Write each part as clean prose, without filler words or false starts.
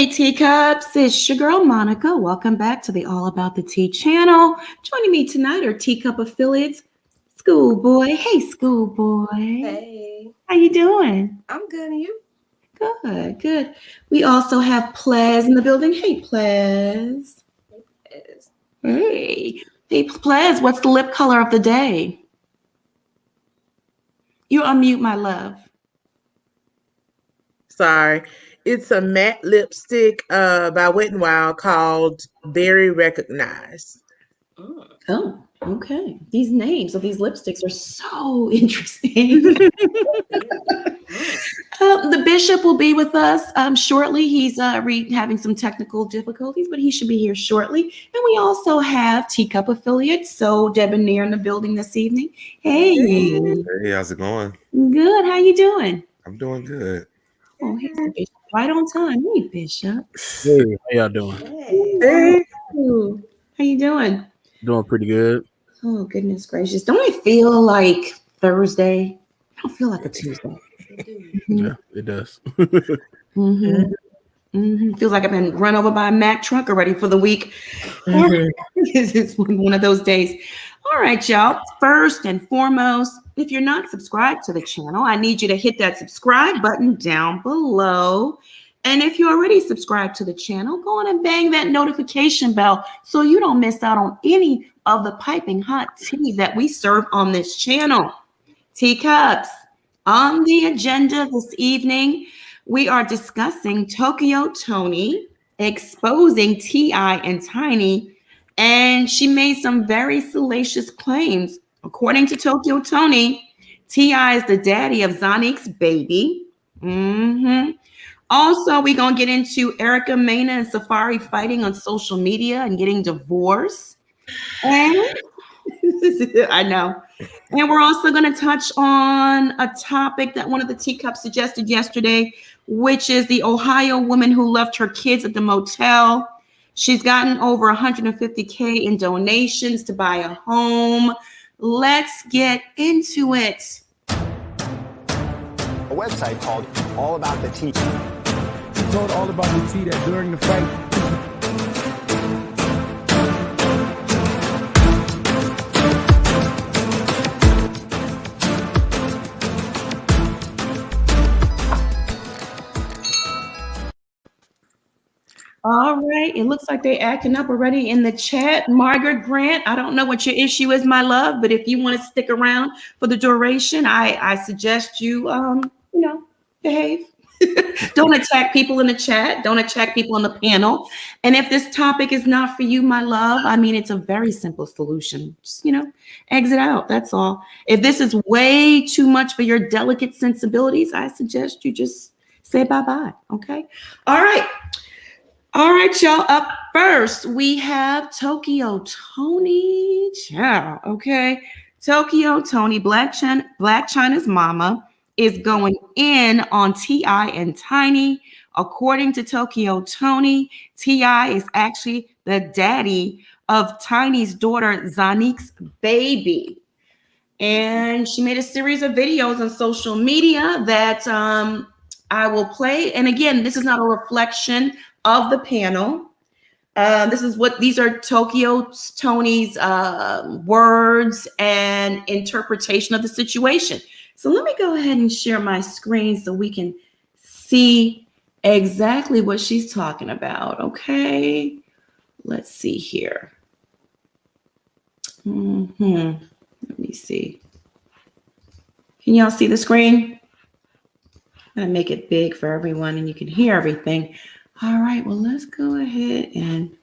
Hey, teacups, it's your girl Monica. Welcome back to the All About the Tea channel. Joining me tonight are Teacup affiliates, Schoolboy. Hey, Schoolboy. Hey. How you doing? I'm good, and you? Good, good. We also have Plez in the building. Hey, Plez. Yes. Hey. Hey, Plez, what's the lip color of the day? You unmute, my love. Sorry. It's a matte lipstick by Wet n Wild called Very Recognized. Oh, okay. These names of these lipsticks are so interesting. The bishop will be with us shortly. He's having some technical difficulties, but he should be here shortly. And we also have Teacup affiliates, so Debonair in the building this evening. Hey. Hey, how's it going? Good. How you doing? I'm doing good. Oh, here's the bishop. Right on time. Hey, Bishop. Hey, how y'all doing? Hey. Ooh, how you doing? Doing pretty good. Oh, goodness gracious. Don't it feel like Thursday? I don't feel like a Tuesday. Yeah, it does. Feels like I've been run over by a Mack truck already for the week. It's one of those days. All right, y'all. First and foremost, if you're not subscribed to the channel, I need you to hit that subscribe button down below. And if you're already subscribed to the channel, go on and bang that notification bell so you don't miss out on any of the piping hot tea that we serve on this channel. Teacups, on the agenda this evening, we are discussing Tokyo Toni exposing T.I. and Tiny, and she made some very salacious claims. According to Tokyo Toni, T.I. is the daddy of Zonnique's baby. Also, we're going to get into Erica Mena and Safari fighting on social media and getting divorced. And I know. And we're also going to touch on a topic that one of the teacups suggested yesterday, which is the Ohio woman who left her kids at the motel. She's gotten over $150K in donations to buy a home. Let's get into it. A website called All About the Tea. He told All About the Tea that during the fight, all right, it looks like they're acting up already in the chat. Margaret Grant, I don't know what your issue is, my love, but if you want to stick around for the duration, I suggest you, behave. Don't attack people in the chat. Don't attack people on the panel. And if this topic is not for you, my love, I mean, it's a very simple solution. Just, exit out. That's all. If this is way too much for your delicate sensibilities, I suggest you just say bye-bye. Okay. All right, y'all. Up first, we have Tokyo Toni. Ciao. Okay. Tokyo Toni, Black China's mama, is going in on T.I. and Tiny. According to Tokyo Toni, T.I. is actually the daddy of Tiny's daughter, Zonnique's baby. And she made a series of videos on social media that I will play. And again, this is not a reflection of the panel. These are Tokyo Toni's words and interpretation of the situation. So let me go ahead and share my screen so we can see exactly what she's talking about. Okay, let's see here. Let me see. Can y'all see the screen? I'm gonna make it big for everyone and you can hear everything. All right, well, let's go ahead and.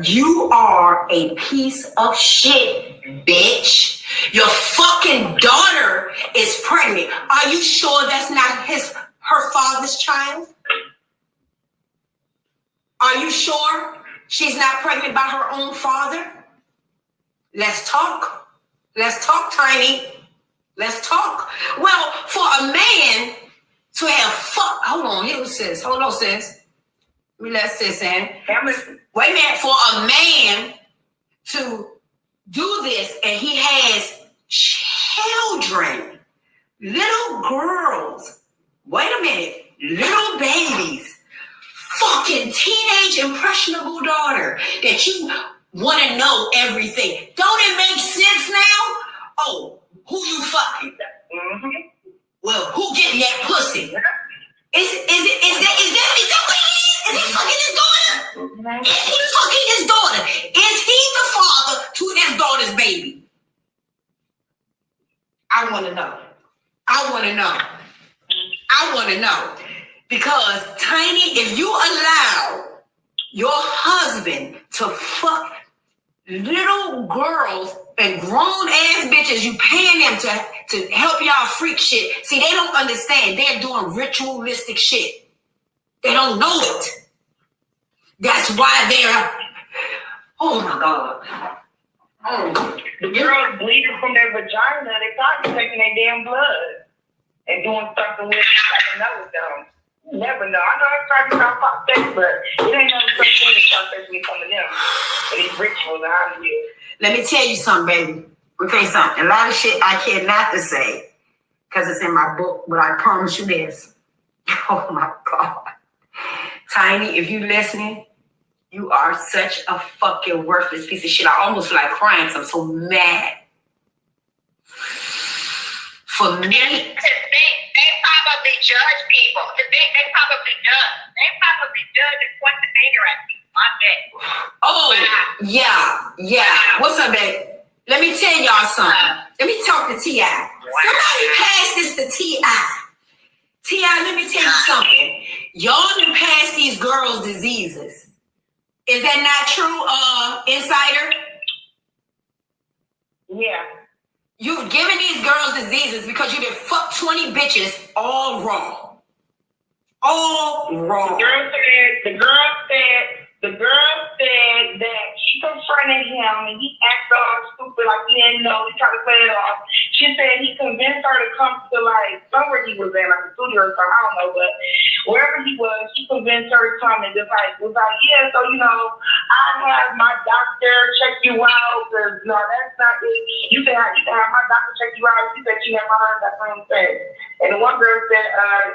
You are a piece of shit, bitch. Your fucking daughter is pregnant. Are you sure that's not her father's child? Are you sure she's not pregnant by her own father? Let's talk. Let's talk, Tiny. Let's talk. Well, for a man to have hold on, here sis. Hold on, sis. Let me let sis in. Wait a minute, for a man to do this and he has children, little girls, wait a minute, little babies, fucking teenage impressionable daughter that you want to know everything. Don't it make sense now? Oh, who you fucking? Mm-hmm. Well, who getting that pussy? Is that what it is? Is he fucking his daughter? Mm-hmm. Is he fucking his daughter? Is he the father to his daughter's baby? I want to know. I want to know. Because, Tiny, if you allow your husband to fuck little girls and grown-ass bitches, you paying them to help y'all freak shit. See, they don't understand. They're doing ritualistic shit. They don't know it. That's why they're... Oh, my God. Oh. The girls bleeding from their vagina, they probably taking their damn blood and doing something with it. I know with them. You never know. I know it's trying to stop prosthetic, but it ain't no such thing as prosthetic when it comes to them. And these rituals out here. Let me tell you something, baby. Let me tell you something. A lot of shit I care not to say because it's in my book, but I promise you this. Oh, my God. Tiny, if you listening, you are such a fucking worthless piece of shit. I almost feel like crying because I'm so mad. For me, they probably judge people. They probably judge and point the finger at people. My bad. Oh, yeah. What's up, babe? Let me tell y'all something. Let me talk to T.I. Somebody pass this to T.I. T.I., let me tell you something. Y'all done pass these girls diseases. Is that not true, Insider? Yeah. You've given these girls diseases because you done fucked 20 bitches all wrong. All wrong. The girl said that she confronted him and he acted all stupid like he didn't know. He tried to play it off. She said he convinced her to come to like somewhere he was at, like a studio or something, I don't know, but wherever he was, she convinced her to come and just like was like, yeah, so I have my doctor check you out because no, that's not it. You can have my doctor check you out. She said she never heard that from him say. And the one girl said,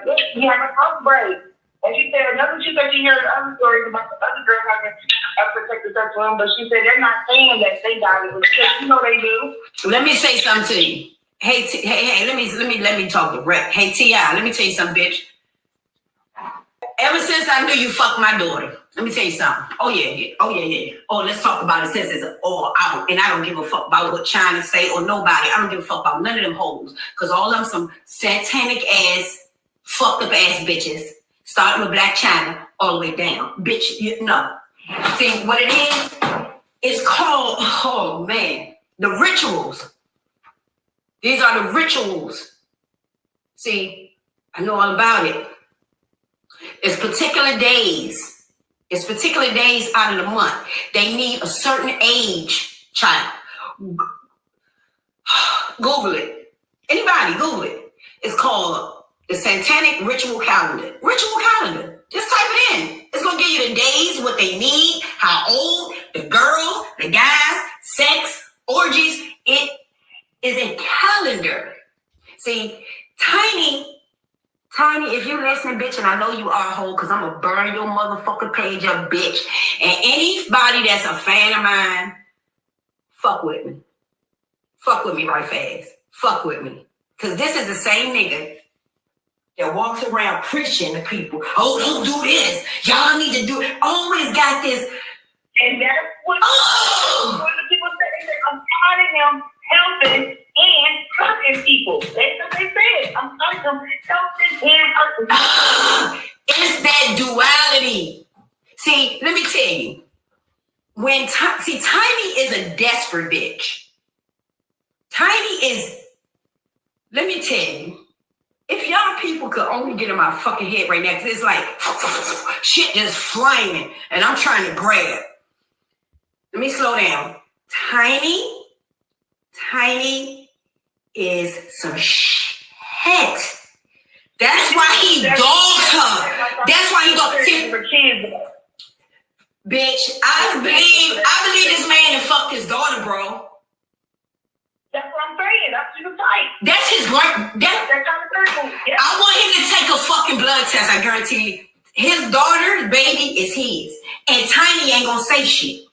look, he had a throat break. And she said she heard other stories about the other girls having a protective sex with him, but she said they're not saying that they got it, but they do. Let me say something to you. Hey, let me talk direct. Hey, T.I., let me tell you something, bitch. Ever since I knew you fucked my daughter, let me tell you something. Oh yeah. Oh, let's talk about it since it's all out. And I don't give a fuck about what China say or nobody. I don't give a fuck about none of them hoes. Because all of them some satanic ass, fucked up ass bitches. Starting with Black China all the way down. Bitch, no. See, what it is? It's called, oh man, the rituals. These are the rituals. See, I know all about it. It's particular days. It's particular days out of the month. They need a certain age, child. Google it. Anybody, Google it. It's called the Satanic Ritual Calendar. Ritual Calendar. Just type it in. It's going to give you the days, what they need, how old, the girls, the guys, sex, orgies. It is a calendar. See, Tiny, if you listening, bitch, and I know you are a hoe, because I'm going to burn your motherfucking page up, bitch. And anybody that's a fan of mine, fuck with me. Fuck with me right fast. Fuck with me. Because this is the same nigga that walks around preaching to people. Oh, don't do this. Y'all need to do it. Always got this. And that's what the people say. I'm tired of him helping and hurting people. That's what they said. I'm tired of him helping and hurting people. It's that duality. See, let me tell you. Tiny is a desperate bitch. Tiny is, let me tell you, if y'all people could only get in my fucking head right now, because it's like shit just flaming and I'm trying to grab. Let me slow down. Tiny is some shit. That's why he dogs her. That's why he dogs. Bitch, I believe this man that fucked his daughter, bro. That's what I'm saying. That's his type. That's his great. That kind of person. Yeah. I want him to take a fucking blood test. I guarantee you. His daughter's baby is his. And Tiny ain't gonna say shit.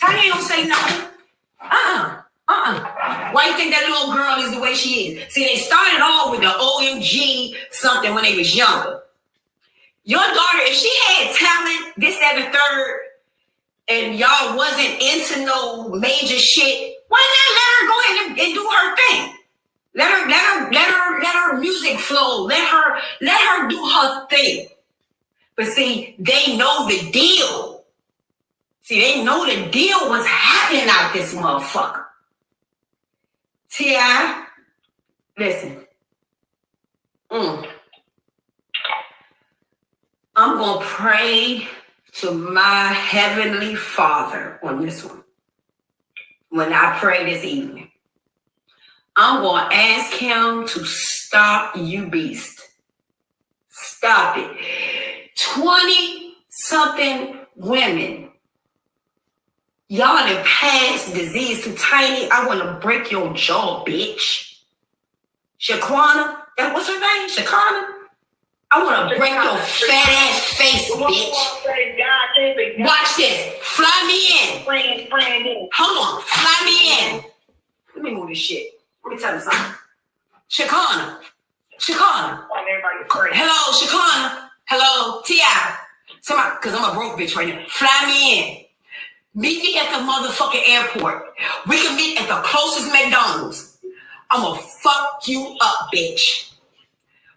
Tiny ain't gonna say nothing. Why you think that little girl is the way she is? See, they started off with the OMG something when they was younger. Your daughter, if she had talent, this, that, and the third, and y'all wasn't into no major shit, why not let her go ahead and do her thing? Let her music flow. Let her do her thing. But see, they know the deal. See, they know the deal was happening out this motherfucker. T.I., listen. I'm going to pray to my heavenly Father on this one. When I pray this evening, I'm going to ask him to stop you beast. Stop it. 20-something women. Y'all done passed disease to Tiny. I want to break your jaw, bitch. Shaquana, that what's her name? Shakana? I want to break your fat ass face, bitch. Watch this. Fly me in. Hold on. Fly me in. Let me move this shit. Let me tell you something. Shakana. Hello, Shakana. Hello, T.I. Somebody, because I'm a broke bitch right now. Fly me in. Meet me at the motherfucking airport. We can meet at the closest McDonald's. I'm gonna fuck you up, bitch.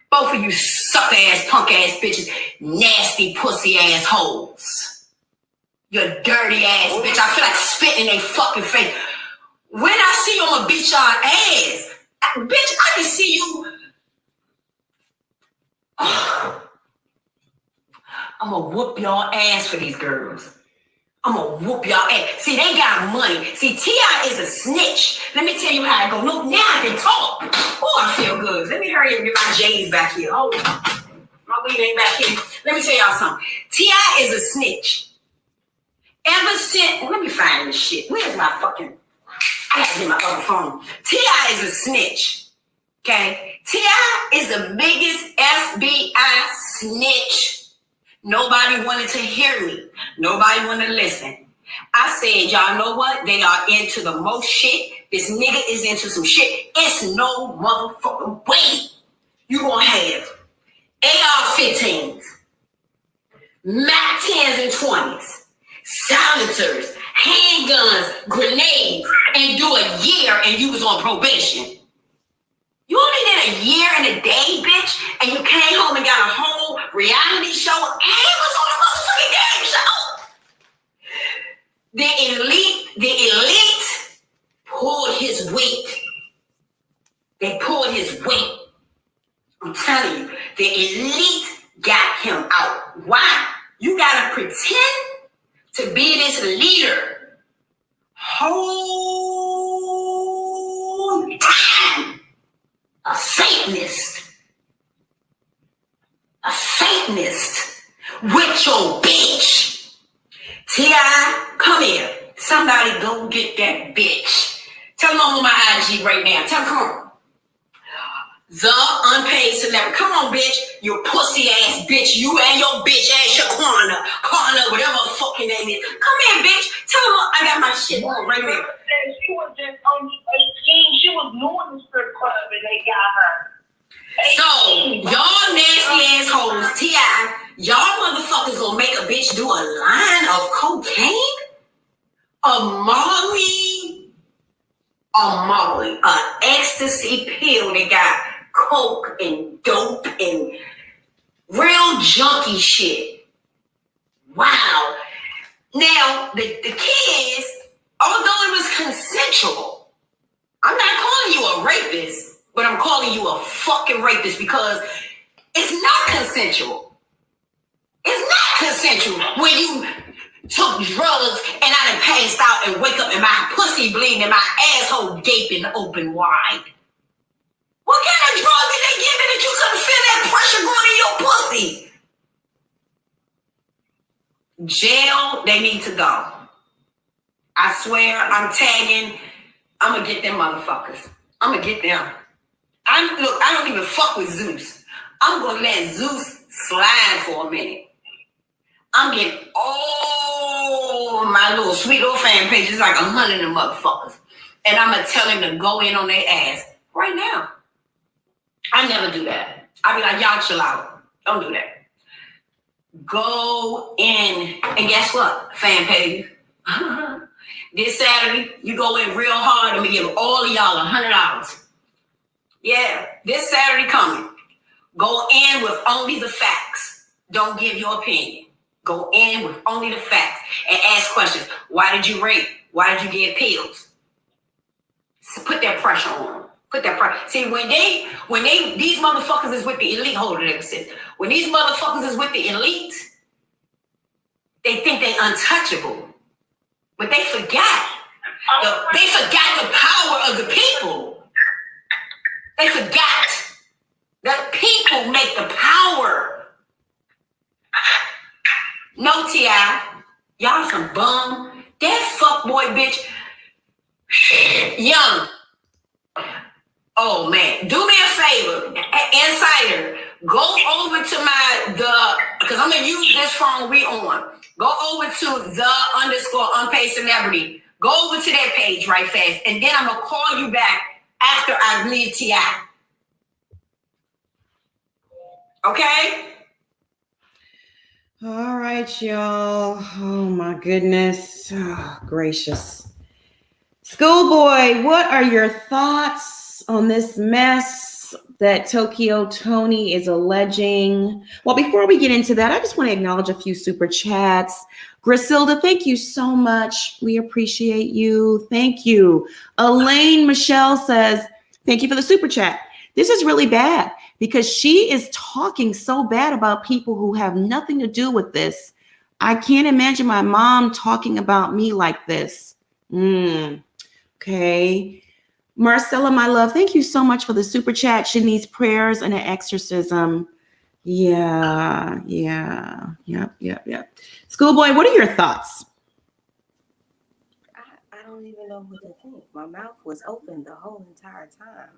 Both of you sucker ass, punk ass bitches, nasty pussy ass hoes. You dirty ass bitch. I feel like spitting in their fucking face. When I see you, I'm gonna beat y'all ass. Bitch, I can see you. I'm gonna whoop y'all ass for these girls. I'm gonna whoop y'all ass. See, they got money. See, T.I. is a snitch. Let me tell you how I go. Look, now I can talk. Oh, I feel good. Let me hurry up and get my J's back here. Oh, my weed ain't back here. Let me tell y'all something. T.I. is a snitch. Ever since, let me find this shit. Where's my fucking, I have to get my other phone. T.I. is a snitch. Okay? T.I. is the biggest FBI snitch. Nobody wanted to hear me. Nobody wanted to listen. I said, y'all know what? They are into the most shit. This nigga is into some shit. It's no motherfucking way you gonna have AR-15s, MAC 10s and 20s, silencers, handguns, grenades, and do a year and you was on probation. You only did a year and a day, bitch, and you came home and got a whole reality show and was on a motherfucking game show. The elite pulled his weight. They pulled his weight. I'm telling you, the elite got him out. Why? You gotta pretend to be this leader. Whole time. A Satanist with your bitch. T.I., come here. Somebody go get that bitch. Tell them I'm on my IG right now. Tell them, come on. The unpaid celebrity. Come on, bitch. You pussy ass bitch. You and your bitch ass Shaquana, whatever fucking name is. Come here, bitch. Tell them I got my shit on right there. She was just on 18. She was doing the strip club and they got her. 18. So, y'all nasty assholes, T.I., y'all motherfuckers gonna make a bitch do a line of cocaine? A Molly, an ecstasy pill that got coke and dope and real junky shit. Wow. Now, the kids, although it was consensual, I'm not calling you a rapist, but I'm calling you a fucking rapist because it's not consensual. It's not consensual when you took drugs and I done passed out and wake up and my pussy bleeding and my asshole gaping open wide. What kind of drug did they give me that you couldn't feel that pressure going in your pussy? Jail, they need to go. I swear, I'm tagging. I'm gonna get them motherfuckers. I'm gonna get them. I don't even fuck with Zeus. I'm gonna let Zeus slide for a minute. I'm getting all my little sweet little fan pages, like 100 of them motherfuckers. And I'm going to tell him to go in on their ass right now. I never do that. I be like, y'all chill out. Don't do that. Go in. And guess what? Fan page. This Saturday, you go in real hard. I'm going to give all of y'all $100. Yeah, this Saturday coming. Go in with only the facts. Don't give your opinion. Go in with only the facts and ask questions. Why did you rape? Why did you get pills? So put that pressure on them. Put that pressure. See, when these motherfuckers is with the elite, hold it, said, when these motherfuckers is with the elite, they think they untouchable. But they forgot. They forgot the power of the people. They forgot that people make the power. No, T.I. Y'all some bum. That fuckboy bitch. Young. Oh, man. Do me a favor. Insider. Go over to because I'm going to use this phone we on. Go over to _unpaid celebrity. Go over to that page right fast. And then I'm going to call you back after I leave T.I. Okay? All right, y'all. Oh my goodness. Oh, gracious. Schoolboy, what are your thoughts on this mess that Tokyo Toni is alleging? Well, before we get into that, I just want to acknowledge a few super chats. Griselda, thank you so much. We appreciate you. Thank you. Elaine Michelle says, thank you for the super chat. This is really bad because she is talking so bad about people who have nothing to do with this. I can't imagine my mom talking about me like this. Okay. Marcella, my love, thank you so much for the super chat. She needs prayers and an exorcism. Yeah. Schoolboy, what are your thoughts? I don't even know what to think. My mouth was open the whole entire time.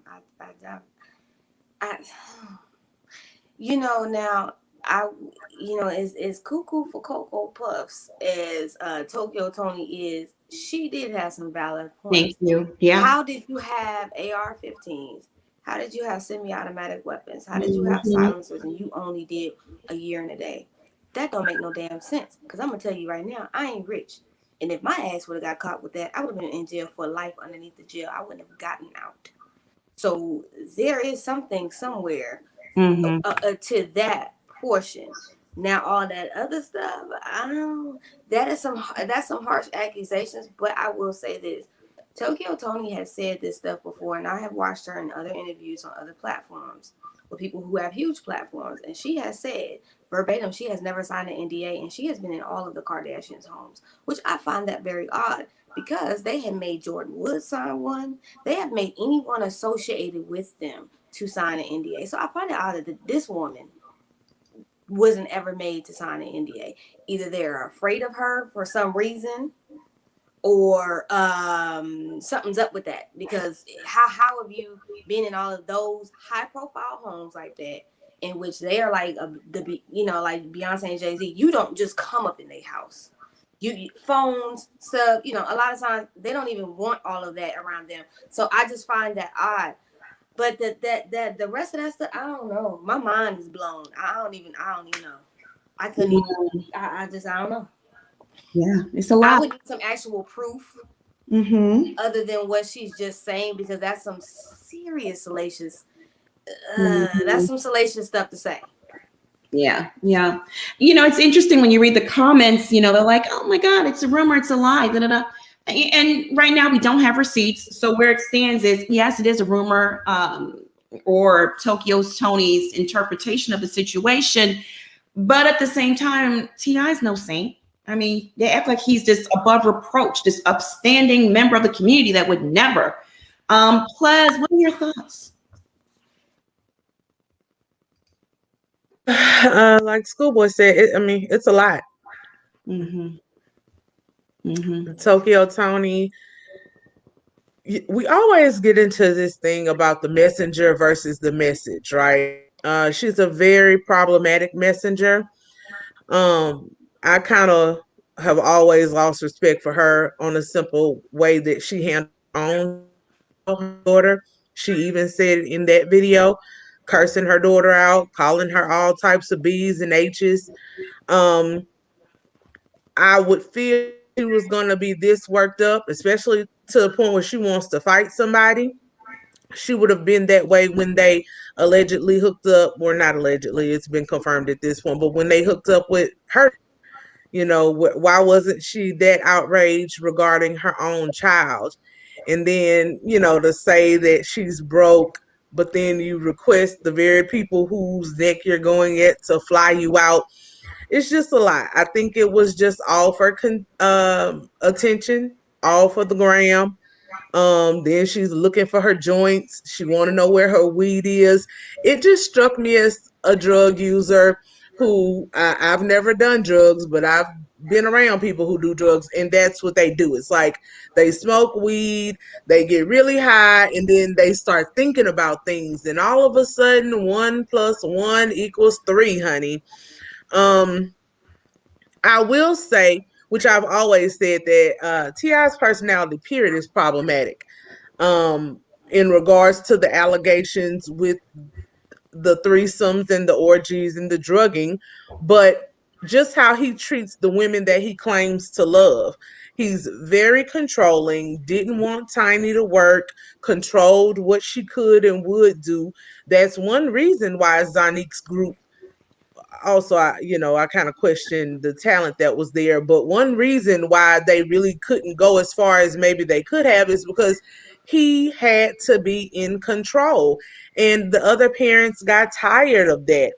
As cuckoo for Cocoa Puffs as Tokyo Toni is, she did have some valid points. Thank you. Yeah. How did you have AR-15s? How did you have semi-automatic weapons? How did you have silencers and you only did a year and a day? That don't make no damn sense. Because I'm going to tell you right now, I ain't rich. And if my ass would have got caught with that, I would have been in jail for life underneath the jail. I wouldn't have gotten out. So there is something somewhere to that portion. Now all that other stuff, that's some harsh accusations. But I will say this: Tokyo Toni has said this stuff before, and I have watched her in other interviews on other platforms with people who have huge platforms, and she has said verbatim she has never signed an NDA, and she has been in all of the Kardashians' homes, which I find that very odd because they have made Jordan Wood sign one. They have made anyone associated with them to sign an NDA. So I find it odd that this woman wasn't ever made to sign an NDA. Either they're afraid of her for some reason, or something's up with that. Because how have you been in all of those high profile homes like that, in which they are like like Beyonce and Jay-Z? You don't just come up in their house. You phones, stuff. A lot of times they don't even want all of that around them. So I just find that odd. But the rest of that stuff, I don't know. My mind is blown. I don't even know. I couldn't even. I don't know. Yeah, it's a lot. I would need some actual proof, other than what she's just saying, because that's some serious salacious. That's some salacious stuff to say. Yeah. It's interesting when you read the comments. They're like, "Oh my God, it's a rumor, it's a lie." Da, da, da. And right now we don't have receipts. So where it stands is, yes, it is a rumor, or Toni's interpretation of the situation. But at the same time, T.I. is no saint. I mean, they act like he's this above reproach, this upstanding member of the community that would never. Plaz, what are your thoughts? Like Schoolboy said, it's a lot. Tokyo Toni, we always get into this thing about the messenger versus the message, right? She's a very problematic messenger. I kind of have always lost respect for her on a simple way that she handled her own daughter. She even said in that video, cursing her daughter out, calling her all types of B's and H's. Um, I would feel she was going to be this worked up, especially to the point where she wants to fight somebody. She would have been that way when they allegedly hooked up, or not allegedly, it's been confirmed at this point, but when they hooked up with her, why wasn't she that outraged regarding her own child? And then, to say that she's broke, but then you request the very people whose neck you're going at to fly you out. It's just a lot. I think it was just all for attention, all for the gram. Then she's looking for her joints. She want to know where her weed is. It just struck me as a drug user who I've never done drugs, but I've been around people who do drugs, and that's what they do. It's like they smoke weed, they get really high, and then they start thinking about things, and all of a sudden, 1+1=3, honey. I will say, which I've always said, that T.I.'s personality, period, is problematic. In regards to the allegations with the threesomes and the orgies and the drugging, but just how he treats the women that he claims to love. He's very controlling, didn't want Tiny to work, controlled what she could and would do. That's one reason why Zonnique's group also, I kind of questioned the talent that was there, but one reason why they really couldn't go as far as maybe they could have is because he had to be in control, and the other parents got tired of that.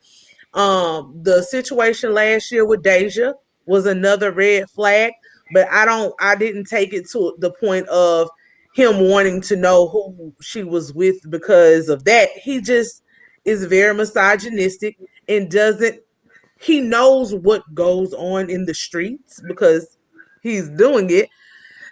The situation last year with Deja was another red flag, but I didn't take it to the point of him wanting to know who she was with because of that. He just is very misogynistic and doesn't he knows what goes on in the streets because he's doing it.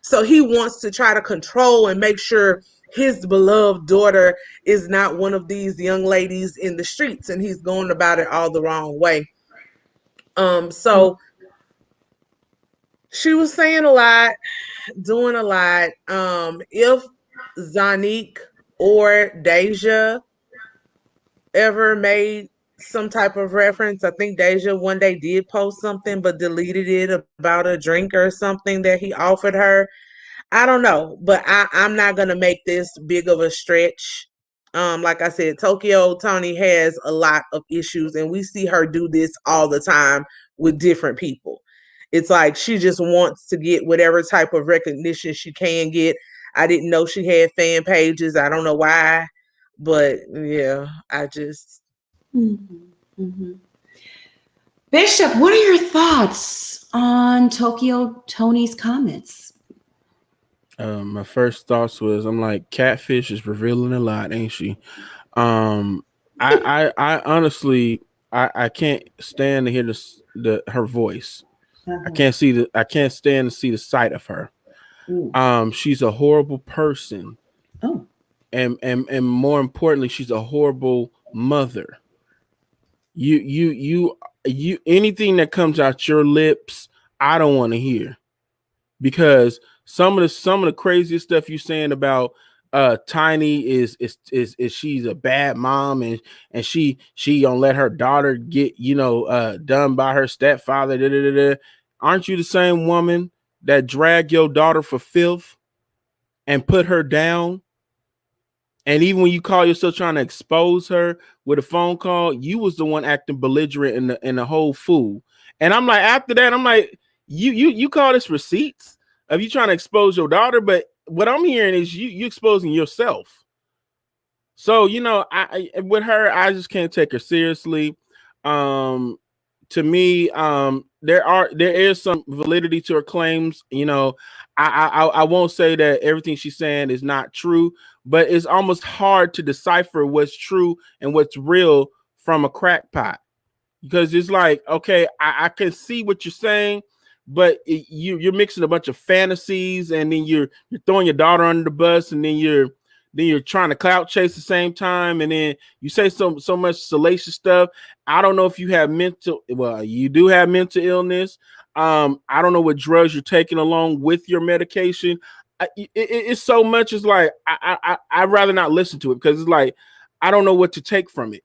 So he wants to try to control and make sure his beloved daughter is not one of these young ladies in the streets, and he's going about it all the wrong way. So she was saying a lot, doing a lot. If Zonnique or Deja ever made some type of reference, I think Deja one day did post something but deleted it about a drink or something that he offered her. I don't know, but I'm not gonna make this big of a stretch. Like I said, Toni has a lot of issues, and we see her do this all the time with different people. It's like she just wants to get whatever type of recognition she can get. I didn't know she had fan pages. I don't know why, but yeah, I just. Mm-hmm. Bishop, what are your thoughts on Toni's comments? My first thoughts was, I'm like, Catfish is revealing a lot, ain't she? I honestly, I can't stand to hear her voice. I can't stand to see the sight of her. She's a horrible person. Oh. And more importantly, she's a horrible mother. You anything that comes out your lips, I don't want to hear, because some of the craziest stuff you're saying about Tiny is she's a bad mom, and she don't let her daughter get done by her stepfather. Da, da, da, da. Aren't you the same woman that dragged your daughter for filth and put her down? And even when you call yourself trying to expose her with a phone call, you was the one acting belligerent in the whole fool. And I'm like, after that, I'm like, you call this receipts of you trying to expose your daughter, but what I'm hearing is you exposing yourself. So I with her, I just can't take her seriously. To me, there is some validity to her claims. I won't say that everything she's saying is not true, but it's almost hard to decipher what's true and what's real from a crackpot, because it's like, okay, I can see what you're saying, but you're mixing a bunch of fantasies, and then you're throwing your daughter under the bus, and then you're trying to clout chase at the same time, and then you say so much salacious stuff. I don't know if you have you do have mental illness. I don't know what drugs you're taking along with your medication. It's so much. It's like I'd rather not listen to it because it's like I don't know what to take from it.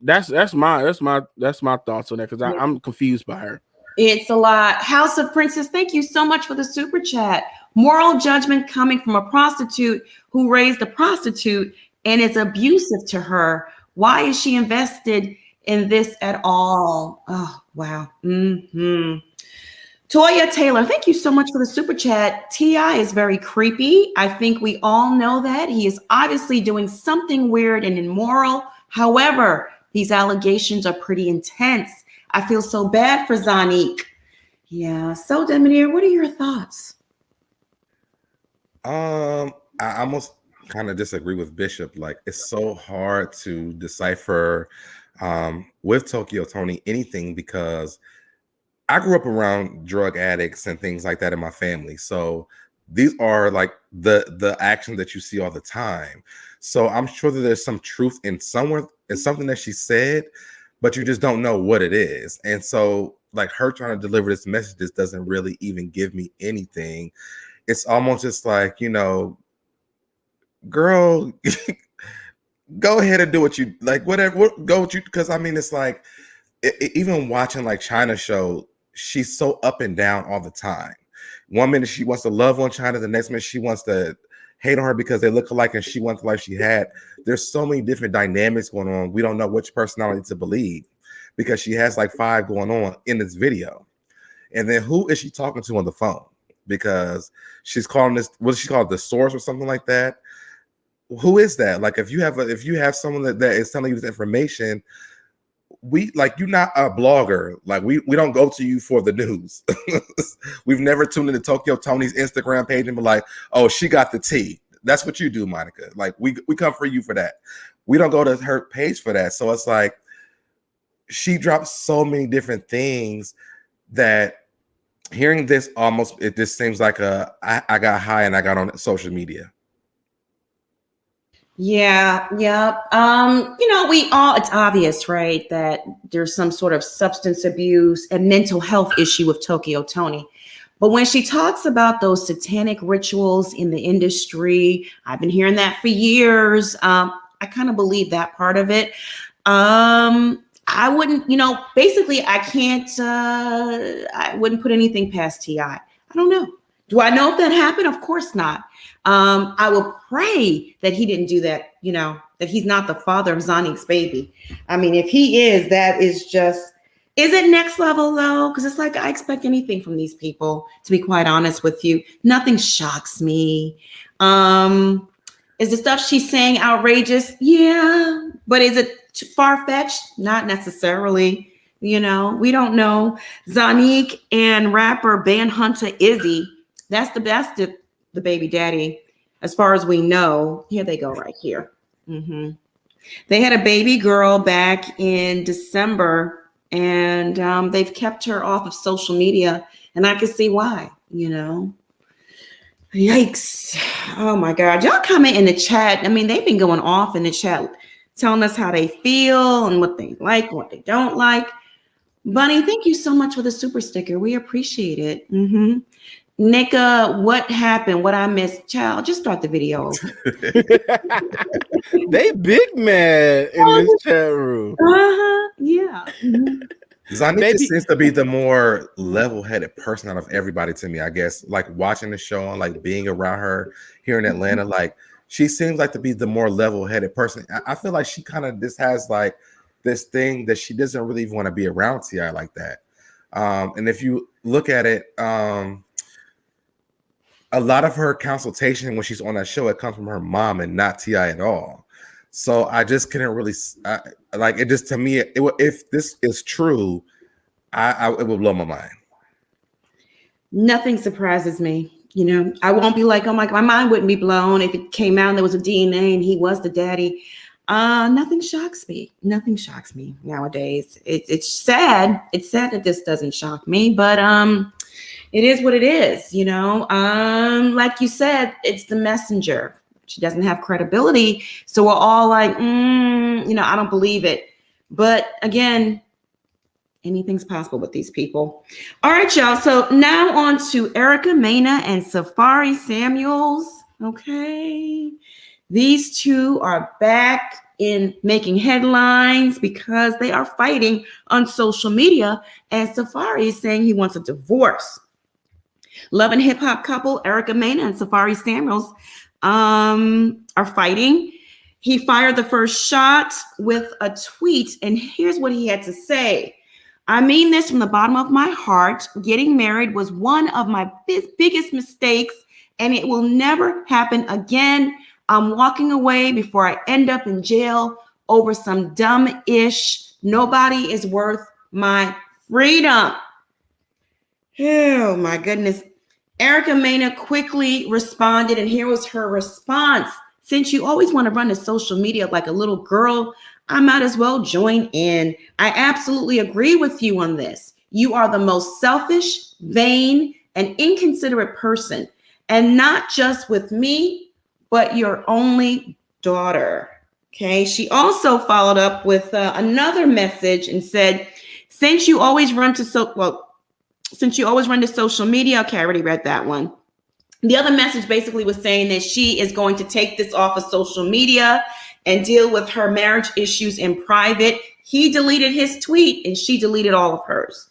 That's my thoughts on that because I'm confused by her. It's a lot. House of Princess, thank you so much for the super chat. Moral judgment coming from a prostitute who raised a prostitute and is abusive to her. Why is she invested in this at all? Oh, wow. Toya Taylor, thank you so much for the super chat. T.I. is very creepy. I think we all know that. He is obviously doing something weird and immoral. However, these allegations are pretty intense. I feel so bad for Zonnique. Yeah. So, Demonir, what are your thoughts? I almost kind of disagree with Bishop. Like, it's so hard to decipher with Tokyo Toni anything because I grew up around drug addicts and things like that in my family. So these are like the actions that you see all the time. So I'm sure that there's some truth in somewhere in something that she said, but you just don't know what it is. And so like her trying to deliver this message just doesn't really even give me anything. It's almost just like, you know, girl, go ahead and do what you like, whatever, go with you. Because I mean, it's like even watching like China show, she's so up and down all the time. One minute she wants to love on China, the next minute she wants to hate on her because they look alike and she wants the life she had. There's so many different dynamics going on. We don't know which personality to believe because she has like 5 going on in this video. And then who is she talking to on the phone? Because she's calling this, what she called, the source or something like that. Who is that? Like if you have someone that is telling you this information, we like, you're not a blogger. Like we don't go to you for the news. We've never tuned into Tokyo Toni's Instagram page and be like, oh, she got the tea. That's what you do, Monica. Like we come for you for that. We don't go to her page for that. So it's like she drops so many different things that hearing this it just seems like I got high and I got on social media. Yeah. You know, it's obvious, right, that there's some sort of substance abuse and mental health issue with Tokyo Toni. But when she talks about those satanic rituals in the industry, I've been hearing that for years. I kind of believe that part of it. I wouldn't, you know, basically I wouldn't put anything past T.I. I don't know. Do I know if that happened? Of course not. I will pray that he didn't do that, you know, that he's not the father of Zonnique's baby. I mean, if he is, that is just, is it next level though? Because it's like, I expect anything from these people, to be quite honest with you. Nothing shocks me. Is the stuff she's saying outrageous? Yeah. But is it far-fetched? Not necessarily. You know, we don't know. Zonnique and rapper Band Hunter Izzy, that's the baby daddy, as far as we know. Here they go right here. They had a baby girl back in December, and they've kept her off of social media, and I can see why, you know. Yikes. Oh my God. Y'all comment in the chat. I mean, they've been going off in the chat, telling us how they feel and what they like, and what they don't like. Bunny, thank you so much for the super sticker. We appreciate it. Nika, what happened? What I missed? Child, just start the video. They big mad in this chat room. Yeah. Zonnique seems to be the more level-headed person out of everybody to me, I guess. Like watching the show and like being around her here in Atlanta, like she seems like to be the more level-headed person. I feel like she kind of just has like this thing that she doesn't really even want to be around T.I. like that. And if you look at it, a lot of her consultation when she's on that show, it comes from her mom and not T.I. at all. So I just couldn't really like it. Just to me, if this is true, it would blow my mind. Nothing surprises me. You know, I won't be like, oh my God, my mind wouldn't be blown if it came out and there was a DNA and he was the daddy. Nothing shocks me. Nothing shocks me nowadays. It's sad. It's sad that this doesn't shock me, but it is what it is. You know, like you said, it's the messenger. She doesn't have credibility. So we're all like, you know, I don't believe it. But again, Anything's possible with these people. All right, y'all. So now on to Erica Mena and Safari Samuels. Okay. These two are back in making headlines because they are fighting on social media, and Safari is saying he wants a divorce. Love and hip hop couple Erica Mena and Safari Samuels are fighting. He fired the first shot with a tweet, and here's what he had to say. I mean this from the bottom of my heart. Getting married was one of my biggest mistakes, and it will never happen again. I'm walking away before I end up in jail over some dumb ish. Nobody is worth my freedom. Oh my goodness. Erica Mena quickly responded, and here was her response. Since you always want to run to social media like a little girl, I might as well join in. I absolutely agree with you on this. You are the most selfish, vain, and inconsiderate person, and not just with me, but your only daughter. Okay. She also followed up with another message and said, since you always run to social media, okay, I already read that one. The other message basically was saying that she is going to take this off of social media and deal with her marriage issues in private. He deleted his tweet and she deleted all of hers.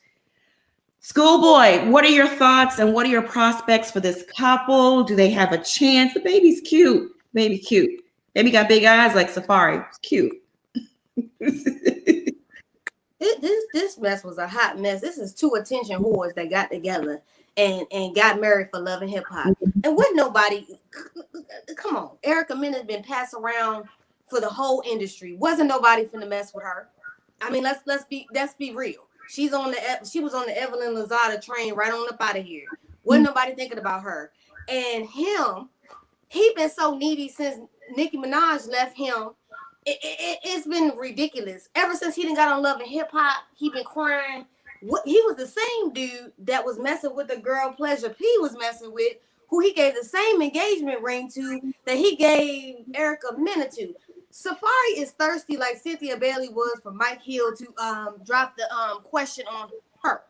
Schoolboy, what are your thoughts and what are your prospects for this couple? Do they have a chance? The baby's cute. Baby cute. Baby got big eyes like Safari. It's cute. This mess was a hot mess. This is two attention whores that got together and got married for love and hip hop. And what nobody, come on, Erica Mena's been passed around for the whole industry. Wasn't nobody finna mess with her. I mean, let's be real. She was on the Evelyn Lozada train right on up out of here. Wasn't nobody thinking about her. And him, he been so needy since Nicki Minaj left him. It's been ridiculous. Ever since he done got on Love and Hip Hop, he been crying. He was the same dude that was messing with the girl Pleasure P was messing with, who he gave the same engagement ring to that he gave Erica Mena to. Safari is thirsty like Cynthia Bailey was for Mike Hill to drop the question on her.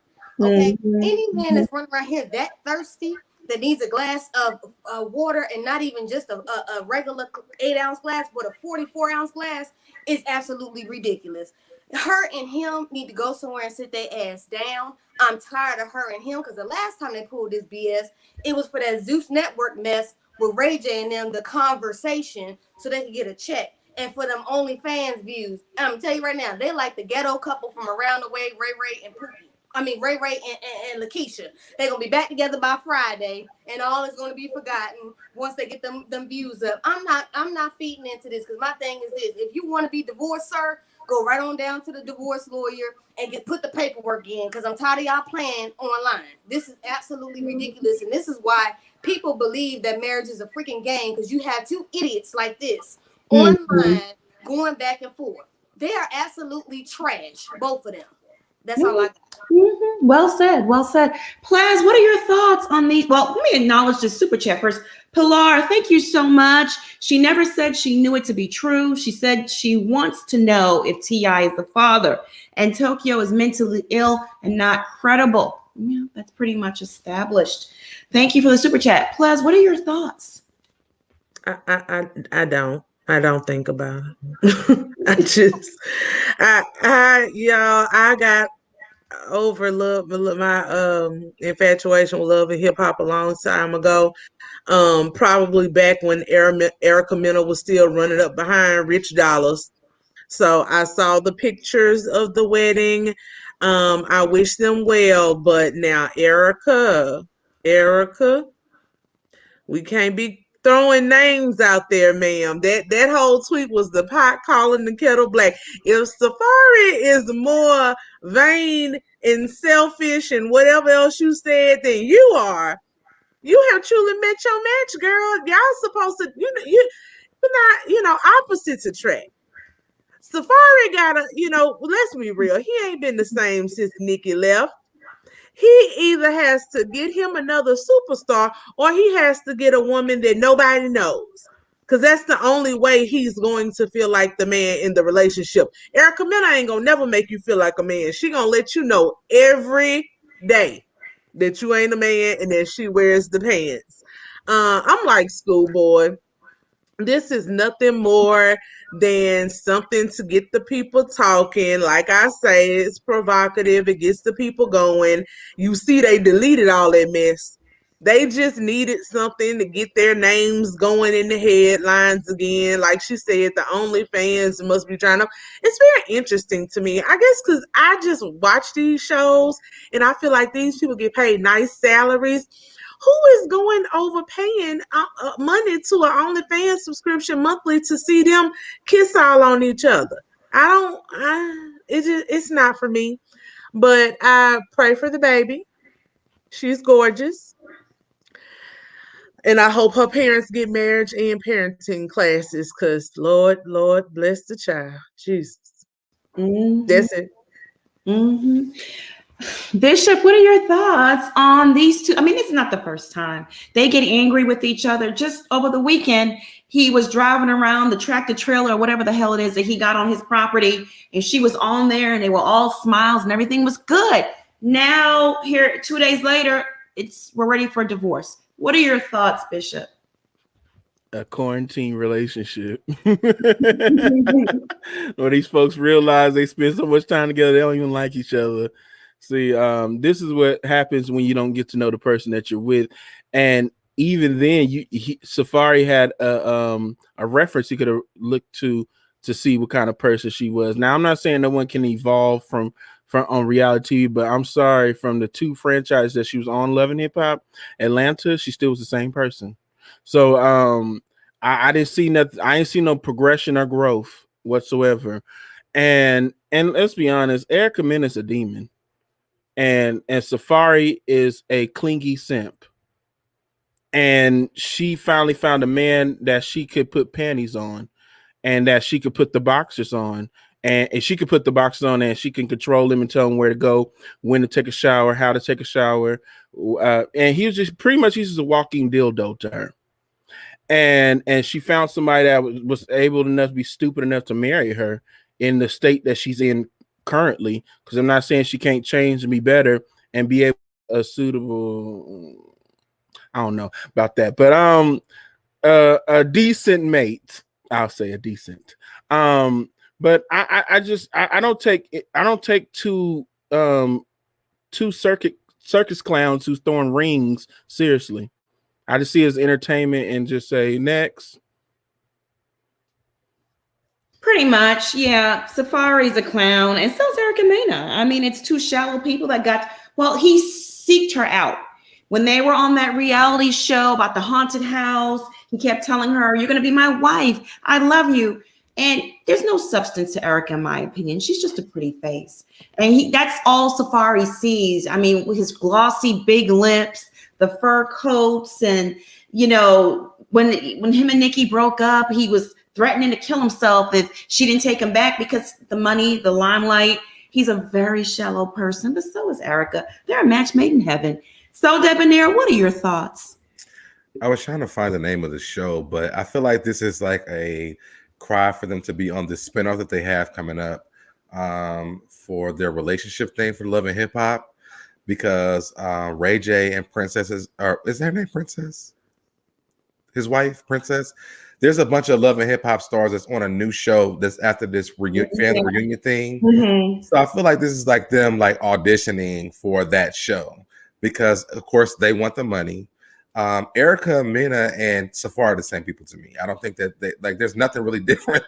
Okay, any man that's running around here that thirsty, that needs a glass of water and not even just a regular 8-ounce glass, but a 44-ounce glass is absolutely ridiculous. Her and him need to go somewhere and sit their ass down. I'm tired of her and him because the last time they pulled this BS, it was for that Zeus Network mess with Ray J and them, the conversation, so they could get a check. And for them OnlyFans views, I'm gonna tell you right now, they like the ghetto couple from around the way, Ray and Pookie. I mean, Ray and Lakeisha. They're going to be back together by Friday, and all is going to be forgotten once they get them views up. I'm not feeding into this because my thing is this. If you want to be divorced, sir, go right on down to the divorce lawyer and put the paperwork in because I'm tired of y'all playing online. This is absolutely ridiculous, and this is why people believe that marriage is a freaking game because you have two idiots like this online going back and forth. They are absolutely trash, both of them. That's all I got. Well said. Well said. Plaz, what are your thoughts on these? Well, let me acknowledge the super chat first. Pilar, thank you so much. She never said she knew it to be true. She said she wants to know if T.I. is the father and Tokyo is mentally ill and not credible. Yeah, that's pretty much established. Thank you for the super chat. Plaz, what are your thoughts? I don't think about it. I got over my infatuation with love and hip hop a long time ago. Probably back when Erica Mena was still running up behind Rich Dollars. So I saw the pictures of the wedding. I wish them well, but now Erica, we can't be throwing names out there, ma'am. That whole tweet was the pot calling the kettle black. If Safari is more vain and selfish and whatever else you said than you are, you have truly met your match, girl. Y'all supposed to, you're not, opposites attract. Safari let's be real. He ain't been the same since Nikki left. He either has to get him another superstar or he has to get a woman that nobody knows. Because that's the only way he's going to feel like the man in the relationship. Erica Mena ain't gonna never make you feel like a man. She gonna let you know every day that you ain't a man and that she wears the pants. I'm like, schoolboy, this is nothing more than something to get the people talking. Like I say, it's provocative. It gets the people going. You see, they deleted all that mess. They just needed something to get their names going in the headlines again. Like she said, the OnlyFans must be trying to. It's very interesting to me. I guess because I just watch these shows and I feel like these people get paid nice salaries. Who is going overpaying money to an OnlyFans subscription monthly to see them kiss all on each other? It's not for me. But I pray for the baby. She's gorgeous. And I hope her parents get marriage and parenting classes because Lord, bless the child. Jesus. Mm-hmm. That's it. Mm-hmm. Bishop, what are your thoughts on these two? I mean, it's not the first time they get angry with each other. Just over the weekend, he was driving around the tractor trailer or whatever the hell it is that he got on his property, and she was on there, and they were all smiles and everything was good. Now, here 2 days later, we're ready for a divorce. What are your thoughts, Bishop? A quarantine relationship. When these folks realize they spend so much time together, they don't even like each other. See, this is what happens when you don't get to know the person that you're with. And even then, Safari had a reference he could have looked to see what kind of person she was. Now, I'm not saying no one can evolve from on reality TV, but I'm sorry, from the 2 franchises that she was on, Love and Hip Hop, Atlanta, she still was the same person. So I didn't see nothing. I ain't seen no progression or growth whatsoever. And let's be honest, Erica Mena is a demon. And Safari is a clingy simp. And she finally found a man that she could put panties on and that she could put the boxers on. And she could put the boxers on and she can control them and tell them where to go, when to take a shower, how to take a shower. And he was just pretty much, he's just a walking dildo to her. And she found somebody that was able enough to be stupid enough to marry her in the state that she's in currently. Because I'm not saying she can't change and be better and be able a suitable. I don't know about that, but a decent mate. I'll say a decent. But I don't take two circus clowns who's throwing rings seriously. I just see it as entertainment and just say next. Pretty much, yeah. Safari's a clown, and so's Erica Mena. I mean, it's 2 shallow people that got. Well, he seeked her out when they were on that reality show about the haunted house. He kept telling her, "You're going to be my wife. I love you." And there's no substance to Erica, in my opinion. She's just a pretty face, and that's all Safari sees. I mean, with his glossy big lips, the fur coats, and when him and Nikki broke up, he was threatening to kill himself if she didn't take him back because the money, the limelight. He's a very shallow person, but so is Erica. They're a match made in heaven. So, Debonair, what are your thoughts? I was trying to find the name of the show, but I feel like this is like a cry for them to be on this spinoff that they have coming up for their relationship thing for Love and Hip Hop, because Ray J and Princess is her name Princess? His wife, Princess? There's a bunch of Love and Hip Hop stars that's on a new show that's after this family reunion thing. Mm-hmm. So I feel like this is like them like auditioning for that show because, of course, they want the money. Erica Mena and Safari are the same people to me. I don't think that there's nothing really different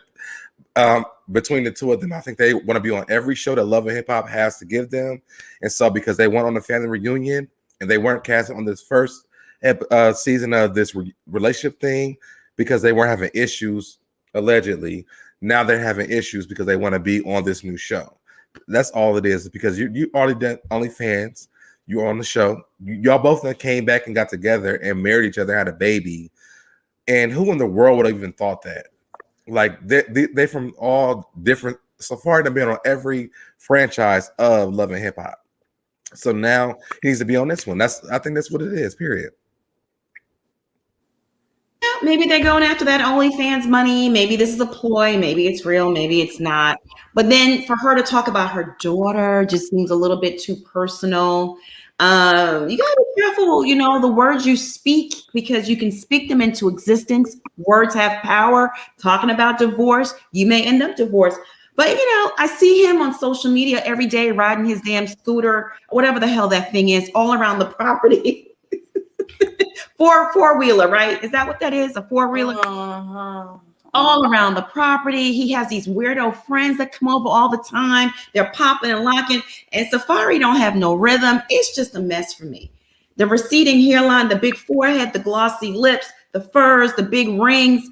between the two of them. I think they want to be on every show that Love and Hip Hop has to give them. And so because they went on the family reunion and they weren't casted on this first season of this relationship thing, because they weren't having issues, allegedly. Now they're having issues because they want to be on this new show. That's all it is, because you already done OnlyFans. You're on the show. Y'all both came back and got together and married each other, had a baby. And who in the world would have even thought that? Like, they from all different. Safari to be on every franchise of Love and Hip Hop. So now he needs to be on this one. I think that's what it is, period. Yeah, maybe they're going after that OnlyFans money. Maybe this is a ploy. Maybe it's real. Maybe it's not. But then for her to talk about her daughter just seems a little bit too personal. You gotta be careful, the words you speak, because you can speak them into existence. Words have power. Talking about divorce, you may end up divorced. But I see him on social media every day riding his damn scooter, whatever the hell that thing is, all around the property. Four-wheeler, right? Is that what that is? A four-wheeler? All around the property. He has these weirdo friends that come over all the time. They're popping and locking. And Safari don't have no rhythm. It's just a mess for me. The receding hairline, the big forehead, the glossy lips, the furs, the big rings,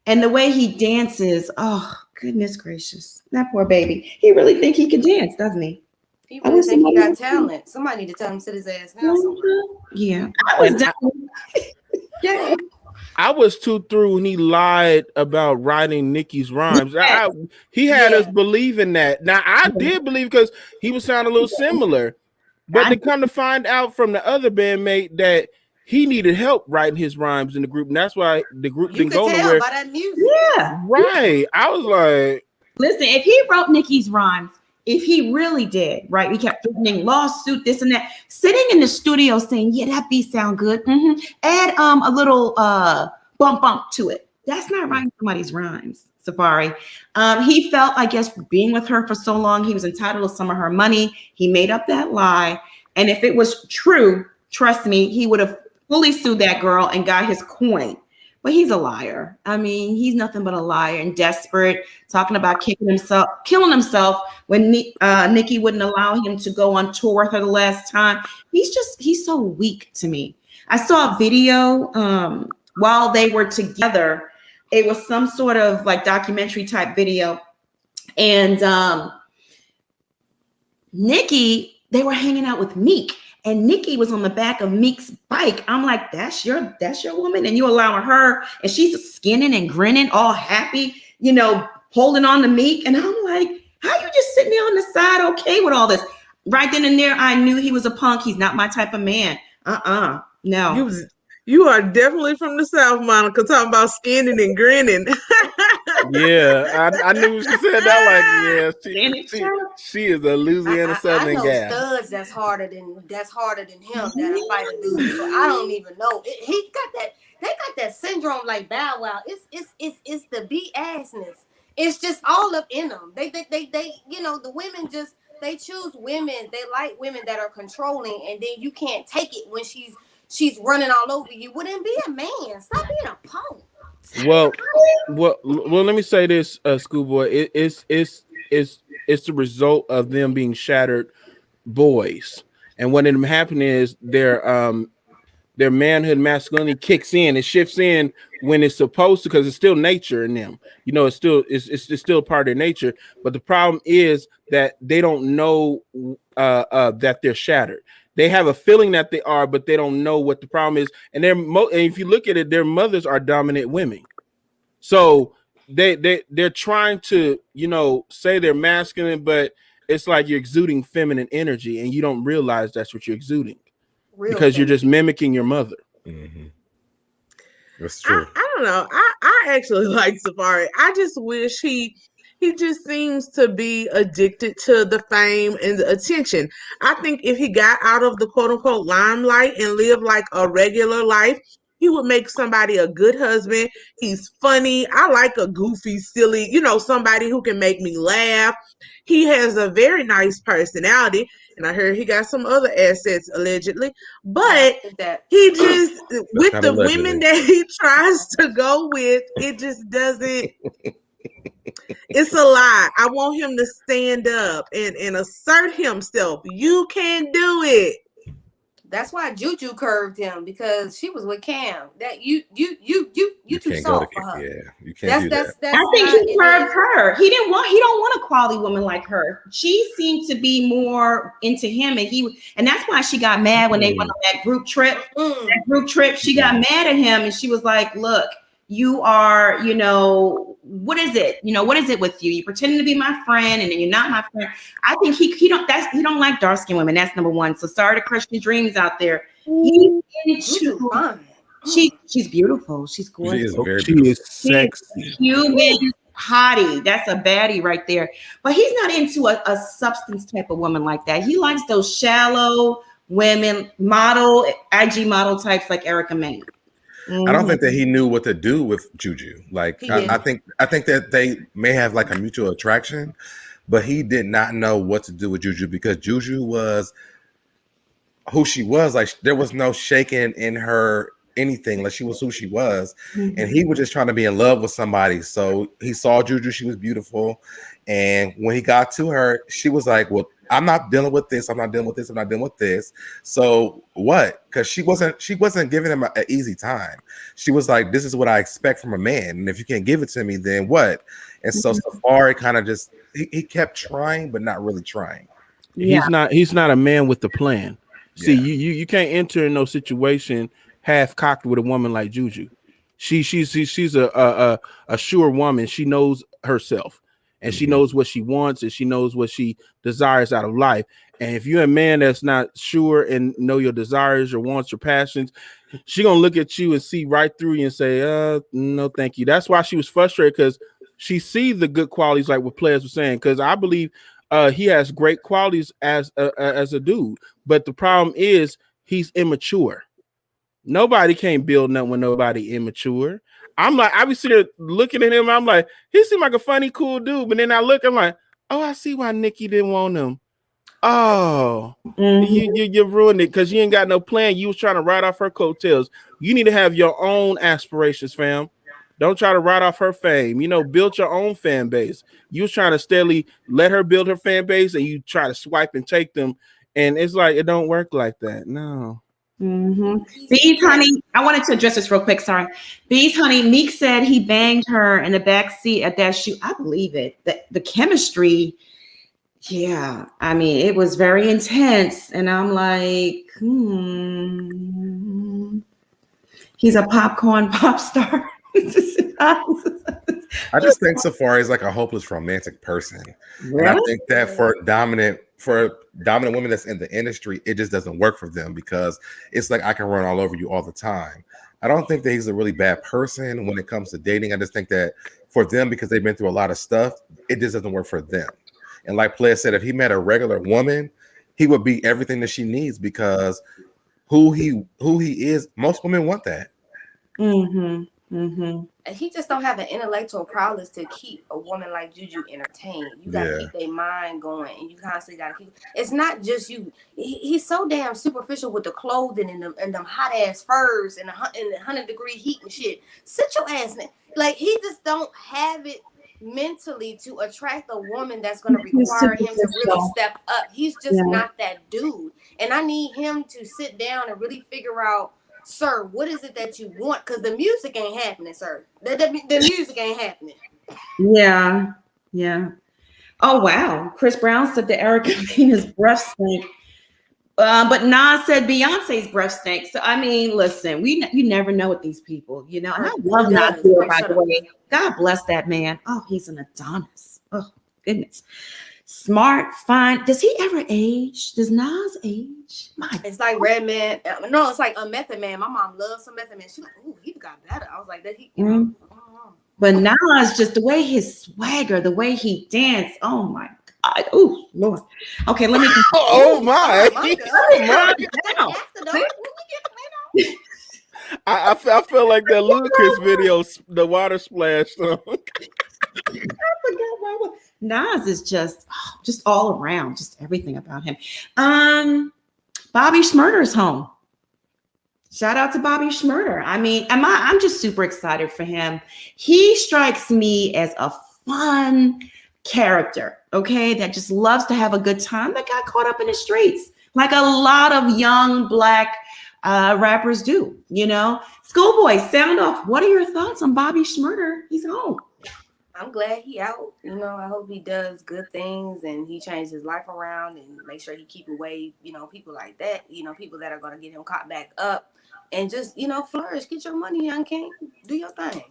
and the way he dances. Oh, goodness gracious. That poor baby. He really think he can dance, doesn't he? He really think he got talent. Somebody need to tell him to sit his ass down somewhere. Yeah. Yeah. I was too through when he lied about writing Nikki's rhymes. He had us believing that. Now, I did believe because he was sounding a little similar. But to come to find out from the other bandmate that he needed help writing his rhymes in the group. And that's why the group didn't go nowhere. By that music. Yeah. Right. I was like, listen, if he wrote Nikki's rhymes, if he really did, right? He kept threatening lawsuit, this and that, sitting in the studio saying, yeah, that beat sound good. Mm-hmm. Add a little bump to it. That's not writing somebody's rhymes, Safari. He felt, I guess, being with her for so long, he was entitled to some of her money. He made up that lie. And if it was true, trust me, he would have fully sued that girl and got his coin. But he's a liar. I mean, he's nothing but a liar and desperate, talking about killing himself when Nikki wouldn't allow him to go on tour with her the last time. He's so weak to me. I saw a video while they were together. It was some sort of like documentary type video. And Nikki, they were hanging out with Meek. And Nikki was on the back of Meek's bike. I'm like, that's your woman, and you allowing her, and she's skinning and grinning, all happy, holding on to Meek. And I'm like, how you just sitting there on the side, okay with all this? Right then and there, I knew he was a punk. He's not my type of man. No. You are definitely from the South, Monica, talking about skinning and grinning. Yeah, I knew she said that. Like, yeah, she is a Louisiana Southern gal. I know studs that's harder than him that'll fight a dude. So I don't even know. He got that. They got that syndrome like Bow Wow. It's the BS-ness. It's just all up in them. They the women just they choose women. They like women that are controlling, and then you can't take it when she's running all over you. Wouldn't be a man. Stop being a punk. Well, let me say this, Schoolboy. It's the result of them being shattered boys, and what ended up happening is their manhood masculinity kicks in. It shifts in when it's supposed to, because it's still nature in them. It's still part of their nature. But the problem is that they don't know that they're shattered. They have a feeling that they are, but they don't know what the problem is. And and if you look at it, their mothers are dominant women. So they're trying to, say they're masculine, but it's like you're exuding feminine energy, and you don't realize that's what you're exuding because you're just mimicking your mother. Mm-hmm. That's true. I don't know. I actually like Safari. I just wish he just seems to be addicted to the fame and the attention. I think if he got out of the quote unquote limelight and lived like a regular life, he would make somebody a good husband. He's funny. I like a goofy, silly, somebody who can make me laugh. He has a very nice personality. And I heard he got some other assets allegedly. But he just, with the women that he tries to go with, it just doesn't. It's a lie. I want him to stand up and assert himself. You can do it. That's why Juju curved him, because she was with Cam. That you too soft for her. Yeah, you can't do that. I think he curved her. He don't want a quality woman like her. She seemed to be more into him, and that's why she got mad when they went on that group trip. That group trip, she got mad at him, and she was like, "Look, you are, what is it? What is it with you? You pretending to be my friend, and then you're not my friend." I think he don't like dark skinned women. That's number one. So sorry to crush your dreams out there. He's into She's beautiful. She's She gorgeous. is very She beautiful. is sexy. Cuban hottie. That's a baddie right there. But he's not into a substance type of woman like that. He likes those shallow women, IG model types like Erica Maine. I don't think that he knew what to do with Juju. Like He I didn't. think that they may have like a mutual attraction, but he did not know what to do with Juju because Juju was who she was. Like there was no shaking in her anything. Like she was who she was, and he was just trying to be in love with somebody. So he saw Juju; she was beautiful, and when he got to her, she was like, "Well, I'm not dealing with this. I'm not dealing with this. I'm not dealing with this." So what? Because she wasn't giving him an easy time. She was like, "This is what I expect from a man, and if you can't give it to me, then what?" And so Safari kind of just he kept trying, but not really trying. Yeah. He's not a man with the plan. See, Yeah. you can't enter in no situation half cocked with a woman like Juju. She's a sure woman. She knows herself and she knows what she wants and she knows what she desires out of life. And if you're a man that's not sure and know your desires, your wants, your passions, she gonna look at you and see right through you and say, no, thank you. That's why she was frustrated because she sees the good qualities, like what players were saying. Because I believe he has great qualities as a dude, but the problem is he's immature. Nobody can't build nothing with nobody immature. I'm like, I be sitting there looking at him. I'm like, he seemed like a funny, cool dude. But then I look, I'm like, oh, I see why Nikki didn't want him. Oh, you ruined it because you ain't got no plan. You was trying to ride off her coattails. You need to have your own aspirations, fam. Don't try to ride off her fame. Build your own fan base. You was trying to steadily let her build her fan base, and you try to swipe and take them. And it's like it don't work like that. No. Bees, honey, I wanted to address this real quick. Sorry. Bees, honey, Meek said he banged her in the back seat at that shoot. I believe it. The chemistry, yeah. I mean, it was very intense. And I'm like, he's a popcorn pop star. I just think Safari is like a hopeless romantic person. Really? And I think that for dominant women that's in the industry, it just doesn't work for them because it's like I can run all over you all the time. I don't think that he's a really bad person when it comes to dating. I just think that for them, because they've been through a lot of stuff, it just doesn't work for them. And like Playa said, if he met a regular woman, he would be everything that she needs because who he is, most women want that. And he just don't have an intellectual prowess to keep a woman like Juju entertained. You gotta keep their mind going, and you constantly gotta keep. It's not just you. He's so damn superficial with the clothing and them hot ass furs and the 100-degree heat and shit. Sit your ass in. Like he just don't have it mentally to attract a woman that's gonna require him to really step up. He's just not that dude. And I need him to sit down and really figure out, sir, what is it that you want? Because the music ain't happening, sir. The music ain't happening. Yeah. Oh, wow. Chris Brown said that Erica Mina's breath stank. But Nas said Beyonce's breath stank. So, I mean, listen, you never know with these people, And I love Nas, by the way. God bless that man. Oh, he's an Adonis. Oh, goodness. Smart, fine. Does he ever age? Does Nas age? It's like Redman. No, it's like a Method Man. My mom loves some Method Man. She's like, ooh, he got better. I was like, that he. But Nas, just the way his swagger, the way he danced. Oh my God. Oh Lord. Okay, let me. Oh my. I felt like that Ludacris video, the water splash song. I forgot why. Nas is just all around, just everything about him. Bobby Shmurda's home. Shout out to Bobby Shmurda. I mean, I'm just super excited for him. He strikes me as a fun character, okay, that just loves to have a good time, that got caught up in the streets, like a lot of young Black rappers do, Schoolboy, sound off. What are your thoughts on Bobby Shmurda? He's home. I'm glad he out. I hope he does good things and he changed his life around and make sure he keep away, people like that, people that are going to get him caught back up and just, flourish. Get your money, young king. Do your thing.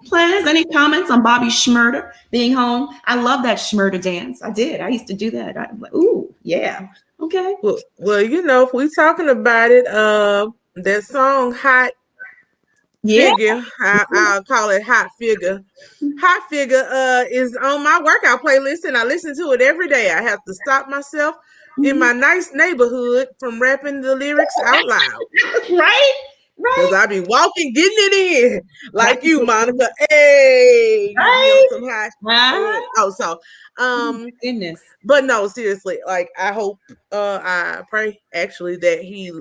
Plans, any comments on Bobby Shmurda being home? I love that Shmurda dance. I did. I used to do that. I was like, ooh, yeah. Okay. Well, if we talking about it, That song, Hot Yeah. Figure, I'll call it Hot Figure. Hot Figure is on my workout playlist, and I listen to it every day. I have to stop myself in my nice neighborhood from rapping the lyrics out loud. Right? Because Right? I be walking, getting it in. Like you, Right? Monica. Hey, you be on some hot Uh-huh. shit. Oh, so Goodness. but no, seriously, like I hope I pray actually that he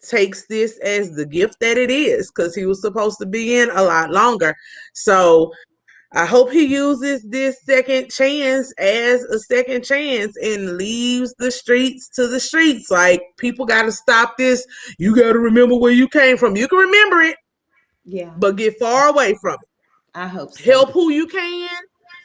takes this as the gift that it is, because he was supposed to be in a lot longer. So I hope he uses this second chance as a second chance and leaves the streets to the streets. Like, people got to stop this. You got to remember where you came from. You can remember it, Yeah, but get far away from it. I hope so. Help who you can,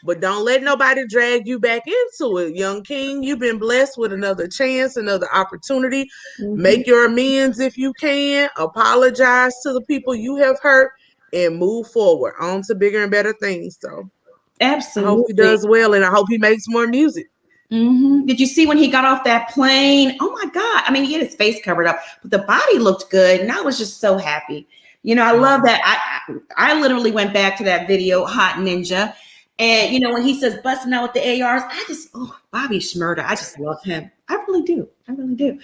but don't let nobody drag you back into it. Young King, you've been blessed with another chance, another opportunity. Make your amends if you can. Apologize to the people you have hurt and move forward on to bigger and better things. So I hope he Absolutely. does well, and I hope he makes more music. Did you see when he got off that plane? Oh my God. I mean, he had his face covered up, but the body looked good. And I was just so happy. You know, I love that. I literally went back to that video, Hot Ninja. And, you know, when he says busting out with the ARs, Bobby Shmurda, I just love him. I really do. I really do.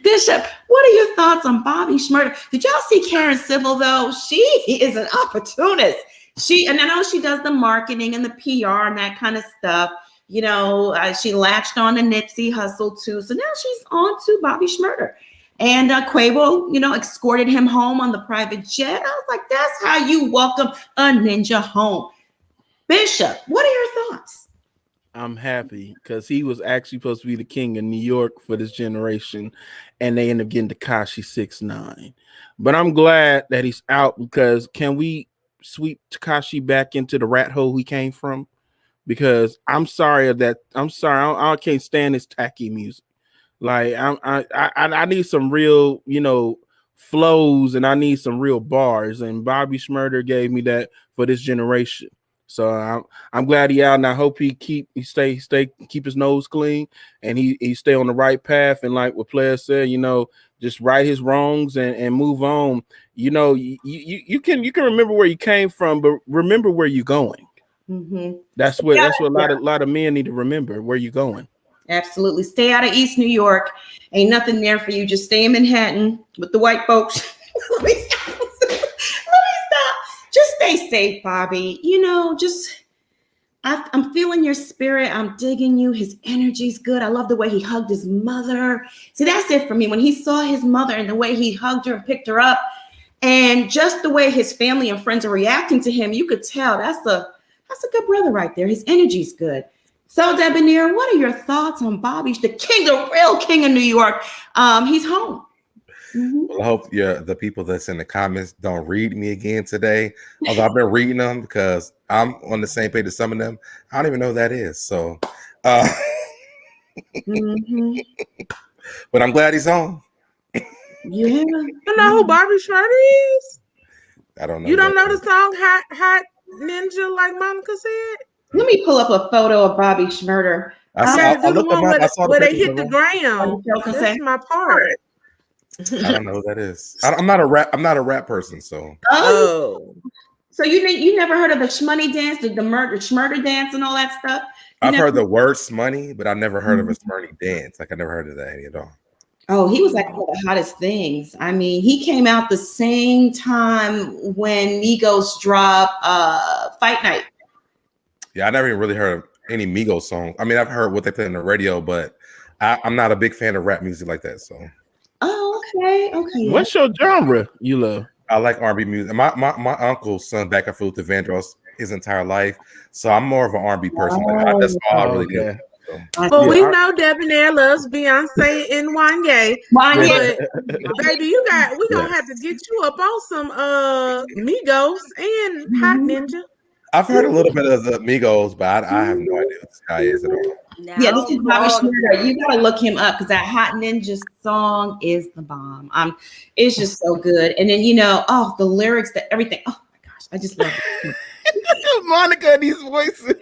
Bishop, what are your thoughts on Bobby Shmurda? Did y'all see Karen Civil, though? She is an opportunist. And I know she does the marketing and the PR and that kind of stuff. You know, she latched on to Nipsey Hussle too. So now she's on to Bobby Shmurda. And Quavo, you know, escorted him home on the private jet. I was like, that's how you welcome a ninja home. Bishop, what are your thoughts? I'm happy because he was actually supposed to be the king of New York for this generation, and they end up getting Tekashi 6ix9ine. But I'm glad that he's out, because can we sweep Tekashi back into the rat hole he came from? Because I'm sorry, I can't stand this tacky music. Like I need some real, you know, flows, and I need some real bars. And Bobby Shmurda gave me that for this generation. So I'm glad he out, and I hope he keep his nose clean, and he stay on the right path. And like what Player said, you know, just right his wrongs and move on. You know, you can remember where you came from, but remember where you're going. That's what a lot of men need to remember, where you're going. Absolutely. Stay out of East New York. Ain't nothing there for you. Just stay in Manhattan with the white folks. Let me stop. Just stay safe, Bobby. You know, I'm feeling your spirit. I'm digging you. His energy's good. I love the way he hugged his mother. See, that's it for me. When he saw his mother and the way he hugged her and picked her up, and just the way his family and friends are reacting to him, you could tell that's a good brother right there. His energy's good. So, Debonair, what are your thoughts on Bobby, the king, the real king of New York? He's home. Well, I hope the people that's in the comments don't read me again today. Although I've been reading them because I'm on the same page as some of them. I don't even know who that is. So, but I'm glad he's home. Yeah. You know who Bobby Shmurda is? I don't know. You don't know the song Hot Ninja, like Monica said? Let me pull up a photo of Bobby Shmurda. I looked him up. Where they hit the ground. That's my part. I don't know who that is. I'm not a rap person, so. Oh. So you never heard of the Shmoney dance, the Shmurda dance, and all that stuff? I've heard the word Shmoney, but I never heard of a Shmoney dance. Like, I never heard of that any at all. Oh, he was like one of the hottest things. I mean, he came out the same time when Migos dropped Fight Night. Yeah, I never even really heard of any Migos song. I mean, I've heard what they play on the radio, but I'm not a big fan of rap music like that. So. Oh, okay. What's your genre you love? I like R&B music. My uncle sung back and forth to Vandross his entire life, so I'm more of an R&B person. That's all I really do. Well, we know Debonair loves Beyonce and Wanye. But baby, we gonna have to get you up on some Migos and Hot Ninja. I've heard a little bit of the Migos, but I have no idea what this guy is at all. Yeah, this is Bobby Shmurda. You gotta look him up because that Hot Ninja song is the bomb. It's just so good. And then the lyrics, everything. Oh my gosh, I just love it. Monica and these voices.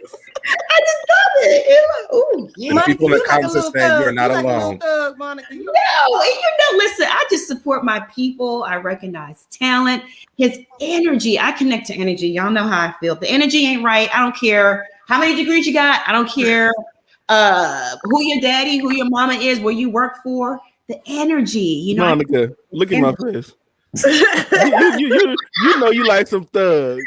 I just love Oh, yeah. And the Monica, people in the you like a comments are little saying you are thug. not You like a little alone. thug, Monica. You No, listen, I just support my people. I recognize talent, his energy. I connect to energy. Y'all know how I feel. If the energy ain't right, I don't care how many degrees you got. I don't care who your daddy, who your mama is, where you work for. The energy, you know. Monica, look at my face. You know you like some thugs.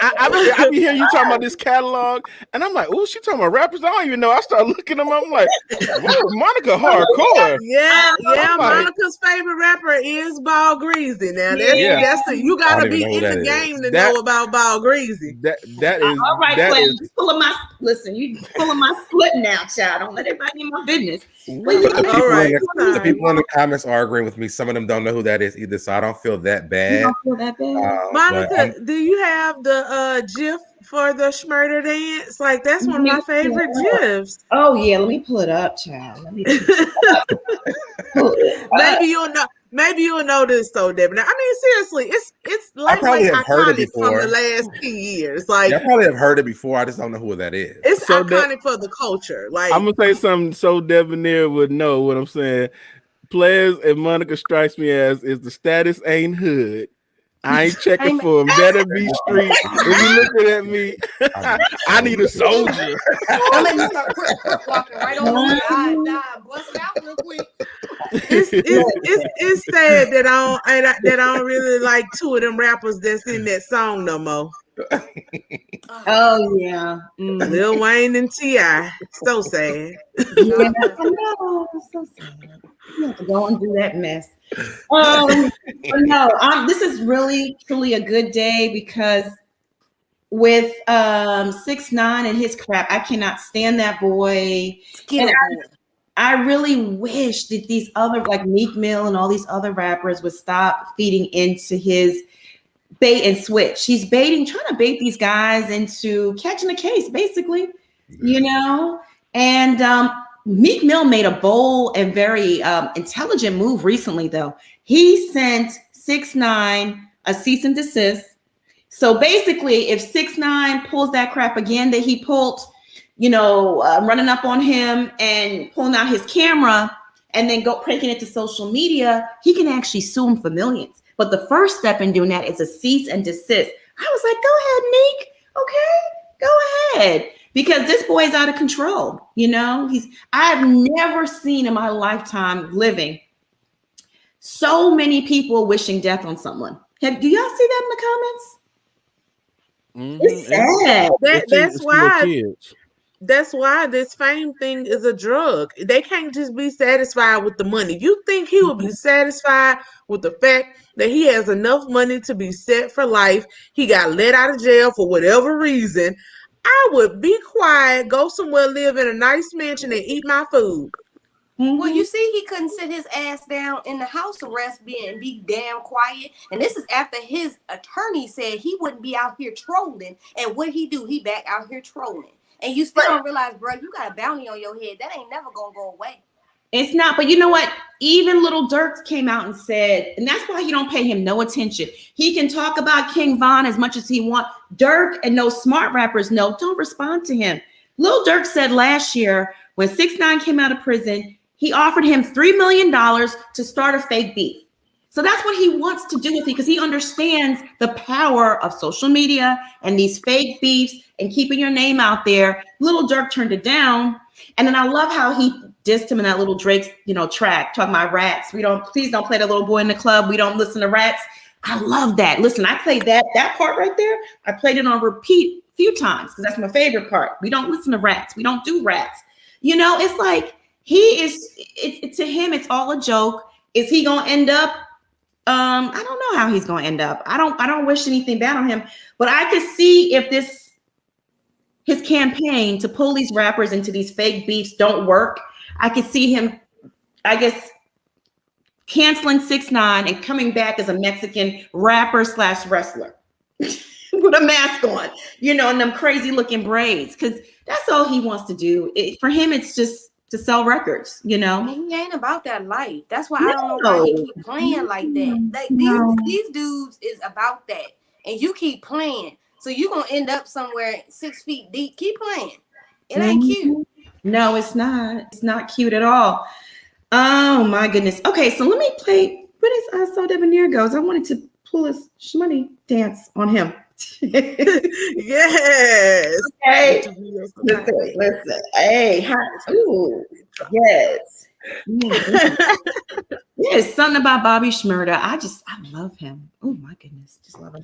I be hearing you talking about this catalog, and I'm like, oh, she talking about rappers. I don't even know. I start looking them up. I'm like, whoa, Monica hardcore. Yeah, I'm like, Monica's favorite rapper is Ball Greasy. Now Yeah. you I gotta don't even be know who in that the is. game to That- know about Ball Greasy. that is All right, that Clay, is. you pulling my listen. You pulling my foot now, child. Don't let everybody in my business. But But the people, right, the people in the comments are agreeing with me. Some of them don't know who that is either, so I don't feel that you bad. don't feel that bad. Monica, But do you have the GIF for the Schmurder dance? Like that's one of my favorite GIFs. Oh yeah, let me pull it up, child. Let me pull it up. Maybe you'll know this though, Devin. I mean, seriously, it's I probably lightweight have heard it iconic from the before. last 10 years. Like Yeah, I probably have heard it before. I just don't know who that is. it's So iconic for the culture. Like I'm gonna say something so debonair would know what I'm saying. Players and Monica strikes me as is the status ain't hood. I ain't checking for him. Better be street. If you looking at me, I need a soldier. don't let me start quick walking right over here. I bust it out real quick. it's sad that I don't really like two of them rappers that's in that song no more. Oh yeah. Lil Wayne and T.I. So sad. Yeah, I know. It's so sad. You have to go and do that mess. But no, this is really truly a good day because with 6ix9ine and his crap, I cannot stand that boy. And I really wish that these other like Meek Mill and all these other rappers would stop feeding into his bait and switch. He's trying to bait these guys into catching a case, basically, you know. And Meek Mill made a bold and very intelligent move recently, though. He sent 6ix9ine a cease and desist. So basically, if 6ix9ine pulls that crap again that he pulled, you know, running up on him and pulling out his camera and then breaking it to social media, he can actually sue him for millions. But the first step in doing that is a cease and desist. I was like, go ahead, Meek. Okay, go ahead. Because this boy is out of control. You know, I've never seen in my lifetime living so many people wishing death on someone. Do y'all see that in the comments? It's sad. That's why this fame thing is a drug. They can't just be satisfied with the money. You think he would be satisfied with the fact that he has enough money to be set for life? He got let out of jail for whatever reason. I would be quiet, go somewhere, live in a nice mansion, and eat my food. Well, you see, he couldn't sit his ass down in the house arrest and be damn quiet. And this is after his attorney said he wouldn't be out here trolling. And what he do? He back out here trolling. And you still don't realize, bro, you got a bounty on your head. That ain't never gonna go away. It's not, but you know what? Even Lil Durk came out and said, and that's why you don't pay him no attention. He can talk about King Von as much as he wants. Durk and those smart rappers don't respond to him. Lil Durk said last year when 6ix9ine came out of prison, he offered him $3 million to start a fake beef. So that's what he wants to do with it because he understands the power of social media and these fake beefs and keeping your name out there. Lil Durk turned it down. And then I love how he dissed him in that little Drake's, track, talking about rats. Please don't play the little boy in the club. We don't listen to rats. I love that. Listen, I played that part right there. I played it on repeat a few times because that's my favorite part. We don't listen to rats. We don't do rats. It's like to him, it's all a joke. Is he going to end up? I don't know how he's going to end up. I don't wish anything bad on him, but I could see if his campaign to pull these rappers into these fake beefs don't work. I could see him, I guess, canceling 6ix9ine and coming back as a Mexican rapper / wrestler with a mask on, and them crazy looking braids. Cause that's all he wants to do. For him, it's just to sell records, He ain't about that life. That's why I don't know why he keep playing like that. Like these dudes is about that. And you keep playing. So you're gonna end up somewhere 6 feet deep. Keep playing. It ain't cute. No, it's not. It's not cute at all. Oh my goodness. Okay, so let me play. What is I saw Debonair goes? I wanted to pull his shmoney dance on him. Yes. Okay. Listen. Hey, hi. Ooh, yes. Yes, something about Bobby Shmurda. I love him. Oh my goodness, just love him.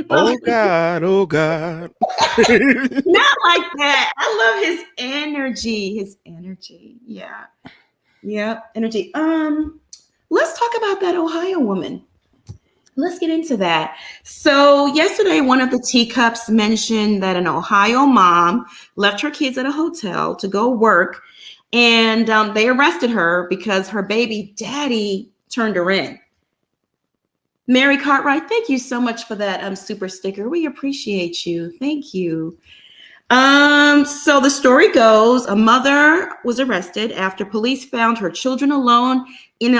Oh God, oh God. Not like that. I love his energy. His energy. Yeah. Yeah. Energy. Let's talk about that Ohio woman. Let's get into that. So yesterday, one of the teacups mentioned that an Ohio mom left her kids at a hotel to go work, and they arrested her because her baby daddy turned her in. Mary Cartwright, thank you so much for that super sticker. We appreciate you. Thank you. So the story goes, a mother was arrested after police found her children alone in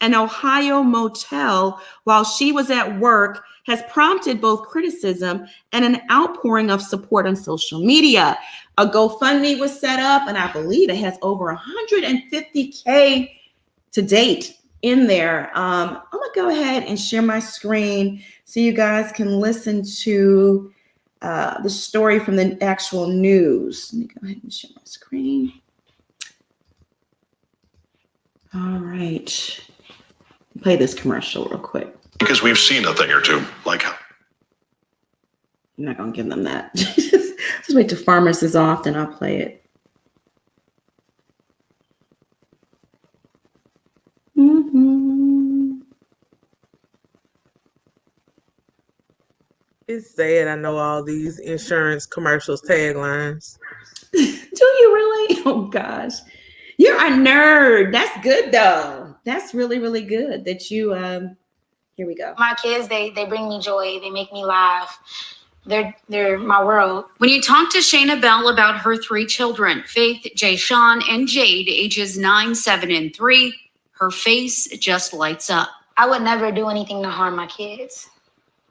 an Ohio motel while she was at work, has prompted both criticism and an outpouring of support on social media. A GoFundMe was set up, and I believe it has over 150K to date in there. I'm gonna go ahead and share my screen so you guys can listen to the story from the actual news. Let me go ahead and share my screen. All right. Play this commercial real quick. Because we've seen a thing or two, like I'm not gonna give them that. Just wait till Farmers is off, then I'll play it. It's sad I know all these insurance commercials taglines. Do you really? Oh gosh. You're a nerd. That's good though. That's really, really good that you here we go. My kids, they bring me joy. They make me laugh. They're my world. When you talk to Shayna Bell about her 3 children, Faith, Jay Sean, and Jade, ages 9, 7, and 3, her face just lights up. I would never do anything to harm my kids.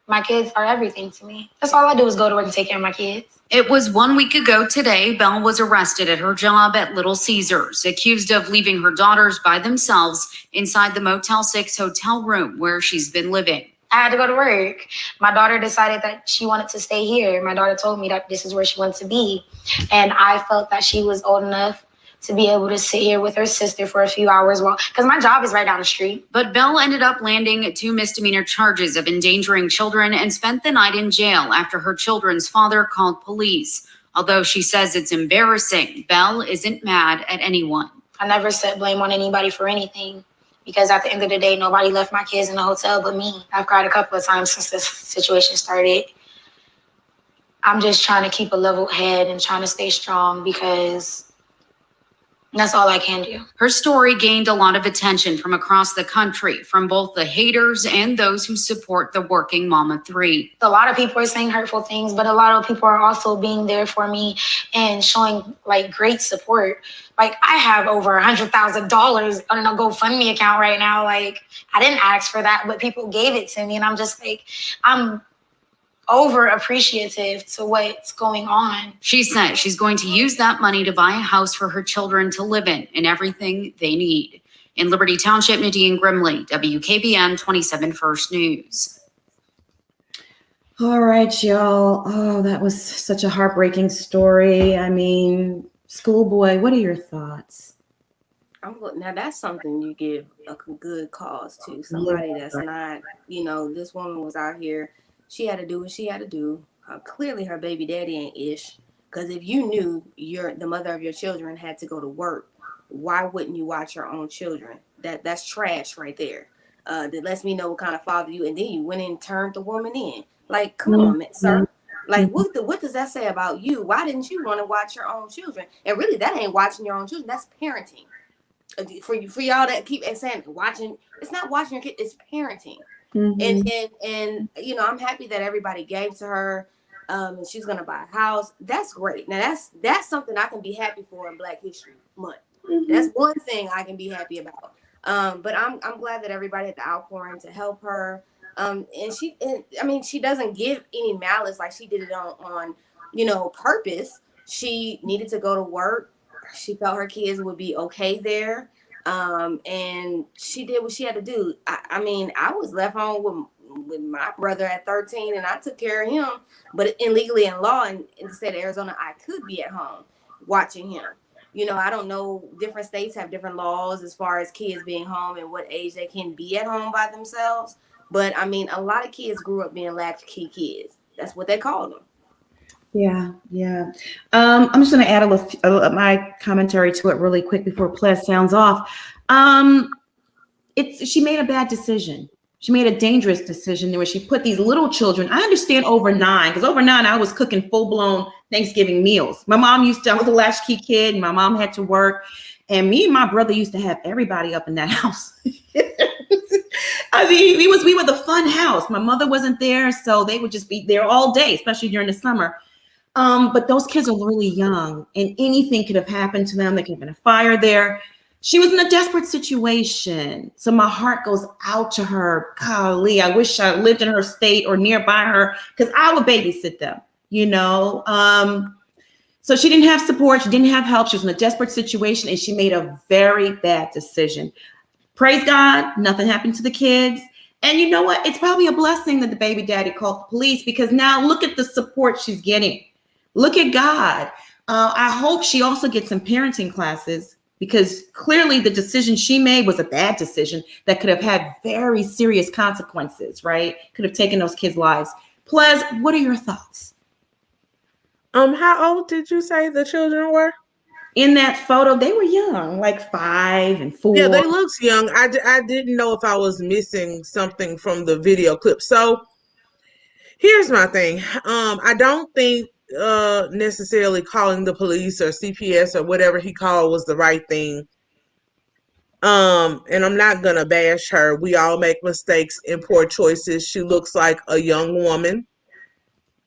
My kids are everything to me. That's all I do is go to work and take care of my kids. It was 1 week ago today, Belle was arrested at her job at Little Caesars, accused of leaving her daughters by themselves inside the Motel 6 hotel room where she's been living. I had to go to work. My daughter decided that she wanted to stay here. My daughter told me that this is where she wants to be. And I felt that she was old enough to be able to sit here with her sister for a few hours because my job is right down the street. But Belle ended up landing 2 misdemeanor charges of endangering children and spent the night in jail after her children's father called police. Although she says it's embarrassing, Belle isn't mad at anyone. I never set blame on anybody for anything because at the end of the day, nobody left my kids in the hotel but me. I've cried a couple of times since this situation started. I'm just trying to keep a level head and trying to stay strong because that's all I can do. Her story gained a lot of attention from across the country, from both the haters and those who support the working mama 3. A lot of people are saying hurtful things, but a lot of people are also being there for me and showing great support. I have over $100,000 on a GoFundMe account right now. I didn't ask for that, but people gave it to me. And I'm just I'm over appreciative to what's going on. She said she's going to use that money to buy a house for her children to live in and everything they need. In Liberty Township, Nadine Grimley, WKBN 27 First News. All right, y'all. Oh, that was such a heartbreaking story. I mean, schoolboy, what are your thoughts? Now that's something you give a good cause to somebody that's not, this woman was out here. She had to do what she had to do. Clearly, her baby daddy ain't ish. Because if you knew the mother of your children had to go to work, why wouldn't you watch your own children? That's trash right there. That lets me know what kind of father you. And then you went and turned the woman in. Come on, sir. What does that say about you? Why didn't you want to watch your own children? And really, that ain't watching your own children. That's parenting. For y'all that keep saying watching, it's not watching your kid. It's parenting. Mm-hmm. And I'm happy that everybody gave to her, and she's gonna buy a house. That's great. Now that's something I can be happy for in Black History Month. Mm-hmm. That's one thing I can be happy about. But I'm glad that everybody had the outpouring to help her. And she doesn't give any malice like she did it on purpose. She needed to go to work. She felt her kids would be okay there. And she did what she had to do. I mean, I was left home with my brother at 13, and I took care of him. But illegally in law, in the state of Arizona, I could be at home watching him. You know, I don't know. Different states have different laws as far as kids being home and what age they can be at home by themselves. But I mean, a lot of kids grew up being latchkey kids. That's what they call them. Yeah, yeah. I'm just going to add my commentary to it really quick before Ples sounds off. She made a bad decision. She made a dangerous decision where she put these little children. I understand over 9, because over 9 I was cooking full-blown Thanksgiving meals. I was a latchkey kid, and my mom had to work, and me and my brother used to have everybody up in that house. I mean, we were the fun house. My mother wasn't there, so they would just be there all day, especially during the summer. But those kids are really young, and anything could have happened to them. There could have been a fire there. She was in a desperate situation. So my heart goes out to her. Golly, I wish I lived in her state or nearby her, because I would babysit them, you know? So she didn't have support. She didn't have help. She was in a desperate situation, and she made a very bad decision. Praise God, nothing happened to the kids. And you know what? It's probably a blessing that the baby daddy called the police, because now look at the support she's getting. Look at God. I hope she also gets some parenting classes, because clearly the decision she made was a bad decision that could have had very serious consequences, right? Could have taken those kids' lives. Ples, what are your thoughts? How old did you say the children were? In that photo, they were young, like 5 and 4. Yeah, they looked young. I didn't know if I was missing something from the video clip. So here's my thing. I don't think necessarily calling the police or CPS or whatever he called was the right thing. And I'm not gonna bash her. We all make mistakes and poor choices. She looks like a young woman,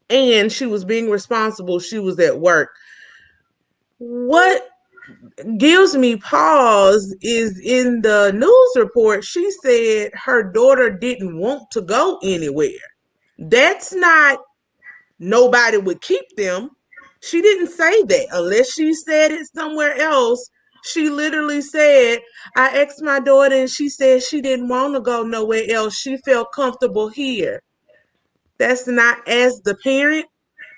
and she was being responsible. She was at work. What gives me pause is in the news report, she said her daughter didn't want to go anywhere. That's not nobody would keep them. She didn't say that unless she said it somewhere else. She literally said, I asked my daughter and she said she didn't want to go nowhere else. She felt comfortable here. That's not, as the parent,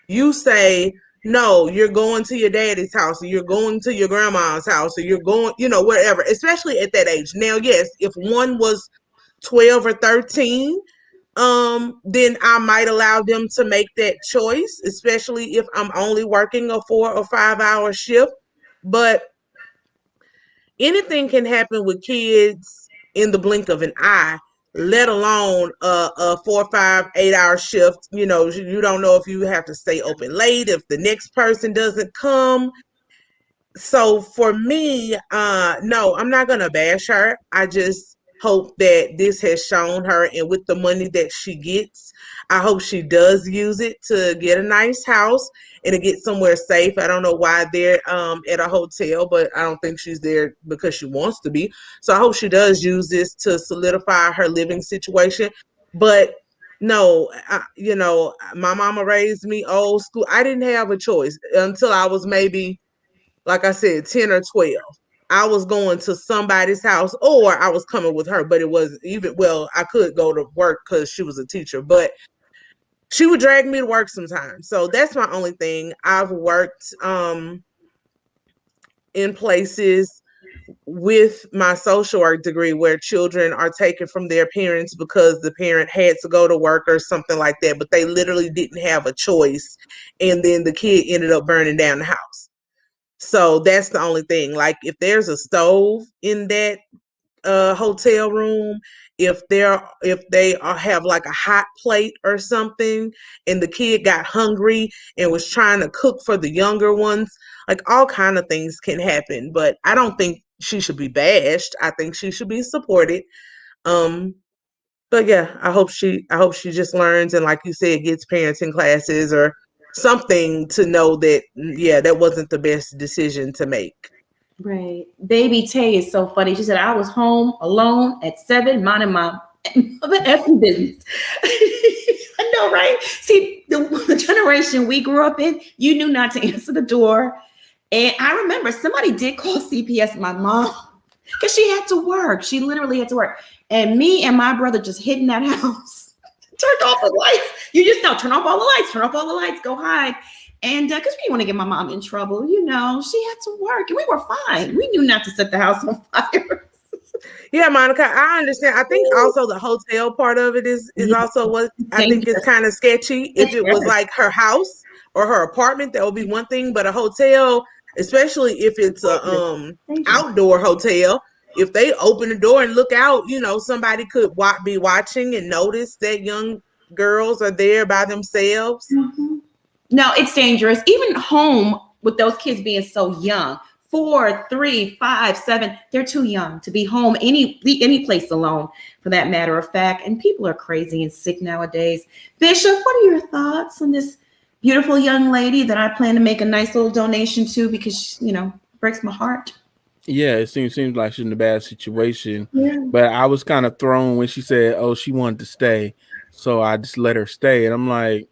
you say, no, you're going to your daddy's house, or you're going to your grandma's house, or you're going, wherever, especially at that age. Now, yes, if one was 12 or 13, then I might allow them to make that choice, especially if I'm only working a 4 or 5 hour shift. But anything can happen with kids in the blink of an eye, let alone a 4, 5, 8 hour shift. You don't know if you have to stay open late, if the next person doesn't come. So for me, no, I'm not going to bash her. I just hope that this has shown her, and with the money that she gets, I hope she does use it to get a nice house and to get somewhere safe. I don't know why they're at a hotel, but I don't think she's there because she wants to be. So I hope she does use this to solidify her living situation. But no, my mama raised me old school. I didn't have a choice until I was maybe, like I said, 10 or 12. I was going to somebody's house, or I was coming with her, but it was I could go to work because she was a teacher, but she would drag me to work sometimes. So that's my only thing. I've worked in places with my social work degree where children are taken from their parents because the parent had to go to work or something like that, but they literally didn't have a choice. And then the kid ended up burning down the house. So that's the only thing. Like, if there's a stove in that hotel room, if they have like a hot plate or something, and the kid got hungry and was trying to cook for the younger ones, like, all kind of things can happen. But I don't think she should be bashed. I think she should be supported. But yeah, I hope she just learns, and like you said, gets parenting classes or something to know that, yeah, that wasn't the best decision to make. Right. Baby Tay is so funny. She said, I was home alone at 7, minding my other effing business. I know, right? See, the generation we grew up in, you knew not to answer the door. And I remember somebody did call CPS, my mom, because she had to work. She literally had to work. And me and my brother just hid in that house, turned off the lights. You just know, turn off all the lights, go hide. And because we didn't want to get my mom in trouble, you know, she had to work and we were fine. We knew not to set the house on fire. Yeah, Monica, I understand. I think also the hotel part of it is also what I think is kind of sketchy. If it was like her house or her apartment, that would be one thing. But a hotel, especially if it's a outdoor hotel, if they open the door and look out, you know, somebody could be watching and notice that young girls are there by themselves. Mm-hmm. No, it's dangerous. Even home with those kids being so young. 4, 3, 5, 7. They're too young to be home any place alone, for that matter of fact. And people are crazy and sick nowadays. Bishop, what are your thoughts on this beautiful young lady that I plan to make a nice little donation to because, you know, breaks my heart? Yeah, it seems like she's in a bad situation. Yeah. But I was kind of thrown when she said, "Oh, she wanted to stay," so I just let her stay. And I'm like,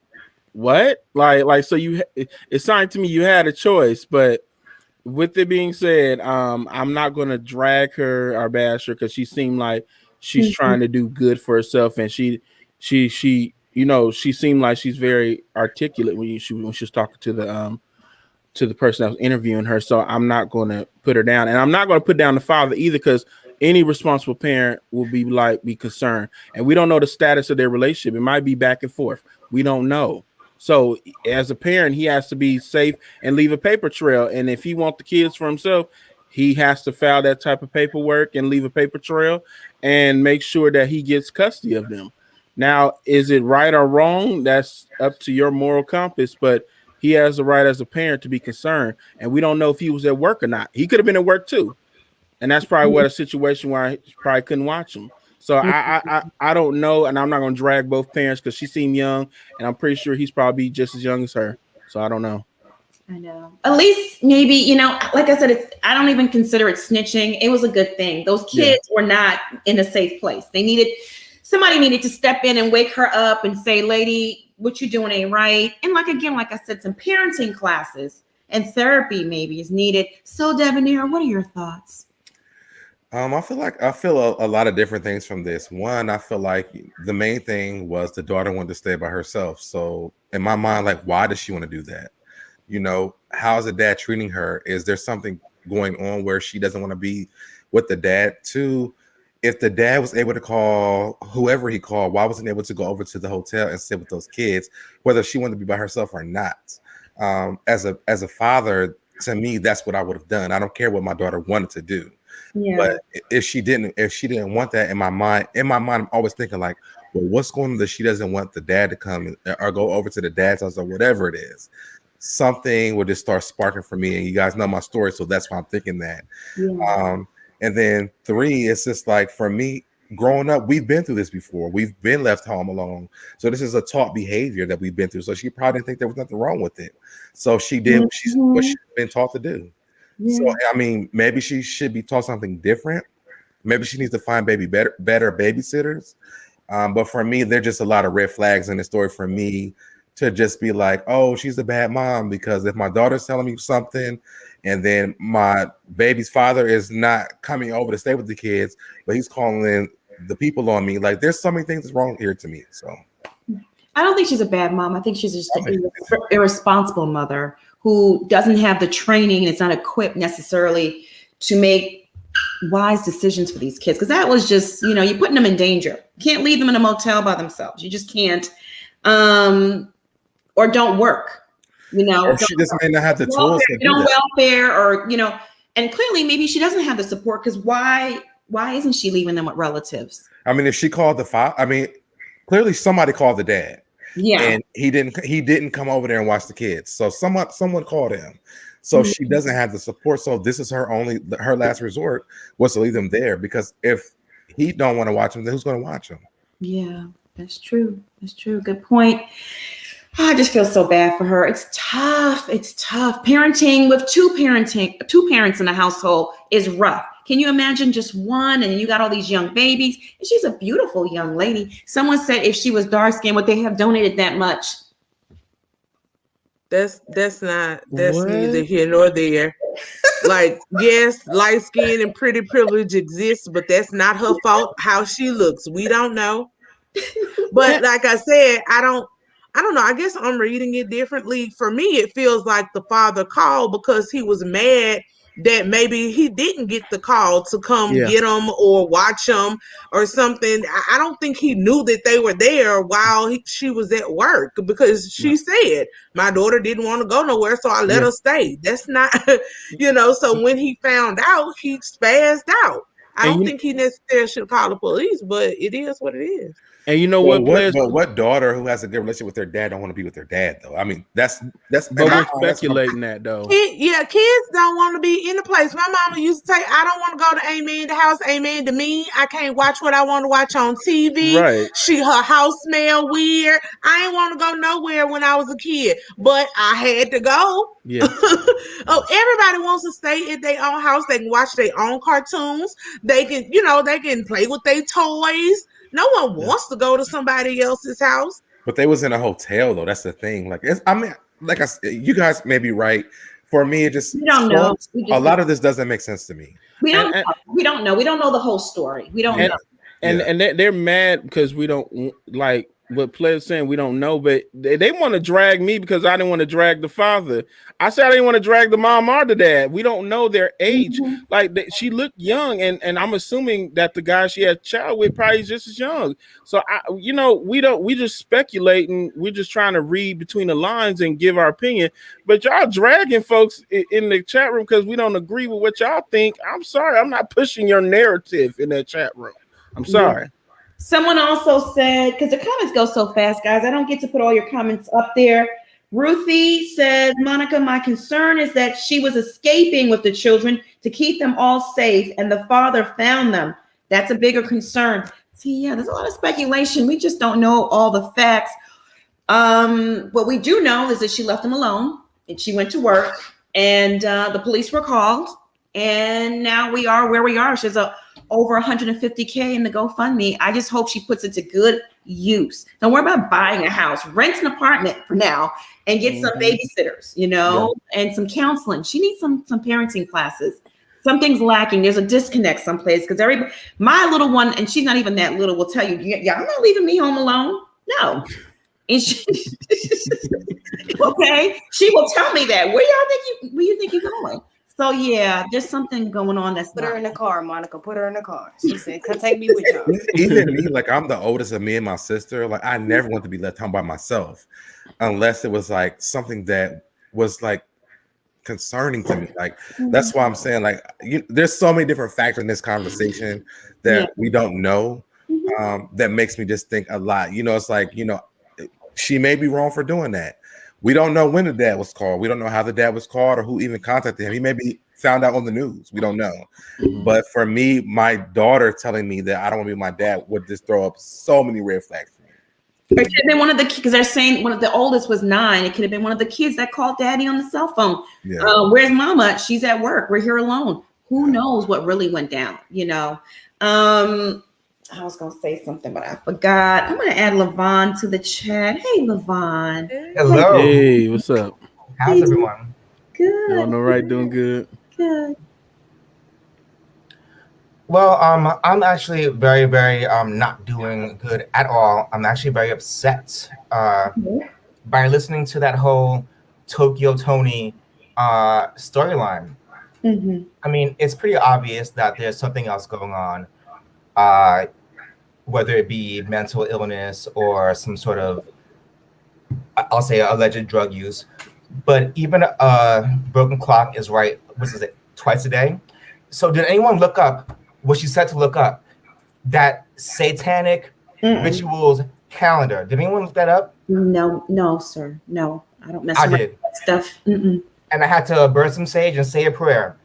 "What? Like so you? It sounded to me you had a choice, but." With it being said, I'm not going to drag her or bash her because she seemed like she's trying to do good for herself, and she, you know, she seemed like she's very articulate when she was talking to the person that was interviewing her. So I'm not going to put her down, and I'm not going to put down the father either because any responsible parent will be concerned, and we don't know the status of their relationship. It might be back and forth. We don't know. So as a parent, he has to be safe and leave a paper trail. And if he wants the kids for himself, he has to file that type of paperwork and leave a paper trail and make sure that he gets custody of them. Now, is it right or wrong? That's up to your moral compass, but he has the right as a parent to be concerned. And we don't know if he was at work or not. He could have been at work too. And that's probably what a situation where I probably couldn't watch him. So I don't know, and I'm not going to drag both parents because she seemed young, and I'm pretty sure he's probably just as young as her. So I don't know. I know. At least maybe, you know, like I said, I don't even consider it snitching. It was a good thing. Those kids were not in a safe place. Somebody needed to step in and wake her up and say, lady, what you doing ain't right. And like I said, some parenting classes and therapy maybe is needed. So Debonair, what are your thoughts? I feel a lot of different things from this. One, I feel like the main thing was the daughter wanted to stay by herself. So in my mind, like, why does she want to do that? You know, how's the dad treating her? Is there something going on where she doesn't want to be with the dad? Two, if the dad was able to call whoever he called, why wasn't he able to go over to the hotel and sit with those kids, whether she wanted to be by herself or not? As a father, to me, that's what I would have done. I don't care what my daughter wanted to do. Yeah. But if she didn't want that, in my mind, I'm always thinking like, well, what's going on that she doesn't want the dad to come or go over to the dad's house or whatever it is? Something would just start sparking for me, and you guys know my story, so that's why I'm thinking that. Yeah. And then 3, it's just like, for me, growing up, we've been through this before. We've been left home alone, so this is a taught behavior that we've been through. So she probably didn't think there was nothing wrong with it. So she did what she's been taught to do. Yeah. So I mean, maybe she should be taught something different. Maybe she needs to find better babysitters. But for me, there's just a lot of red flags in the story for me to just be like, oh, she's a bad mom. Because if my daughter's telling me something, and then my baby's father is not coming over to stay with the kids, but he's calling in the people on me, like, there's so many things wrong here to me. So I don't think she's a bad mom. I think she's just an irresponsible mother who doesn't have the training and is not equipped necessarily to make wise decisions for these kids. Because that was just, you know, you're putting them in danger. You can't leave them in a motel by themselves. You just can't. Or don't work, you know. Or she just may not have the tools to do that. Welfare, or, you know, and clearly maybe she doesn't have the support, because why isn't she leaving them with relatives? I mean, if she called the father, I mean, clearly somebody called the dad. Yeah, and he didn't come over there and watch the kids. So someone called him. So she doesn't have the support. So this is her last resort was to leave them there, because if he don't want to watch them, then who's going to watch them? Yeah, that's true. That's true. Good point. I just feel so bad for her. It's tough. It's tough. Parenting with two parents in a household is rough. Can you imagine just one and you got all these young babies? And she's a beautiful young lady. Someone said if she was dark skinned, would they have donated that much? That's neither here nor there. Like, yes, light skin and pretty privilege exists, but that's not her fault how she looks. We don't know. But like I said, I don't know. I guess I'm reading it differently. For me, it feels like the father called because he was mad that maybe he didn't get the call to come get him or watch him or something. I don't think he knew that they were there while she was at work, because she said, my daughter didn't want to go nowhere, so I let her stay. That's not, so when he found out, he spazzed out. I don't think he necessarily should call the police, but it is what it is. And you know but what? But what daughter who has a good relationship with their dad don't want to be with their dad, though? I mean, that's. But we're speculating that, though. Kids don't want to be in the place. My mama used to say, "I don't want to go to Amen the house. Amen to me. I can't watch what I want to watch on TV." Right. Her house smelled weird. I didn't want to go nowhere when I was a kid, but I had to go. Yeah. Everybody wants to stay at their own house. They can watch their own cartoons. They can, they can play with their toys. No one wants to go to somebody else's house. But they was in a hotel, though. That's the thing. Like, like I said, you guys may be right. For me, it just we don't know. A lot of this doesn't make sense to me. We don't know. We don't know. We don't know the whole story. We don't know. And they're mad because we don't like what players saying we don't know, but they want to drag me because I didn't want to drag the father. I said I didn't want to drag the mom or the dad. We don't know their age. Mm-hmm. Like she looked young, and I'm assuming that the guy she had a child with probably just as young. So we just speculating. We're just trying to read between the lines and give our opinion. But y'all dragging folks in the chat room because we don't agree with what y'all think. I'm sorry, I'm not pushing your narrative in that chat room. I'm sorry. Yeah. Someone also said, because the comments go so fast, guys, I don't get to put all your comments up there. Ruthie said, Monica, my concern is that she was escaping with the children to keep them all safe, and the father found them. That's a bigger concern. See, yeah, there's a lot of speculation. We just don't know all the facts. What we do know is that she left them alone, and she went to work, and the police were called, and now we are where we are. She's over 150K in the GoFundMe. I just hope she puts it to good use. Don't worry about buying a house. Rent an apartment for now and get some babysitters, and some counseling. She needs some parenting classes. Something's lacking. There's a disconnect someplace because my little one, and she's not even that little, will tell you, yeah, I'm not leaving me home alone. No. And okay, she will tell me that. Where you think you're going? So yeah, there's something going on. Put her in the car, Monica. Put her in the car. She said, "Come take me with y'all." Even me, like I'm the oldest of me and my sister. Like I never want to be left home by myself, unless it was like something that was like concerning to me. Like that's why I'm saying like there's so many different factors in this conversation that we don't know. That makes me just think a lot. It's like she may be wrong for doing that. We don't know when the dad was called. We don't know how the dad was called or who even contacted him. He may be found out on the news. We don't know. Mm-hmm. But for me, my daughter telling me that I don't want to be with my dad would just throw up so many red flags for me. It could have been one of the kids, because they're saying one of the oldest was 9. It could have been one of the kids that called daddy on the cell phone. Yeah. Where's mama? She's at work. We're here alone. Who knows what really went down, I was going to say something, but I forgot. I'm going to add Levon to the chat. Hey, Levon. Hello. Hey, what's up? How's everyone? Good. You all right? Doing good? Good. Well, I'm actually very, very not doing good at all. I'm actually very upset by listening to that whole Tokyo Toni storyline. Mm-hmm. I mean, it's pretty obvious that there's something else going on. Whether it be mental illness or some sort of, I'll say, alleged drug use. But even a broken clock is right, what is it, twice a day? So did anyone look up what she said to look up? That satanic rituals calendar. Did anyone look that up? No, sir. No, I don't mess with that stuff. Mm-mm. And I had to burn some sage and say a prayer.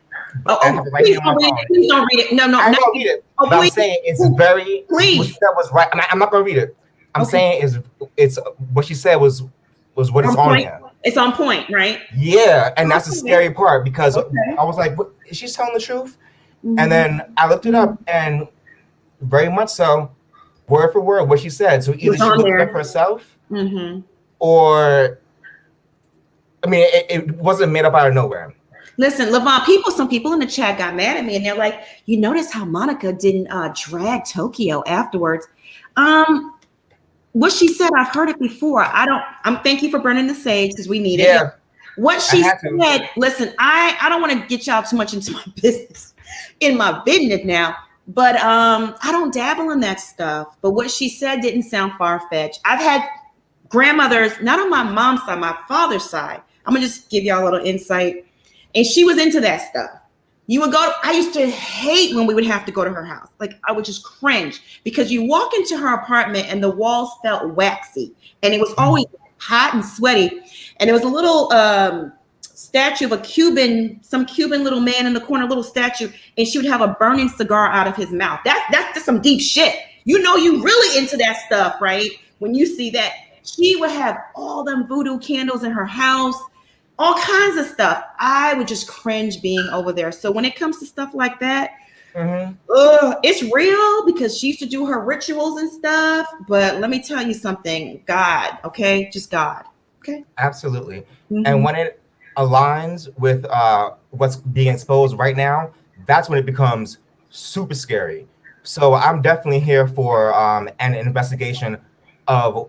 Please don't read it. No, I'm not gonna read it. But I'm saying it's very. What she said was right. I'm not gonna read it. I'm saying it's what she said was what is on there. It's on point, right? Yeah, and that's the scary part because I was like, what, is she telling the truth? And then I looked it up, and very much so, word for word, what she said. So either she looked it up herself, or I mean, it wasn't made up out of nowhere. Listen, Levon, some people in the chat got mad at me, and they're like, "You notice how Monica didn't drag Tokyo afterwards?" What she said, I've heard it before. Thank you for burning the sage because we need it. What she said, listen, I don't want to get y'all too much into my business, now, but I don't dabble in that stuff. But what she said didn't sound far-fetched. I've had grandmothers, not on my mom's side, my father's side. I'm gonna just give y'all a little insight. And she was into that stuff. I used to hate when we would have to go to her house. Like, I would just cringe because you walk into her apartment and the walls felt waxy and it was always hot and sweaty. And there was a little statue of some Cuban little man in the corner, little statue, and she would have a burning cigar out of his mouth. That's just some deep shit. You know, you really into that stuff, right? When you see that, she would have all them voodoo candles in her house, all kinds of stuff. I would just cringe being over there. So when it comes to stuff like that, it's real because she used to do her rituals and stuff. But let me tell you something, God, okay? Just God, okay? Absolutely. And when it aligns with what's being exposed right now, that's when it becomes super scary. So I'm definitely here for an investigation of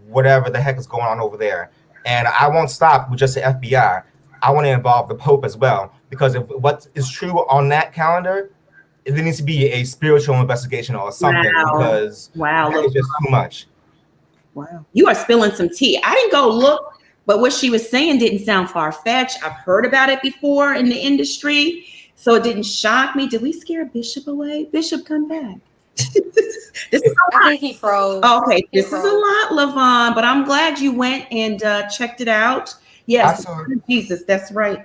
whatever the heck is going on over there. And I won't stop with just the FBI. I want to involve the Pope as well, because if what is true on that calendar, there needs to be a spiritual investigation or something, because that is just too much. Wow. You are spilling some tea. I didn't go look, but what she was saying didn't sound far-fetched. I've heard about it before in the industry, so it didn't shock me. Did we scare Bishop away? Bishop, come back. This is a lot. I think he froze. Okay, this is a lot, Levon, but I'm glad you went and checked it out. Yes, Jesus, that's right,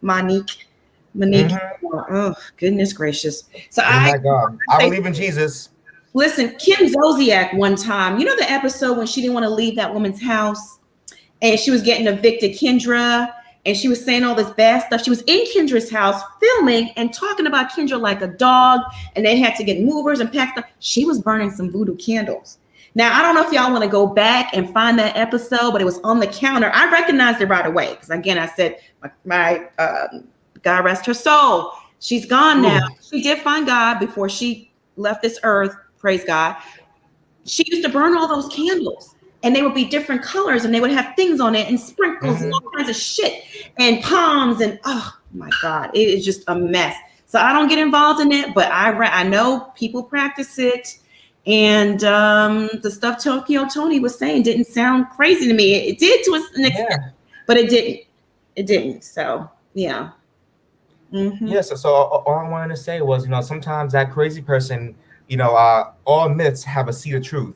Monique. Oh, goodness gracious. So my God, I believe in Jesus. Listen, Kim Zolciak one time, you know the episode when she didn't want to leave that woman's house and she was getting evicted, Kendra, and she was saying all this bad stuff. She was in Kendra's house filming and talking about Kendra like a dog, and they had to get movers and pack stuff. She was burning some voodoo candles. Now, I don't know if y'all want to go back and find that episode, but it was on the counter. I recognized it right away because, again, I said, my God rest her soul. She's gone now. She did find God before she left this earth. Praise God. She used to burn all those candles, and they would be different colors, and they would have things on it and sprinkles and all kinds of shit and palms, and oh my God, it is just a mess. So I don't get involved in it, but I know people practice it, and the stuff Tokyo Toni was saying didn't sound crazy to me. It did to an extent, but it didn't. It didn't. So yeah. Yes. So all I wanted to say was, sometimes that crazy person, all myths have a seed of truth.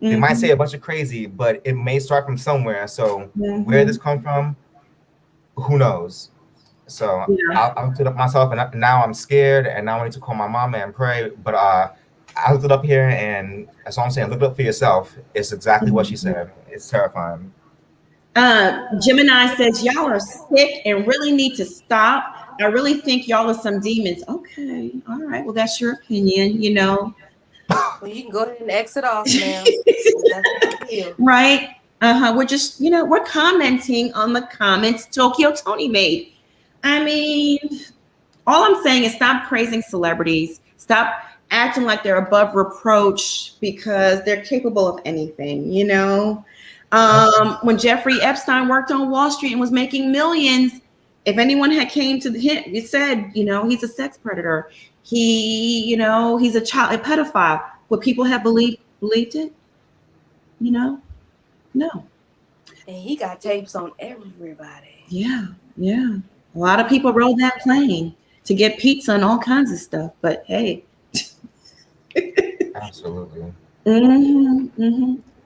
They might say a bunch of crazy, but it may start from somewhere. So where this come from, who knows? So I looked it up myself, and now I'm scared, and now I need to call my mama and pray. But I looked it up here, and that's all I'm saying. Look it up for yourself. It's exactly what she said. It's terrifying. Gemini says, y'all are sick and really need to stop. I really think y'all are some demons. Okay. All right. Well, that's your opinion, Well, you can go ahead and exit off now. Right. We're just, we're commenting on the comments Tokyo Toni made. I mean, all I'm saying is stop praising celebrities. Stop acting like they're above reproach because they're capable of anything, When Jeffrey Epstein worked on Wall Street and was making millions, if anyone had came to him, you said, he's a sex predator. He's a pedophile. Would people have believed it? No. And he got tapes on everybody. Yeah. A lot of people rode that plane to get pizza and all kinds of stuff. But hey. Absolutely.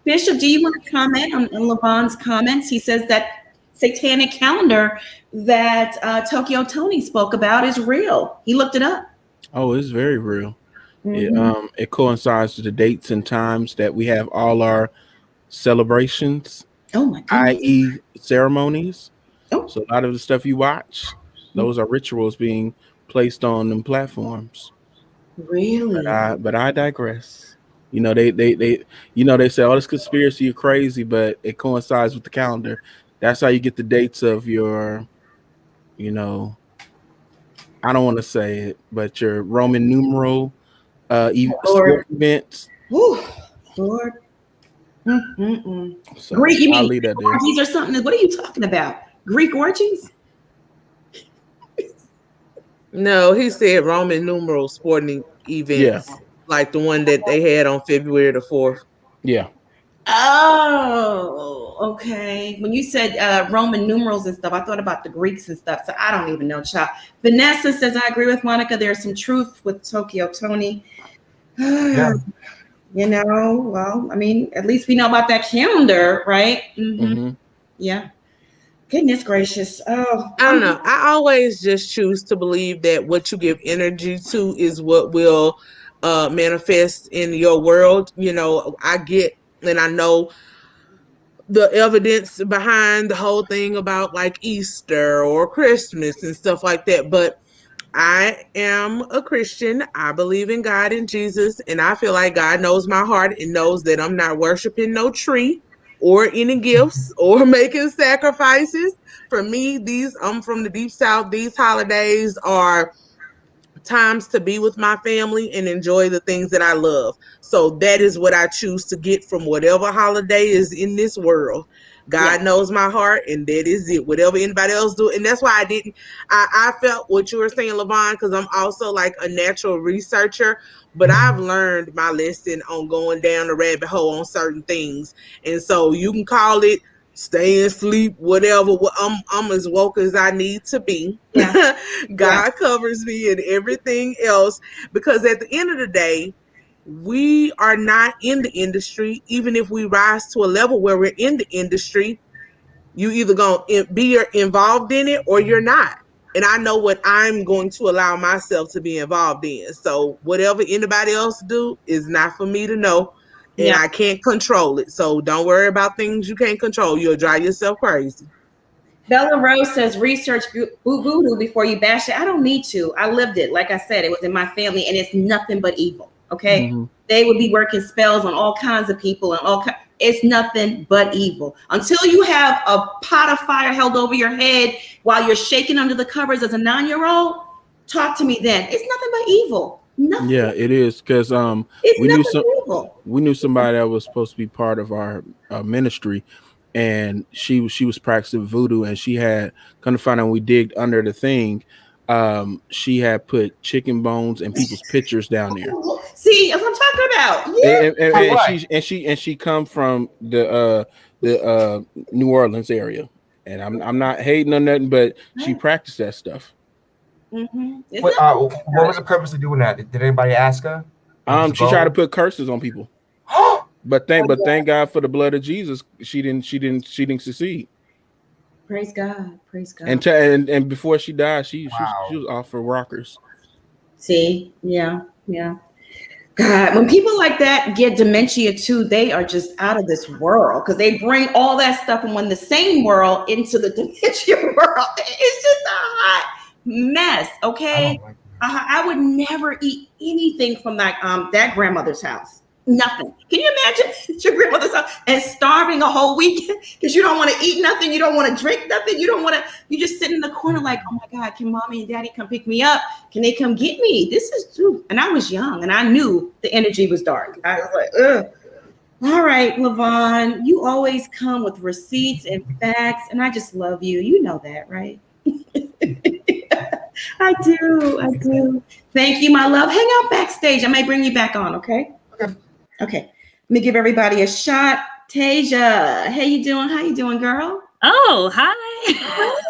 Bishop, do you want to comment on Levon's comments? He says that satanic calendar that Tokyo Toni spoke about is real. He looked it up. Oh, it's very real. It coincides with the dates and times that we have all our celebrations, i.e. ceremonies. So a lot of the stuff you watch, those are rituals being placed on them platforms. Really? But I digress. You know, they say all this conspiracy are crazy, but it coincides with the calendar. That's how you get the dates of your, you know, I don't want to say it, but your Roman numeral Lord. sport events. Whew, Lord. Mm-mm-mm. So Greek, you I'll mean leave that there. orgies or something? What are you talking about? Greek orgies? No, he said Roman numeral sporting Yeah, events, like the one that they had on February the 4th. yeah. Oh, okay. When you said Roman numerals and stuff, I thought about the Greeks and stuff. So I don't even know, child. Vanessa says, I agree with Monica. There's some truth with Tokyo Tony. Yeah. You know, well, I mean, at least we know about that calendar, right? Mm-hmm. Yeah. Goodness gracious. Oh, I don't know. I always just choose to believe that what you give energy to is what will manifest in your world. You know, I get and I know the evidence behind the whole thing about like Easter or Christmas and stuff like that. But I am a Christian. I believe in God and Jesus, and I feel like God knows my heart and knows that I'm not worshiping no tree or any gifts or making sacrifices. For me, I'm from the deep south. These holidays are times to be with my family and enjoy the things that I love. So that is what I choose to get from whatever holiday is in this world. God knows my heart, and that is it. Whatever anybody else do, and that's why I felt what you were saying, Levon, because I'm also like a natural researcher, but I've learned my lesson on going down the rabbit hole on certain things, and so you can call it stay and sleep, whatever. I'm as woke as I need to be. Yeah. God covers me and everything else, because at the end of the day, we are not in the industry. Even if we rise to a level where we're in the industry, you either gonna be involved in it or you're not. And I know what I'm going to allow myself to be involved in. So whatever anybody else do is not for me to know, and I can't control it. So don't worry about things you can't control. You'll drive yourself crazy. Bella Rose says, research voodoo before you bash it. I don't need to. I lived it. Like I said, it was in my family, and it's nothing but evil. Okay. Mm-hmm. They would be working spells on all kinds of people and it's nothing but evil. Until you have a pot of fire held over your head while you're shaking under the covers as a 9-year-old, talk to me then. It's nothing but evil. Nothing. Yeah, it is, because It's nothing but evil. we knew somebody that was supposed to be part of our ministry, and she was practicing voodoo, and she had kind of found out when we digged under the thing, she had put chicken bones and people's pictures down there. See, that's what I'm talking about. Yeah. And she come from the New Orleans area, and I'm not hating on nothing, but she practiced that stuff. Mm-hmm. What was the purpose of doing that? Did anybody ask her? She tried to put curses on people. But thank God for the blood of Jesus, she didn't succeed. Praise God. Praise God. And before she died, she was off for rockers. See, yeah. God, when people like that get dementia too, they are just out of this world, because they bring all that stuff from the same world into the dementia world. It's just a hot mess. Okay, I would never eat anything from that grandmother's house. Nothing. Can you imagine your grandmother's house and starving a whole weekend because you don't want to eat nothing, you don't want to drink nothing, you just sit in the corner like, oh my God, can mommy and daddy come pick me up? Can they come get me? This is true. And I was young and I knew the energy was dark. I was like, ugh. All right, Levon, you always come with receipts and facts, and I just love you. You know that, right? I do. Thank you, my love. Hang out backstage. I may bring you back on, okay? Okay. Let me give everybody a shot. Tasia, hey, you doing? How you doing, girl? Oh, hi. Hi.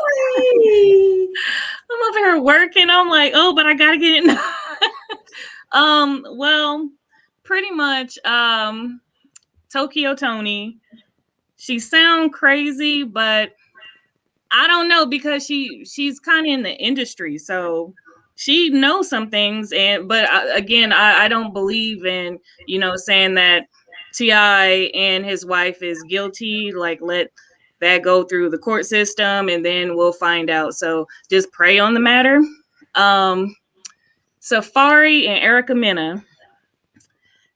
I'm over here working. I'm like, oh, but I gotta get it. Well, pretty much, Tokyo Toni. She sound crazy, but I don't know, because she's kind of in the industry, so she knows some things. But again, I don't believe in saying that T.I. and his wife is guilty. Like, let that go through the court system, and then we'll find out. So just pray on the matter. Safari and Erica Mena,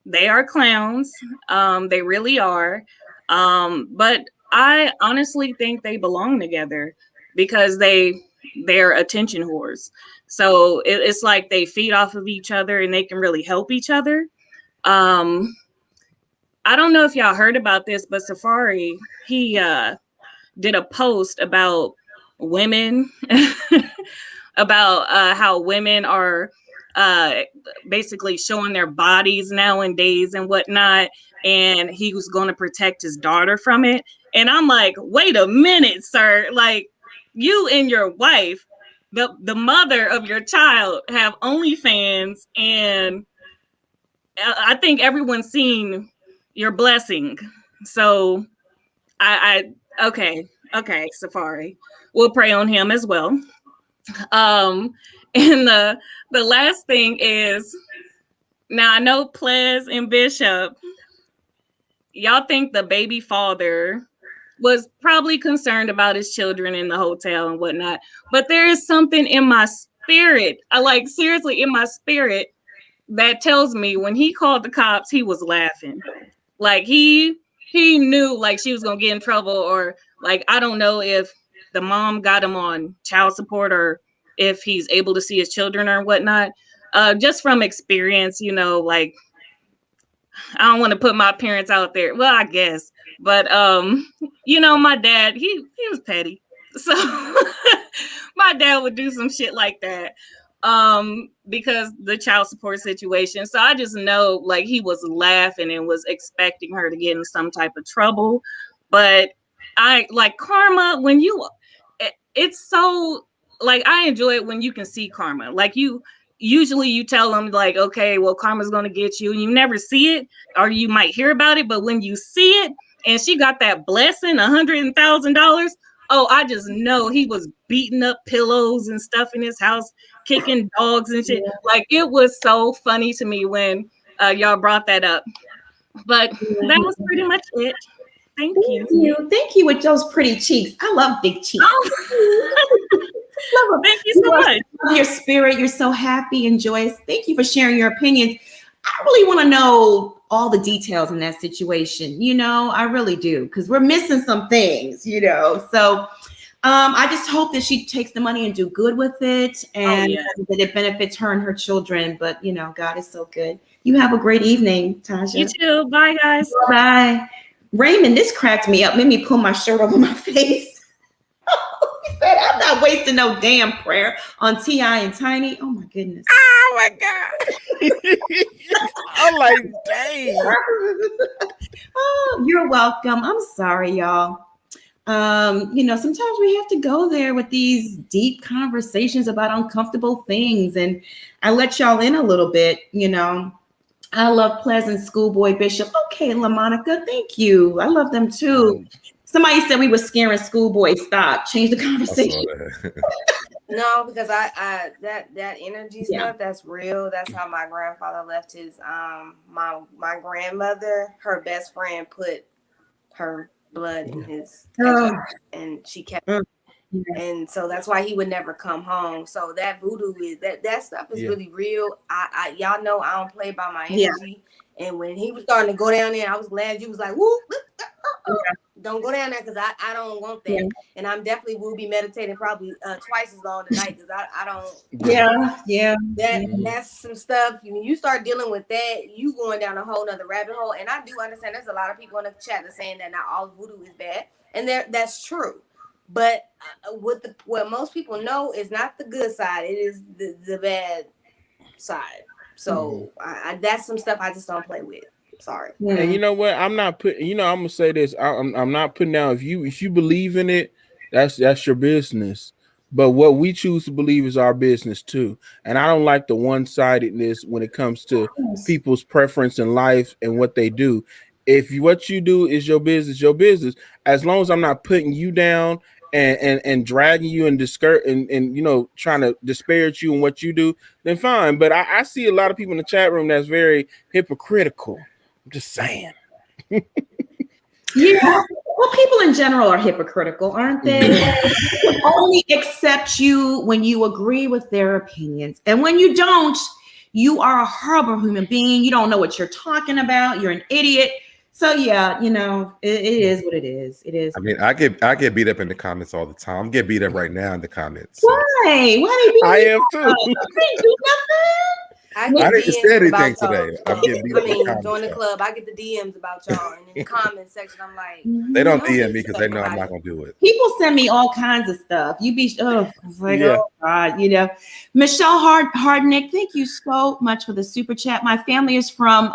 they are clowns. They really are. But I honestly think they belong together because they're attention whores. So it's like they feed off of each other and they can really help each other. I don't know if y'all heard about this, but Safari, he did a post about women, about how women are basically showing their bodies nowadays and whatnot. And he was going to protect his daughter from it. And I'm like, wait a minute, sir. Like, you and your wife, the mother of your child, have OnlyFans, and I think everyone's seen your blessing. So okay, Safari. We'll pray on him as well. And the last thing is, now I know Ples and Bishop, y'all think the baby father was probably concerned about his children in the hotel and whatnot, but there is something in my spirit, seriously in my spirit, that tells me when he called the cops, he was laughing. Like he knew like she was gonna get in trouble, or like I don't know if the mom got him on child support or if he's able to see his children or whatnot. Just from experience, like I don't want to put my parents out there. Well, I guess, but my dad, he was petty, so my dad would do some shit like that because the child support situation. So I just know like he was laughing and was expecting her to get in some type of trouble. But I like karma when it's so like I enjoy it when you can see karma. Like usually you tell them like, okay, well, karma's going to get you, and you never see it, or you might hear about it. But when you see it, and she got that blessing, $100,000. Oh, I just know he was beating up pillows and stuff in his house, kicking dogs and shit. Like it was so funny to me when y'all brought that up. But that was pretty much it. Thank you. Thank you with those pretty cheeks. I love big cheeks. Oh. Thank you so much. Your spirit, you're so happy and joyous. Thank you for sharing your opinions. I really want to know all the details in that situation. I really do, because we're missing some things. So I just hope that she takes the money and do good with it, and that it benefits her and her children. But God is so good. You have a great evening, Tasha. You too. Bye, guys. Bye. Raymond, this cracked me up. Made me pull my shirt over my face. He said, I'm not wasting no damn prayer on T.I. and Tiny. Oh my goodness. Oh my God. I'm like, dang. Oh, you're welcome. I'm sorry, y'all. Sometimes we have to go there with these deep conversations about uncomfortable things. And I let y'all in a little bit, I love Pleasant Schoolboy Bishop. Okay, LaMonica, thank you. I love them too. Somebody said we were scaring Schoolboy. Stop. Change the conversation. No, because I that energy stuff, that's real. That's how my grandfather left his my grandmother, her best friend put her blood in his and she kept and so that's why he would never come home. So that voodoo is that stuff is really real. I y'all know I don't play by my energy. And when he was starting to go down there, I was glad you was like, whoop, don't go down there, because I don't want that. And I'm definitely will be meditating probably twice as long tonight, because I don't. That's some stuff. When you start dealing with that, you going down a whole nother rabbit hole. And I do understand there's a lot of people in the chat that saying that not all voodoo is bad, and that's true. But what most people know is not the good side; it is the bad side. So that's some stuff I just don't play with. Sorry. And you know what? I'm not putting. I'm gonna say this. I'm not putting down. If you believe in it, that's your business. But what we choose to believe is our business too. And I don't like the one-sidedness when it comes to people's preference in life and what they do. If what you do is your business. As long as I'm not putting you down and dragging you and trying to disparage you and what you do, then fine. But I see a lot of people in the chat room that's very hypocritical. I'm just saying. Yeah. Well, people in general are hypocritical, aren't they? People only accept you when you agree with their opinions. And when you don't, you are a horrible human being. You don't know what you're talking about. You're an idiot. So yeah, it is what it is. It is. I mean, I get beat up in the comments all the time. I'm getting beat up right now in the comments. So. Why? Why they I beat am you too. up? You didn't do nothing. I I get didn't say DMs anything about y'all. today. I'm getting beat up in the comments. Join the though. club. I get the DMs about y'all, and in the comment section, I'm like, They don't y'all DM me because they disrespect know I'm nobody. not gonna do it. People send me all kinds of stuff. You be like, Yeah. oh God, Michelle Hardnick, thank you so much for the super chat. My family is from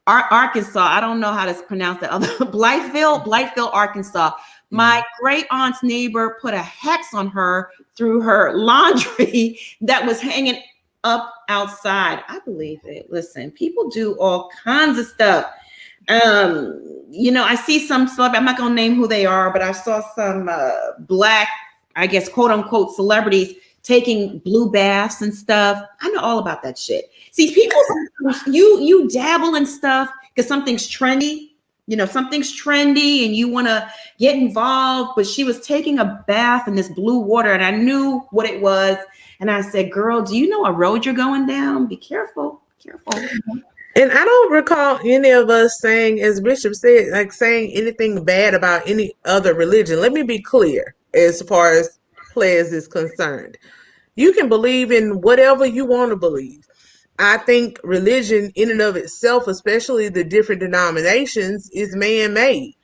Arkansas. I don't know how to pronounce that other Blytheville, Arkansas. My great aunt's neighbor put a hex on her through her laundry that was hanging up outside. I believe it. Listen, people do all kinds of stuff. I see some celebrity, I'm not gonna name who they are, but I saw some black, I guess, quote unquote celebrities taking blue baths and stuff. I know all about that shit. See, people, you dabble in stuff because something's trendy. Something's trendy and you want to get involved, but she was taking a bath in this blue water and I knew what it was. And I said, girl, do you know a road you're going down? Be careful. And I don't recall any of us saying, as Bishop said, like saying anything bad about any other religion. Let me be clear as far as players is concerned. You can believe in whatever you want to believe. I think religion in and of itself, especially the different denominations, is man-made.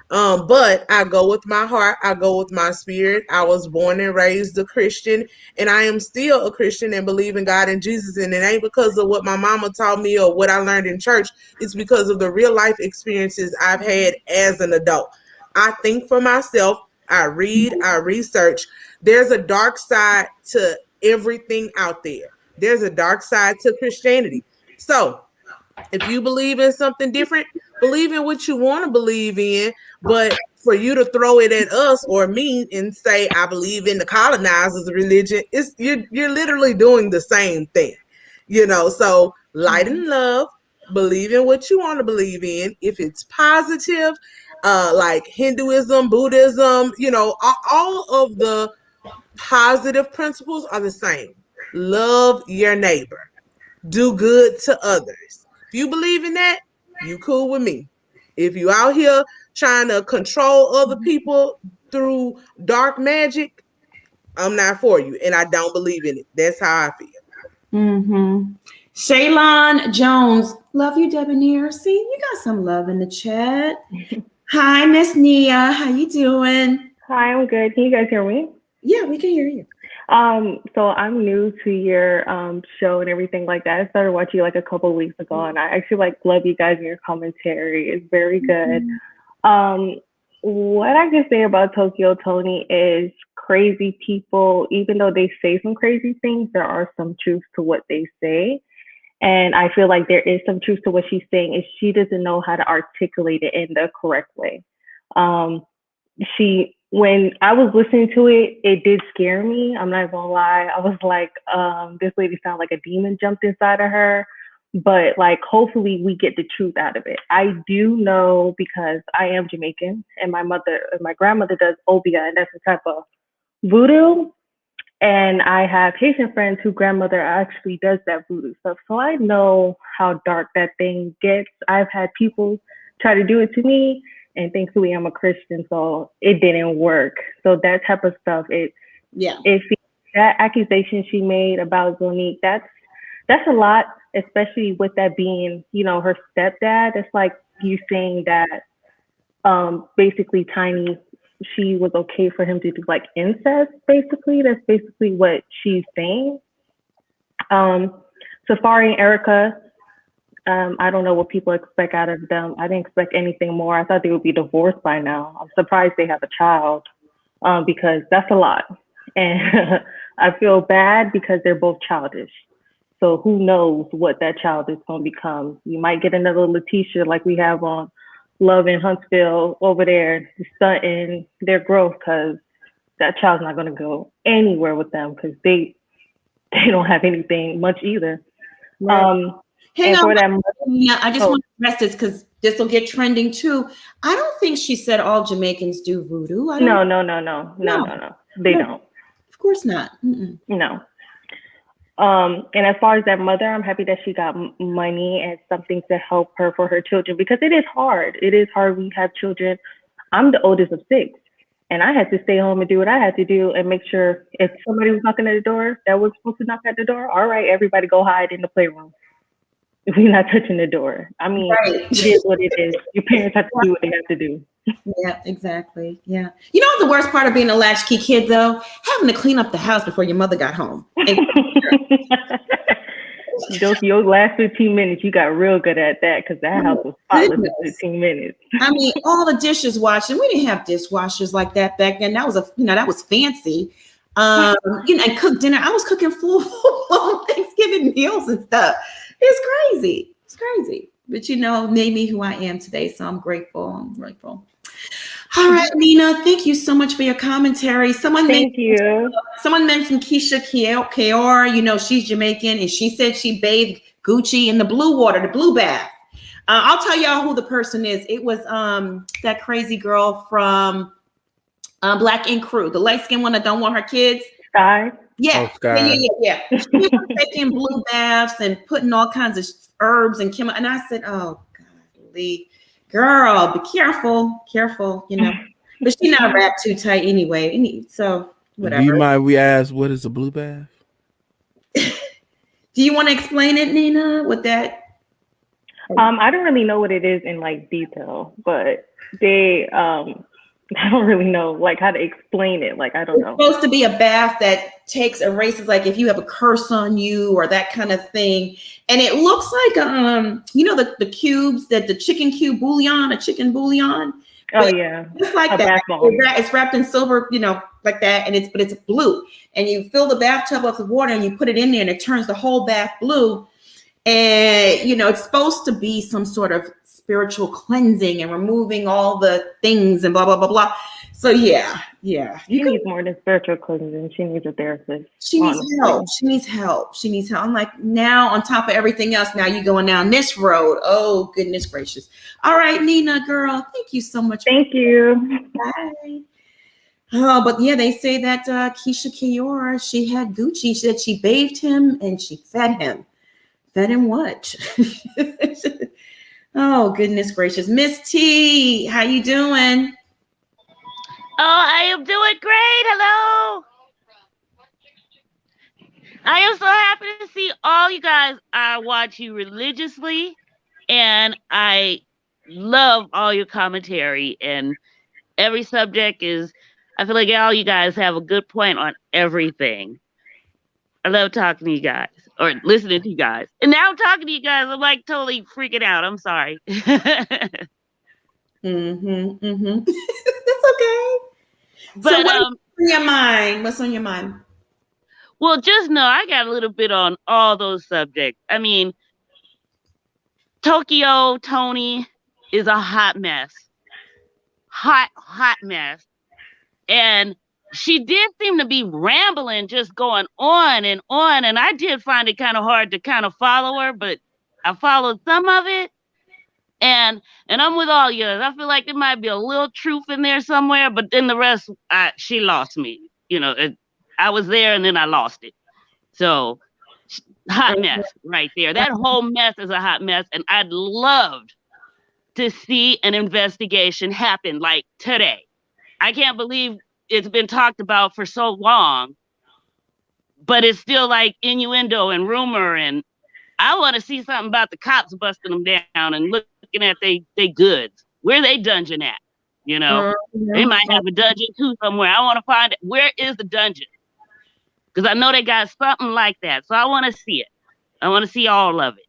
But I go with my heart. I go with my spirit. I was born and raised a Christian, and I am still a Christian and believe in God and Jesus. And it ain't because of what my mama taught me or what I learned in church. It's because of the real life experiences I've had as an adult. I think for myself. I read. I research. There's a dark side to everything out there. There's a dark side to Christianity. So if you believe in something different, believe in what you want to believe in. But for you to throw it at us or me and say, I believe in the colonizers' religion, you're literally doing the same thing. So light and love, believe in what you want to believe in. If it's positive, like Hinduism, Buddhism, all of the positive principles are the same. Love your neighbor. Do good to others. If you believe in that, you cool with me. If you out here trying to control other people through dark magic, I'm not for you. And I don't believe in it. That's how I feel. Mm-hmm. Shaylon Jones, love you, Debonair. See, you got some love in the chat. Hi, Miss Nia. How you doing? Hi, I'm good. Can you guys hear me? Yeah, we can hear you. So I'm new to your show and everything like that. I started watching like a couple of weeks ago, and I actually love you guys and your commentary. It's very good. What I can say about Tokyo Toni is crazy people, even though they say some crazy things, there are some truth to what they say. And I feel like there is some truth to what she's saying, is she doesn't know how to articulate it in the correct way. When I was listening to it, it did scare me. I'm not gonna lie. I was like, this lady sounded like a demon jumped inside of her. But hopefully we get the truth out of it. I do know, because I am Jamaican and my grandmother does obia, and that's a type of voodoo. And I have Haitian friends whose grandmother actually does that voodoo stuff. So I know how dark that thing gets. I've had people try to do it to me, and thankfully I'm a Christian, so it didn't work. So that type of stuff, that accusation she made about Zonnique, that's a lot, especially with that being, her stepdad. It's like you saying that basically Tiny, she was okay for him to do incest, basically. That's basically what she's saying. Safari and Erica, I don't know what people expect out of them. I didn't expect anything more. I thought they would be divorced by now. I'm surprised they have a child, because that's a lot. And I feel bad because they're both childish. So who knows what that child is going to become. You might get another Letitia like we have on Love in Huntsville over there, stunting their growth, because that child's not going to go anywhere with them because they don't have anything much either. Right. Hang And on. for that, Yeah, I just oh, want to address this because this will get trending too. I don't think she said all Jamaicans do voodoo. I don't. no. They No, don't. of course not. Mm-mm. No. And as far as that mother, I'm happy that she got money and something to help her for her children because it is hard. It is hard. We have children. I'm the oldest of 6, and I had to stay home and do what I had to do and make sure if somebody was knocking at the door that was supposed to knock at the door, all right, everybody go hide in the playroom. We're not touching the door. I mean, Right. it is what it is. Your parents have to do what they have to do. Yeah, exactly. Yeah. You know what the worst part of being a latchkey kid though? Having to clean up the house before your mother got home. Your last 15 minutes, you got real good at that because that house was spotless in 15 minutes. I mean, all the dishes washed, and we didn't have dishwashers like that back then. That was that was fancy. And cook dinner. I was cooking full Thanksgiving meals and stuff. It's crazy. It's crazy. But made me who I am today. So I'm grateful. All right, Nina, thank you so much for your commentary. Someone mentioned Keisha Kayor. She's Jamaican, and she said she bathed Gucci in the blue water, the blue bath. I'll tell y'all who the person is. It was that crazy girl from Black Ink Crew, the light-skinned one that don't want her kids. Sky? Yeah. Oh, Sky. Yeah. She was taking blue baths and putting all kinds of herbs and chemicals. And I said, oh, golly, girl, be careful. But she's not wrapped too tight anyway. So, whatever. Do you mind we ask what is a blue bath? Do you want to explain it, Nina? What that? I don't really know what it is in detail, but they I don't really know how to explain it. I don't know. It's supposed to be a bath that erases if you have a curse on you or that kind of thing. And it looks like the cubes, that the chicken cube bouillon, a chicken bouillon. Oh yeah. Just like that. It's wrapped in silver, like that, and it's blue. And you fill the bathtub up with water and you put it in there and it turns the whole bath blue. And it's supposed to be some sort of spiritual cleansing and removing all the things and blah blah blah blah. So yeah. She needs more than spiritual cleansing. She needs a therapist. She needs help. She needs help. I'm like, now on top of everything else, now you're going down this road. Oh goodness gracious. All right, Nina, girl, thank you so much. Thank you. Bye. Oh, but yeah, they say that Keisha Kayor, she had Gucci. She said she bathed him and she fed him. Fed him what? Oh, goodness gracious. Miss T, how you doing? Oh, I am doing great. Hello. I am so happy to see all you guys. I watch you religiously, and I love all your commentary. And every subject I feel like all you guys have a good point on everything. I love talking to you guys or listening to you guys. And now I'm talking to you guys. I'm totally freaking out. I'm sorry. That's okay. But so what's on your mind? What's on your mind? Well, just know I got a little bit on all those subjects. I mean, Toni is a hot mess. Hot mess. And she did seem to be rambling, just going on. And I did find it kind of hard to kind of follow her, but I followed some of it. And I'm with all yours. I feel like there might be a little truth in there somewhere, but then the rest, she lost me. I was there and then I lost it. So, hot mess right there. That whole mess is a hot mess. And I'd loved to see an investigation happen today. I can't believe it's been talked about for so long, but it's still innuendo and rumor. And I want to see something about the cops busting them down and looking at they goods. Where they dungeon at? They might have a dungeon too somewhere. I want to find it. Where is the dungeon? Because I know they got something like that. So I want to see it. I want to see all of it.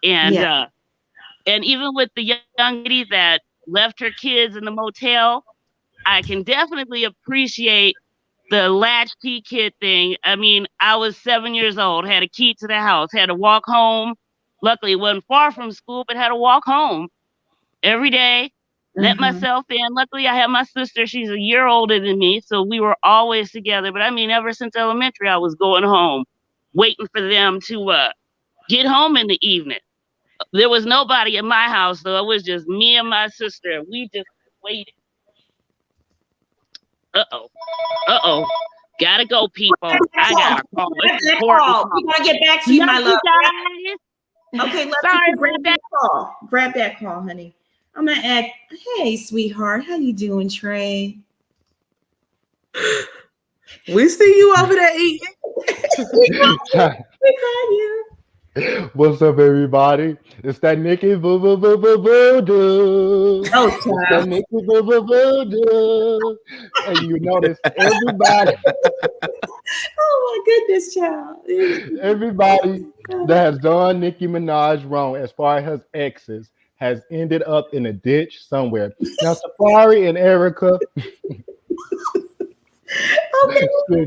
And and even with the young lady that left her kids in the motel, I can definitely appreciate the latchkey kid thing. I mean, I was 7 years old, had a key to the house, had to walk home. Luckily, it wasn't far from school, but had to walk home every day, let myself in. Luckily, I have my sister. She's a year older than me, so we were always together. But I mean, ever since elementary, I was going home, waiting for them to get home in the evening. There was nobody in my house, though. It was just me and my sister, and we just waited. Uh-oh. Gotta go, people. I got a call. Grab It's that important call. call. We gotta get back to you, my Love love. you guys. Okay, let's Sorry grab about that call. Grab that call, honey. I'm gonna ask, hey, sweetheart, how you doing, Trey? We see you over there eating. We got you. What's up, everybody? It's that Nikki Voodoo. Oh, It's that Nikki Voodoo. And you notice everybody, Oh my goodness, child. everybody that has done Nicki Minaj wrong as far as her exes has ended up in a ditch somewhere. Now, Safari and Erica,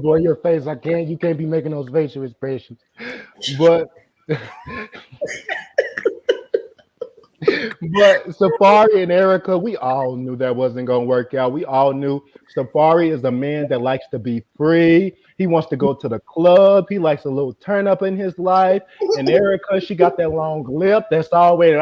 boy, your face, you can't be making those facial expressions. But But Safari and Erica, we all knew that wasn't going to work out. We all knew Safari is a man that likes to be free. He wants to go to the club. He likes a little turn up in his life. And Erica, she got that long lip that's always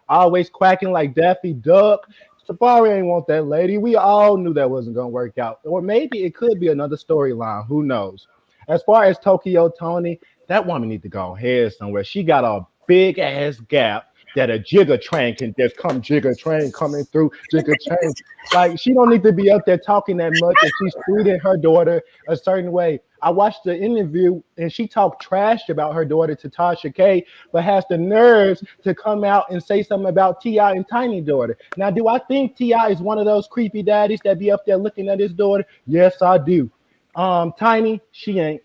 always quacking like Daffy Duck. Safari ain't want that lady. We all knew that wasn't going to work out. Or maybe it could be another storyline. Who knows? As far as Tokyo Toni, that woman need to go ahead somewhere. She got a big ass gap that a jigger train can just come jigger train coming through jigger train. Like she don't need to be up there talking that much and she's treating her daughter a certain way. I watched the interview and she talked trash about her daughter to Tasha K, but has the nerves to come out and say something about T.I. and Tiny daughter. Now, do I think T.I. is one of those creepy daddies that be up there looking at his daughter? Yes, I do. Tiny, she ain't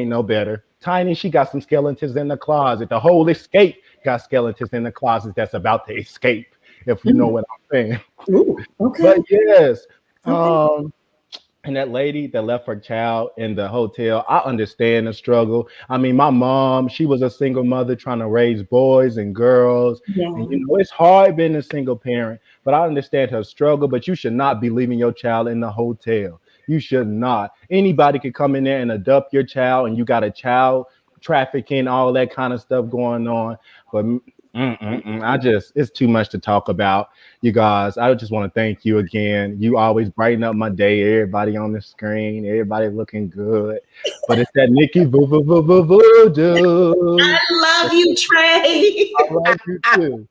no better. Tiny, she got some skeletons in the closet. The whole escape got skeletons in the closet that's about to escape, if you know what I'm saying. Ooh, okay. But yes, and that lady that left her child in the hotel, I understand the struggle. I mean, my mom, she was a single mother trying to raise boys and girls. Yeah. And you know, it's hard being a single parent, but I understand her struggle. But you should not be leaving your child in the hotel. You should not. Anybody could come in there and adopt your child, and you got a child trafficking, all that kind of stuff going on. But it's too much to talk about. You guys, I just want to thank you again. You always brighten up my day. Everybody on the screen, everybody looking good. But it's that Nikki Voodoo. I love you, Trey. I love you too.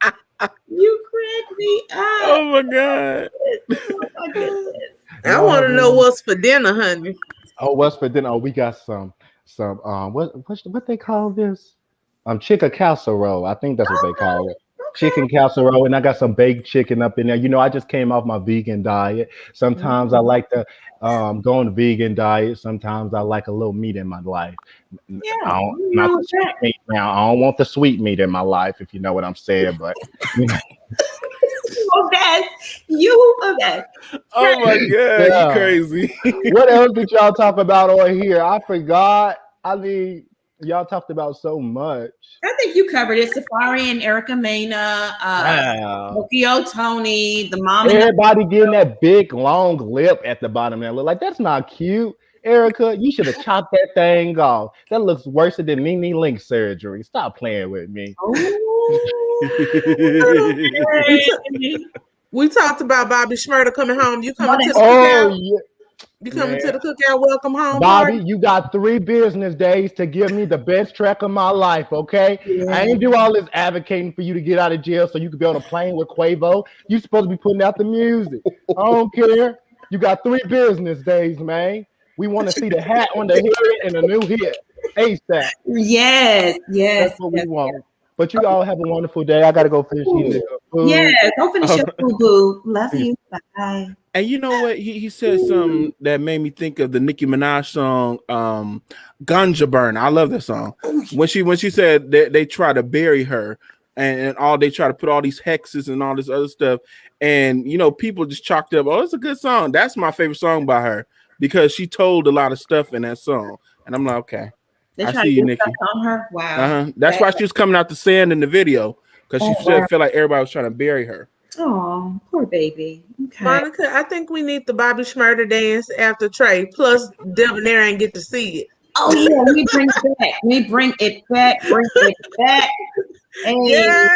You crack me up. Oh my God. Oh my goodness. I want to know what's for dinner, honey. Oh, what's for dinner? Oh, we got some what they call this? Chicken casserole. I think that's what they call it. Chicken casserole, and I got some baked chicken up in there. You know, I just came off my vegan diet. Sometimes I like to go on the vegan diet. Sometimes I like a little meat in my life. Yeah, I don't want the sweet meat in my life, if you know what I'm saying. But you know. Okay. Oh my God, you crazy. What else did y'all talk about on here? I forgot. I mean, y'all talked about so much. I think you covered it. Safari and Erica Mena, Tokyo Toni, the mom. Everybody getting that big long lip at the bottom there. Look like that's not cute. Erica, you should have chopped that thing off. That looks worse than Nene Link surgery. Stop playing with me. We talked about Bobby Shmurda coming home. You coming to the cookout? Yeah. You coming to the cookout? Welcome home, Bobby. party? You got 3 business days to give me the best track of my life, okay? Yeah. I ain't do all this advocating for you to get out of jail so you could be on a plane with Quavo. You supposed to be putting out the music. I don't care. You got 3 business days, man. We want to see the hat on the head and a new hit ASAP. Yes. That's what we want. But you all have a wonderful day. I gotta go finish eating food. Yeah, go finish your food, boo. Love you. Bye. And you know what? He said something that made me think of the Nicki Minaj song, Ganja Burn. I love that song. When she said that they try to bury her and all they try to put all these hexes and all this other stuff. And you know, people just chalked up, oh, it's a good song. That's my favorite song by her because she told a lot of stuff in that song. And I'm like, okay. I see you, Nikki. On her. Wow. That's why she was coming out the sand in the video because she felt like everybody was trying to bury her. Oh, poor baby. Okay. Monica, I think we need the Bobby Shmurda dance after Trey. Plus, Debonair ain't get to see it. Oh yeah, we bring it back. Bring it back. Hey, Yes.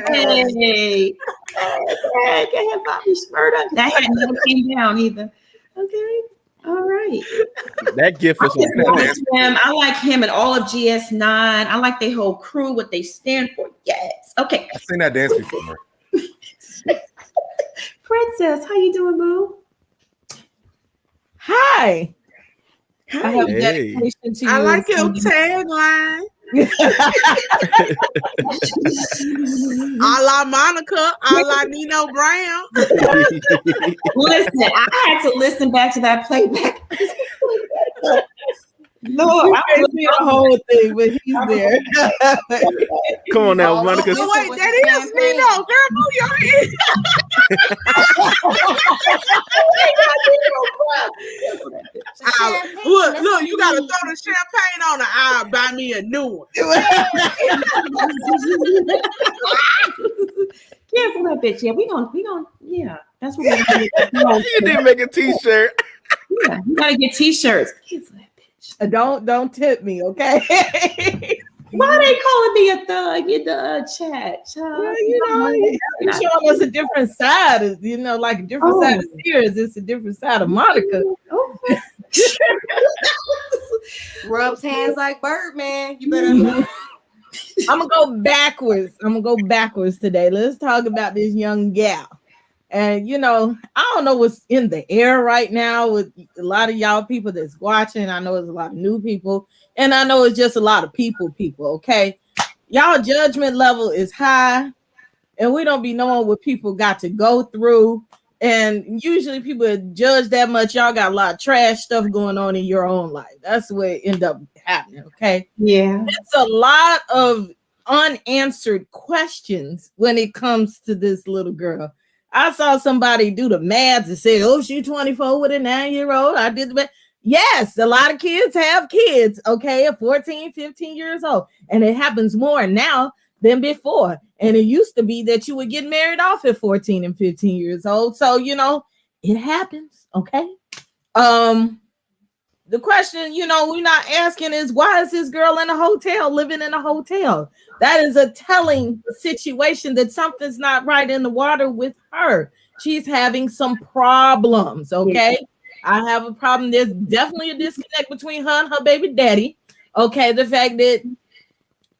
hey, go ahead, Bobby Shmurda. That hadn't never came down either. Okay, all right. That gift was on point. I like him and all of GS9. I like their whole crew, what they stand for. Yes. Okay. I've seen that dance before. Princess, how you doing, boo? Hi. Hi. I have Hey. dedication to you. I like your tagline. A la Monica, a la Nino Brown. Listen, I had to listen back to that playback. Lord, I can't see the whole thing, but he's there. Come on now, Monica. Oh, wait, that is Nino. Girl, move your head. Look, you gotta throw the champagne on the aisle, buy me a new one. Cancel that bitch. Yeah, we gonna, yeah, that's what we're gonna do. You didn't make a t-shirt. Yeah, you gotta get t-shirts. Cancel that bitch. Don't tip me, okay? Why they calling me a thug in the chat? Well, you're showing us a different side, like a different side of Sears. It's a different side of Monica. Okay. Rubs hands like Birdman. You better. I'm gonna go backwards today. Let's talk about this young gal. And I don't know what's in the air right now with a lot of y'all people that's watching. I know there's a lot of new people, and I know it's just a lot of people, okay? Y'all judgment level is high, and we don't be knowing what people got to go through. And usually people judge that much. Y'all got a lot of trash stuff going on in your own life. That's what it end up happening, okay? Yeah. It's a lot of unanswered questions when it comes to this little girl. I saw somebody do the math and say, oh, she's 24 with a 9-year-old. I did the math. Yes, a lot of kids have kids, okay, at 14, 15 years old. And it happens more now than before. And it used to be that you would get married off at 14 and 15 years old. So, it happens, okay? The question, we're not asking is, why is this girl in a hotel, living in a hotel? That is a telling situation that something's not right in the water with her. She's having some problems, okay? I have a problem. There's definitely a disconnect between her and her baby daddy, okay? The fact that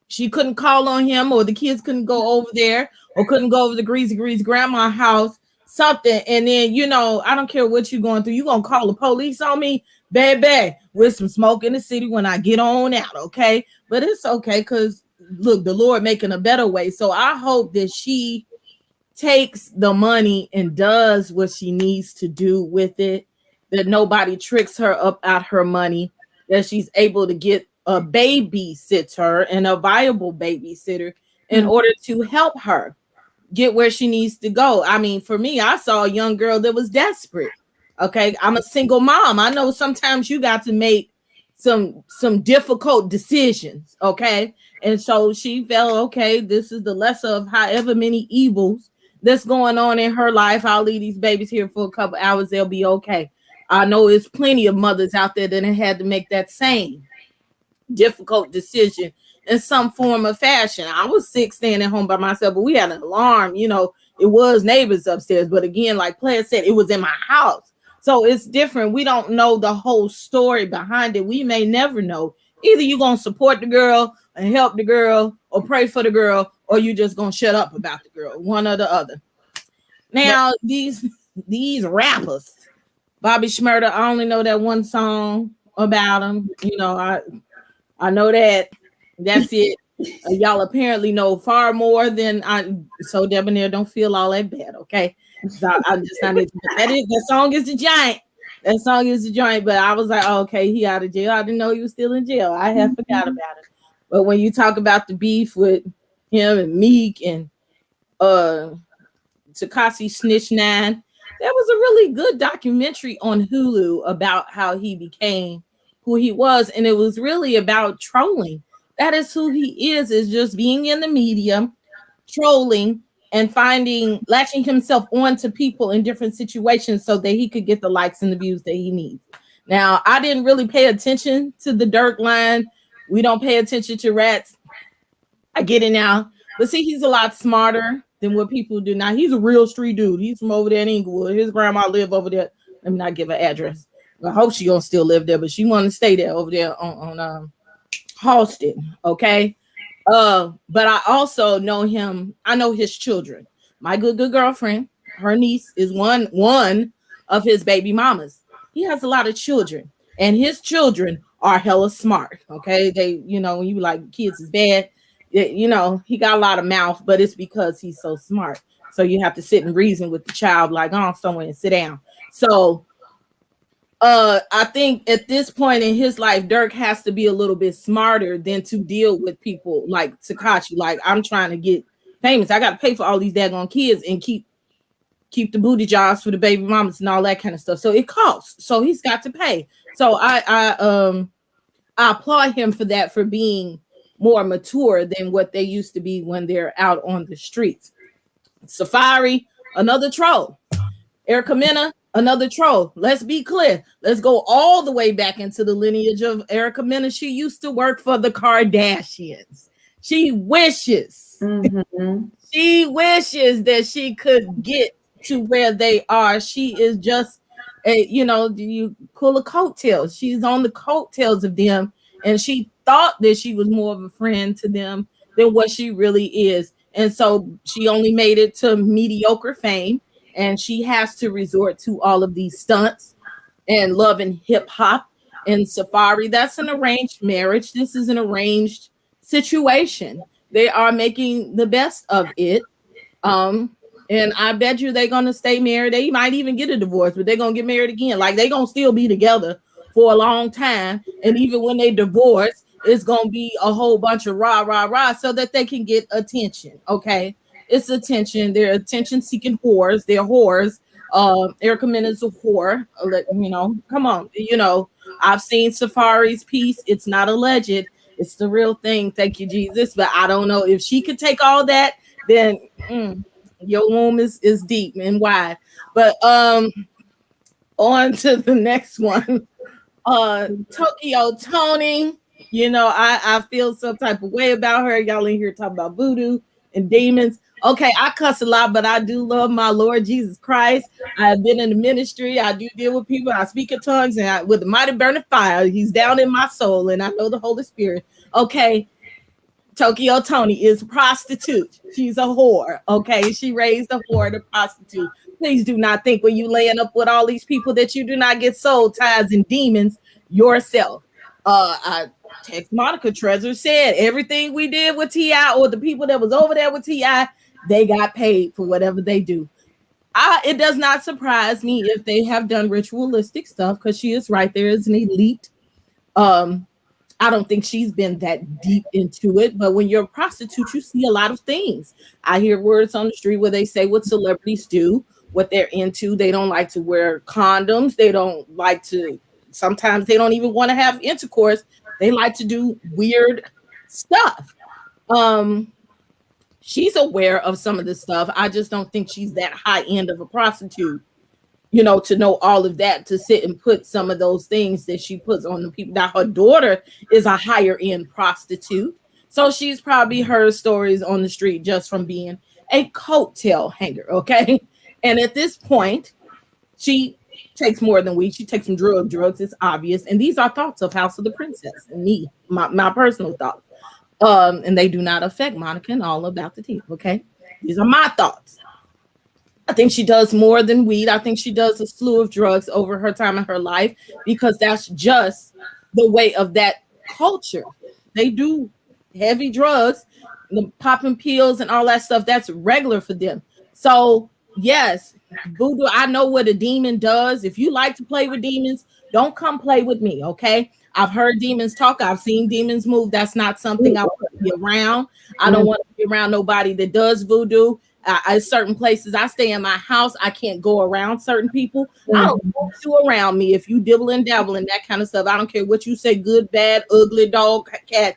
she couldn't call on him, or the kids couldn't go over there, or couldn't go over to Greasy grandma's house, something. And then, I don't care what you're going through. You're going to call the police on me, baby, with some smoke in the city when I get on out, okay? But it's okay, because, look, the Lord making a better way. So I hope that she takes the money and does what she needs to do with it, that nobody tricks her up out her money, that she's able to get a babysitter and a viable babysitter in order to help her get where she needs to go. I mean, for me, I saw a young girl that was desperate. Okay, I'm a single mom. I know sometimes you got to make some difficult decisions. Okay, and so she felt, okay, this is the lesser of however many evils that's going on in her life. I'll leave these babies here for a couple hours. They'll be okay. I know there's plenty of mothers out there that had to make that same difficult decision in some form of fashion. I was sick staying at home by myself, but we had an alarm. It was neighbors upstairs, but again, like Claire said, it was in my house. So it's different. We don't know the whole story behind it. We may never know. Either you're going to support the girl and help the girl, or pray for the girl, or you just going to shut up about the girl, one or the other. Now, these rappers, Bobby Shmurda, I only know that one song about him. I know that. That's it. Y'all apparently know far more than I. So Debonair, don't feel all that bad, okay? So I'm just not. That song is the giant. That song is the giant. But I was like, oh, okay, he out of jail. I didn't know he was still in jail. I had forgot about it. But when you talk about the beef with him and Meek and Tekashi Snitch 9, there was a really good documentary on Hulu about how he became who he was, and it was really about trolling. That is who he is just being in the media, trolling, and latching himself onto people in different situations so that he could get the likes and the views that he needs. Now, I didn't really pay attention to the Dirk line. We don't pay attention to rats I get it now. But see, he's a lot smarter than what people do now. He's a real street dude. He's from over there in Inglewood. His grandma live over there. Let me not give her address. I hope she gonna still live there, but she want to stay there over there on Halston. Okay. But I also know him. I know his children. My good girlfriend, her niece is one of his baby mamas. He has a lot of children, and his children are hella smart. Okay, they, when you like kids is bad, he got a lot of mouth, but it's because he's so smart. So you have to sit and reason with the child, like, oh, somewhere and sit down. So I think at this point in his life, Dirk has to be a little bit smarter than to deal with people like Tekashi. Like, I'm trying to get famous. I got to pay for all these daggone kids and keep the booty jobs for the baby mamas and all that kind of stuff. So it costs. So he's got to pay. So I applaud him for that, for being more mature than what they used to be when they're out on the streets. Safari, another troll. Erica Mena, another troll. Let's be clear. Let's go all the way back into the lineage of Erica Mena. She used to work for the Kardashians. She wishes that she could get to where they are. She is just you pull a coattails. She's on the coattails of them, and she thought that she was more of a friend to them than what she really is. And so she only made it to mediocre fame, and she has to resort to all of these stunts and love and hip hop. And Safari, that's an arranged marriage. This is an arranged situation. They are making the best of it. And I bet you they're gonna stay married. They might even get a divorce, but they're gonna get married again. Like, they're gonna still be together for a long time. And even when they divorce, it's gonna be a whole bunch of rah, so that they can get attention. Okay. It's attention. They're attention-seeking whores. They're whores. Erica Mena's a whore. Come on. I've seen Safari's piece. It's not alleged. It's the real thing. Thank you, Jesus. But I don't know if she could take all that. Then your womb is deep and wide. But on to the next one. Tokyo Toni. I feel some type of way about her. Y'all in here talking about voodoo and demons. Okay, I cuss a lot, but I do love my Lord Jesus Christ. I've been in the ministry. I do deal with people. I speak in tongues, and with the mighty burning fire, he's down in my soul, and I know the Holy Spirit. Okay, Tokyo Toni is a prostitute. She's a whore. Okay, she raised a whore, a prostitute. Please do not think when you laying up with all these people that you do not get soul ties and demons yourself. I text Monica. Treasure said everything we did with T.I., or the people that was over there with T.I., they got paid for whatever they do. It does not surprise me if they have done ritualistic stuff, because she is right there as an elite. I don't think she's been that deep into it, but when you're a prostitute, you see a lot of things. I hear words on the street where they say what celebrities do, what they're into. They don't like to wear condoms. They don't like to, sometimes they don't even want to have intercourse. They like to do weird stuff. She's aware of some of this stuff. I just don't think she's that high end of a prostitute, to know all of that, to sit and put some of those things that she puts on the people. Now, her daughter is a higher end prostitute, so she's probably heard stories on the street just from being a coattail hanger, okay? And at this point, she takes more than weed. She takes some drugs, it's obvious. And these are thoughts of House of the Princess and me, my personal thoughts. And they do not affect Monica and all about the team, okay? These are my thoughts. I think she does more than weed. I think she does a slew of drugs over her time in her life, because that's just the way of that culture. They do heavy drugs, the popping pills and all that stuff. That's regular for them. So yes, voodoo, I know what a demon does. If you like to play with demons, don't come play with me, okay? I've heard demons talk. I've seen demons move. That's not something I want to be around. I don't want to be around nobody that does voodoo. Certain places I stay in my house, I can't go around certain people. I don't want you around me if you dibble and dabble and that kind of stuff. I don't care what you say, good, bad, ugly, dog, cat.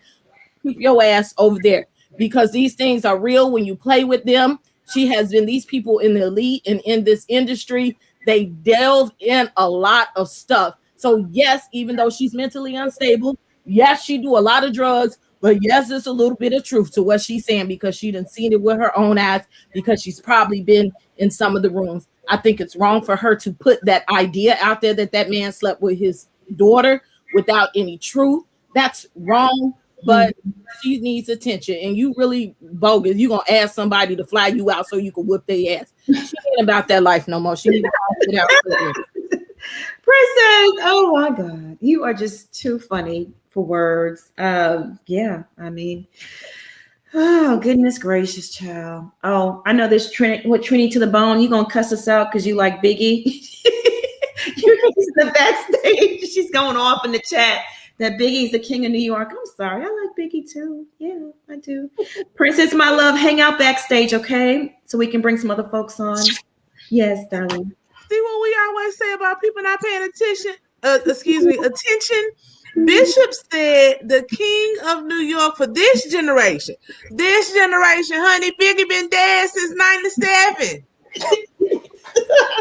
Keep your ass over there, because these things are real when you play with them. She has been, these people in the elite and in this industry, they delve in a lot of stuff. So yes, even though she's mentally unstable, yes, she do a lot of drugs, But yes, it's a little bit of truth to what she's saying because she done seen it with her own eyes because she's probably been in some of the rooms. I think it's wrong for her to put that idea out there that that man slept with his daughter without any truth. That's wrong, but she needs attention. And you really bogus. You gonna ask somebody to fly you out so you can whoop their ass. She ain't about that life no more. She need to get out. Princess, oh my God, you are just too funny for words. Yeah, I mean, oh goodness gracious, child. Oh, I know this Trini to the bone. You gonna cuss us out because you like Biggie? You're the backstage. She's going off in the chat that Biggie's the king of New York. I'm sorry, I like Biggie too. Yeah, I do. Princess, my love, hang out backstage, okay? So we can bring some other folks on. Yes, darling. See what we always say about people not paying attention? Attention. Bishop said the king of New York for this generation. This generation, honey, Biggie been dead since 97.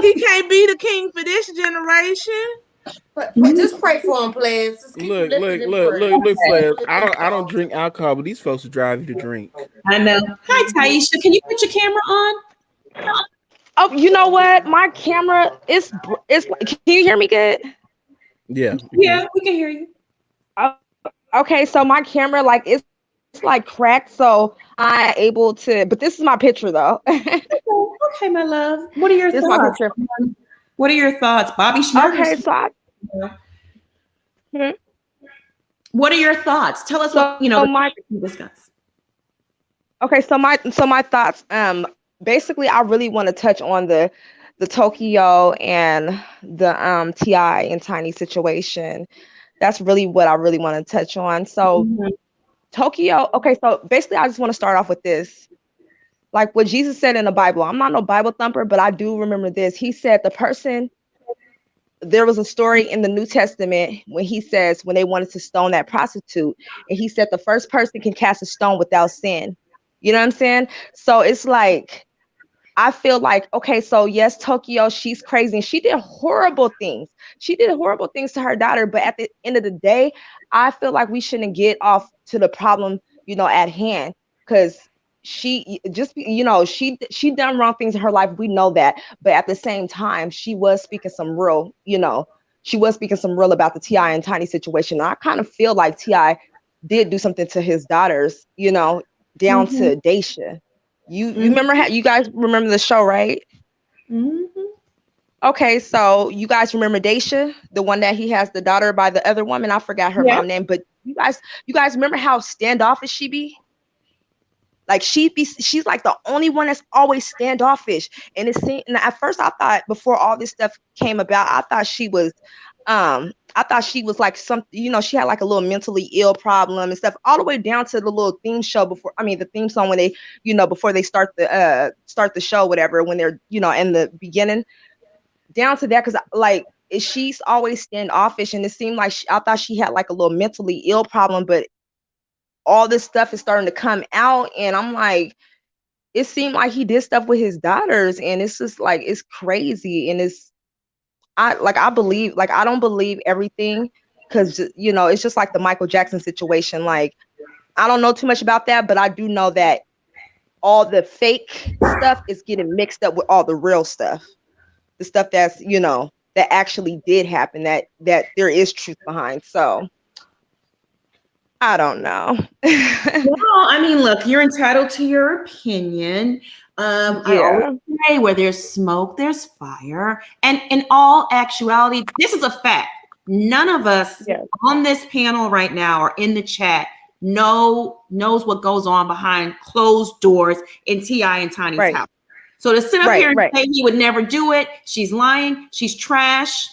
He can't be the king for this generation. But just pray for him, please. Look, players. I don't drink alcohol, but these folks will drive you to drink. I know. Hi, Taisha. Can you put your camera on? Oh, you know what? My camera is can you hear me good? Yeah. Yeah, we can hear you. Okay, so my camera it's like cracked, so I'm able to. But this is my picture though. Okay, my love. What are your this thoughts? Is my picture. What are your thoughts, Bobby Schmurder? Okay, so what are your thoughts? Tell us what discuss. Okay, so my thoughts. Basically, I really want to touch on the Tokyo and the T.I. and Tiny situation. That's really what I really want to touch on. So Tokyo. Okay, so basically, I just want to start off with this. Like what Jesus said in the Bible. I'm not no Bible thumper, but I do remember this. He said there was a story in the New Testament when he says when they wanted to stone that prostitute, and he said the first person can cast a stone without sin. You know what I'm saying? So it's like, I feel like, okay, so yes, Tokyo, she's crazy. And she did horrible things. She did horrible things to her daughter. But at the end of the day, I feel like we shouldn't get off to the problem, at hand. Because she done wrong things in her life. We know that. But at the same time, she was speaking some real, she was speaking some real about the T.I. and Tiny situation. And I kind of feel like T.I. did do something to his daughters, down to Daisha. You remember how you guys remember the show, right? Okay, so you guys remember Daisha, the one that he has the daughter by the other woman. I forgot her mom name, but you guys remember how standoffish she be? Like she's like the only one that's always standoffish. And at first I thought before all this stuff came about, I thought she was like some, she had like a little mentally ill problem and stuff, all the way down to the little theme show the theme song when they, before they start the show, whatever, when they're, in the beginning, down to that. Cause like she's always standoffish, and it seemed like I thought she had like a little mentally ill problem, but all this stuff is starting to come out, and I'm like, it seemed like he did stuff with his daughters, and it's just like, it's crazy. And I don't believe everything, because it's just like the Michael Jackson situation. Like, I don't know too much about that, but I do know that all the fake stuff is getting mixed up with all the real stuff, the stuff that's that actually did happen, that there is truth behind. So I don't know. Well, I mean, look, you're entitled to your opinion. I always say where there's smoke, there's fire. And in all actuality, this is a fact. None of us on this panel right now or in the chat knows what goes on behind closed doors in T.I. and Tiny's house. So to sit up here and say he would never do it, she's lying, she's trash.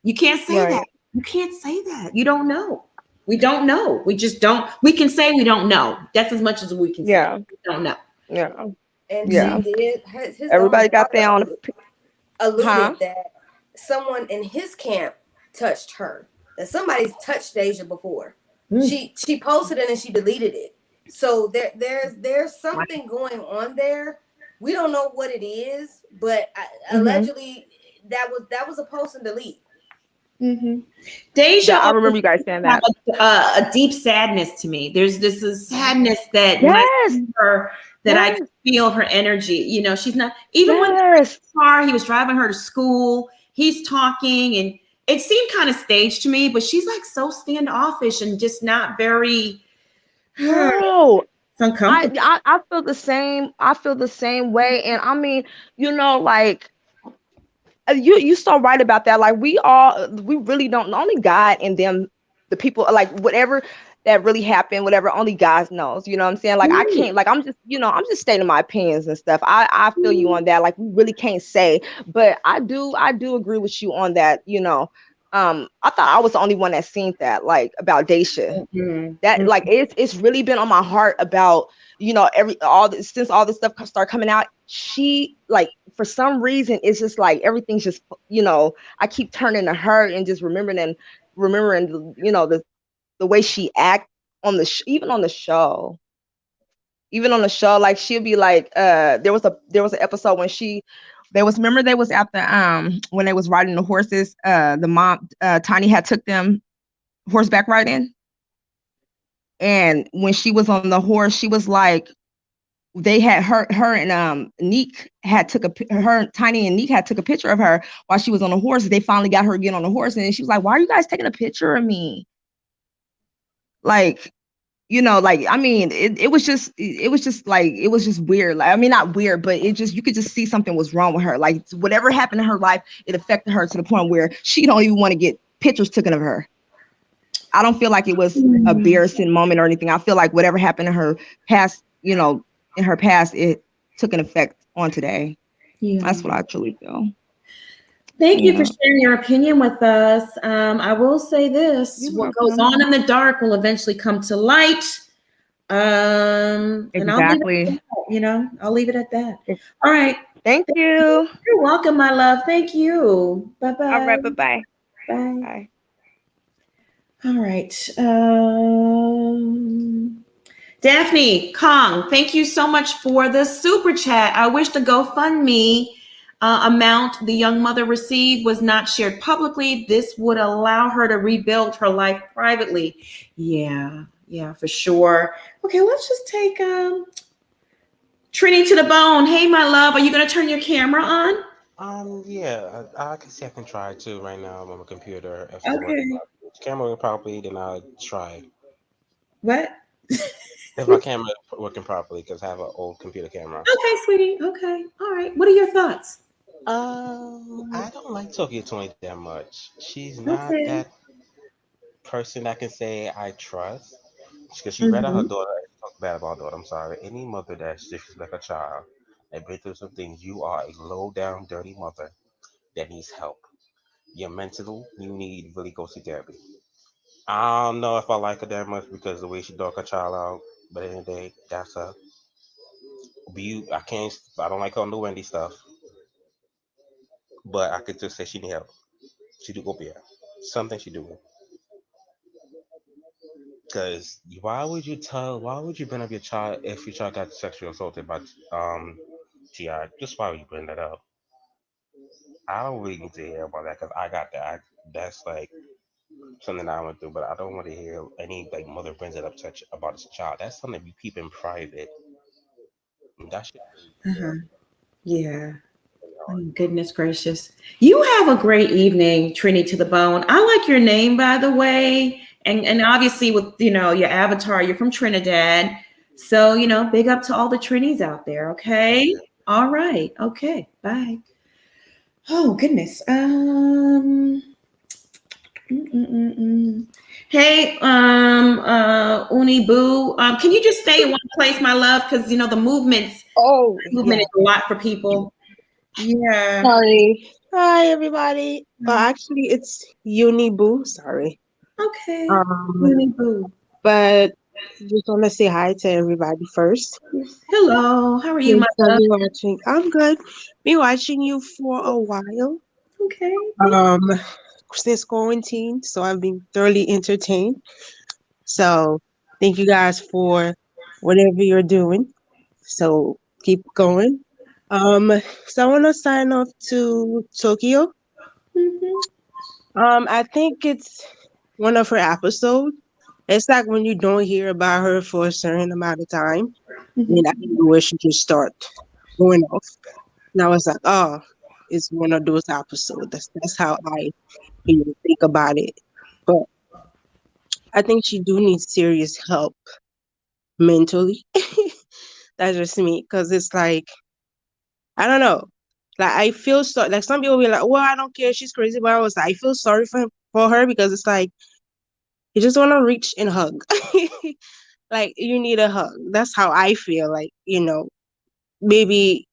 You can't say that. You can't say that. You don't know. We don't know. We just don't. We can say we don't know. That's as much as we can say. We don't know. Yeah. And she did. His everybody got their own alluded that someone in his camp touched her. That somebody's touched Deja before. She posted it and she deleted it. So there's something going on there. We don't know what it is, but allegedly that was a post and delete. Mm-hmm. Deja, That I remember you guys saying have that. a deep sadness to me. There's this a sadness that when I Yes. see her, that I Yes. feel her energy. You know, she's not even when Yes. car, he was driving her to school. He's talking, and it seemed kind of staged to me. But she's like so standoffish and just not very. No. It's uncomfortable. I feel the same. I feel the same way. And I mean, you know, like you so right about that. Like we really don't, only God and them, the people, like whatever that really happened, whatever, only God knows. You know what I'm saying? Like I can't, like I'm just stating my opinions and stuff. I feel you on that. Like we really can't say, but I do agree with you on that. You know, I thought I was the only one that seen that, like about Daisha. That like it's really been on my heart about, you know, since all this stuff started coming out. She, like, for some reason it's just like everything's just, you know, I keep turning to her and just remembering you know, the way she act on even on the show. Like she'll be like, there was an episode when they was at the when they was riding the horses, the mom, Toni had took them horseback riding. And when she was on the horse, she was like, they had her and Neek had Toni and Neek had took a picture of her while she was on the horse. They finally got her again on the horse, and she was like, "Why are you guys taking a picture of me?" Like, you know, like, I mean, it was just weird. Like, I mean, not weird, but it just, you could just see something was wrong with her. Like whatever happened in her life, it affected her to the point where she don't even want to get pictures taken of her. I don't feel like it was a embarrassing moment or anything. I feel like whatever happened in her past, you know, it took an effect on today. Yeah. That's what I truly feel. Thank you for sharing your opinion with us. I will say this: what goes on in the dark will eventually come to light. And Exactly. I'll leave it at that. All right. Thank you. You're welcome, my love. Thank you. Bye-bye. All right. Bye-bye. Bye. Bye. All right. Daphne Kong, thank you so much for the super chat. I wish the GoFundMe amount the young mother received was not shared publicly. This would allow her to rebuild her life privately. Yeah, for sure. Okay, let's just take Trini to the bone. Hey, my love, are you going to turn your camera on? Yeah, I can see I can try too right now. I'm on my computer. If it's Okay. working, camera working properly, then I'll try. What? If my camera working properly, because I have an old computer camera. Okay, sweetie. Okay. All right. What are your thoughts? I don't like Tokyo Toni that much. She's not that person I can say I trust. Because she read out her daughter and talk bad about her daughter. I'm sorry. Any mother that's disrespect a child and been through some things, you are a low down, dirty mother that needs help. You're mental, you need really go see therapy. I don't know if I like her that much because the way she dog her child out, but at the end of the day, that's her. I don't like her on the Wendy stuff, but I could just say she need help. She do go there. Something she doing. Because why would you bring up your child if your child got sexually assaulted by Ti? Just why would you bring that up? I don't really need to hear about that because I got that. That's like something I went through, but I don't want to hear any like mother brings it up about his child. That's something you keep in private. That should Yeah. Oh, goodness gracious. You have a great evening, Trini to the bone. I like your name, by the way. And obviously with, your avatar, you're from Trinidad. So, big up to all the Trinis out there. Okay. All right. Okay. Bye. Oh, goodness. Hey, Uni Boo. Can you just stay in one place, my love? Because, the movement is a lot for people. Yeah. Sorry. Hi, everybody. Actually, it's Uniboo. Sorry. Okay. Uniboo. But just want to say hi to everybody first. Hello. How are you, my love? I'm good. Been watching you for a while. Okay. Since quarantine, so I've been thoroughly entertained. So thank you guys for whatever you're doing. So keep going. So I want to sign off to Tokyo. I think it's one of her episodes. It's like when you don't hear about her for a certain amount of time, then I know where she just start going off. And I was like, oh, it's one of those episodes. That's how I think about it. But I think she do need serious help mentally. That's just me, because it's like I don't know. Like I feel so like some people be like, well, I don't care, she's crazy, but I was like, I feel sorry for her because it's like you just want to reach and hug. Like you need a hug. That's how I feel. Like maybe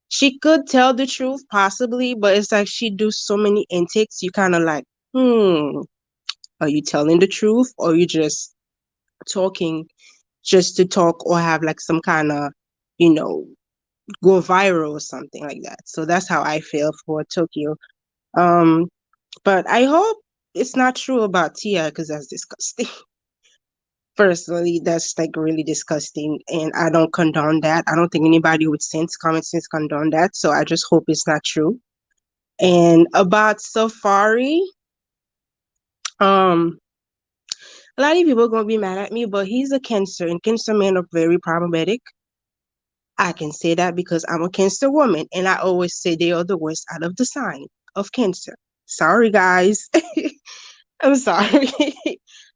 she could tell the truth possibly, but it's like she do so many intakes. You kind of like, are you telling the truth or you just talking just to talk or have like some kind of you know go viral or something like that. So that's how I feel for Tokyo. Um, but I hope it's not true about Tia because that's disgusting. Personally, that's like really disgusting, and I don't condone that. I don't think anybody with common sense, condone that. So I just hope it's not true. And about Safari, um, a lot of people are gonna be mad at me, but he's a Cancer, and Cancer men are very problematic. I can say that because I'm a Cancer woman, and I always say they are the worst out of the sign of Cancer. Sorry, guys. I'm sorry.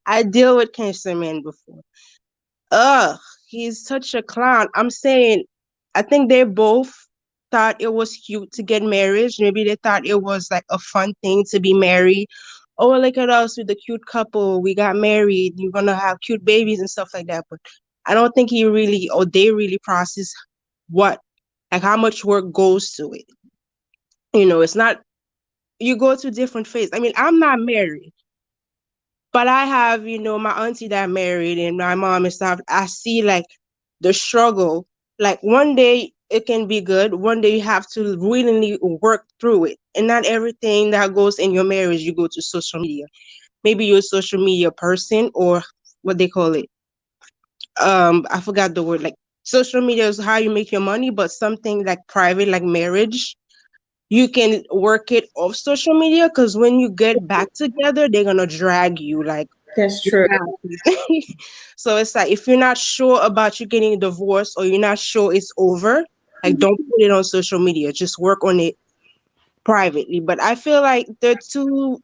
I deal with Cancer men before. Ugh, he's such a clown. I'm saying, I think they both thought it was cute to get married. Maybe they thought it was like a fun thing to be married. Oh, look at us with the cute couple. We got married. You're gonna have cute babies and stuff like that. But I don't think he really or they really process what like how much work goes to it. It's not you go to different phases. I mean, I'm not married, but I have, my auntie that married and my mom and stuff. I see like the struggle. Like one day it can be good. One day you have to really work through it. And not everything that goes in your marriage, you go to social media. Maybe you're a social media person or what they call it. I forgot the word. Like social media is how you make your money, but something like private, like marriage, you can work it off social media because when you get back together, they're gonna drag you like That's true. so it's like if you're not sure about you getting divorced or you're not sure it's over, like don't put it on social media. Just work on it privately. But I feel like the two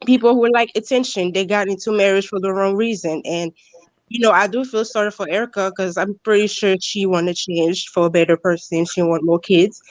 people who like attention, they got into marriage for the wrong reason. And I do feel sorry for Erica because I'm pretty sure she want to change for a better person. She want more kids.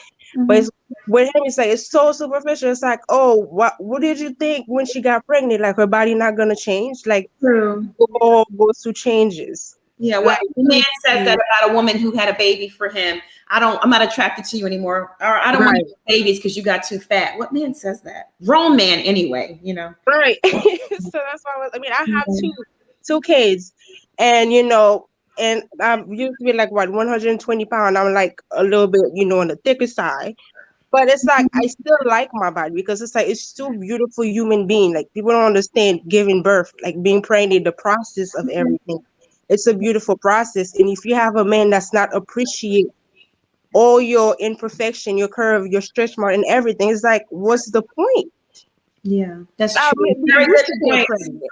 But it's, with him, it's like it's so superficial. It's like, oh, what did you think when she got pregnant? Like her body not gonna change? Like True. all goes through changes. Yeah, well, Like the man says that about a woman who had a baby for him. I'm not attracted to you anymore, or I don't want Right. to have babies because you got too fat. What man says that? Grown man, anyway. Right. So that's why I have two kids, and and I'm used to be like what 120 pounds. I'm like a little bit, on the thicker side. But it's like I still like my body because it's like it's still beautiful human being. Like people don't understand giving birth, like being pregnant, the process of everything. It's a beautiful process. And if you have a man that's not appreciate all your imperfection, your curve, your stretch mark, and everything, it's like, what's the point? Yeah, that's I true. mean, Very you good should get points. pregnant.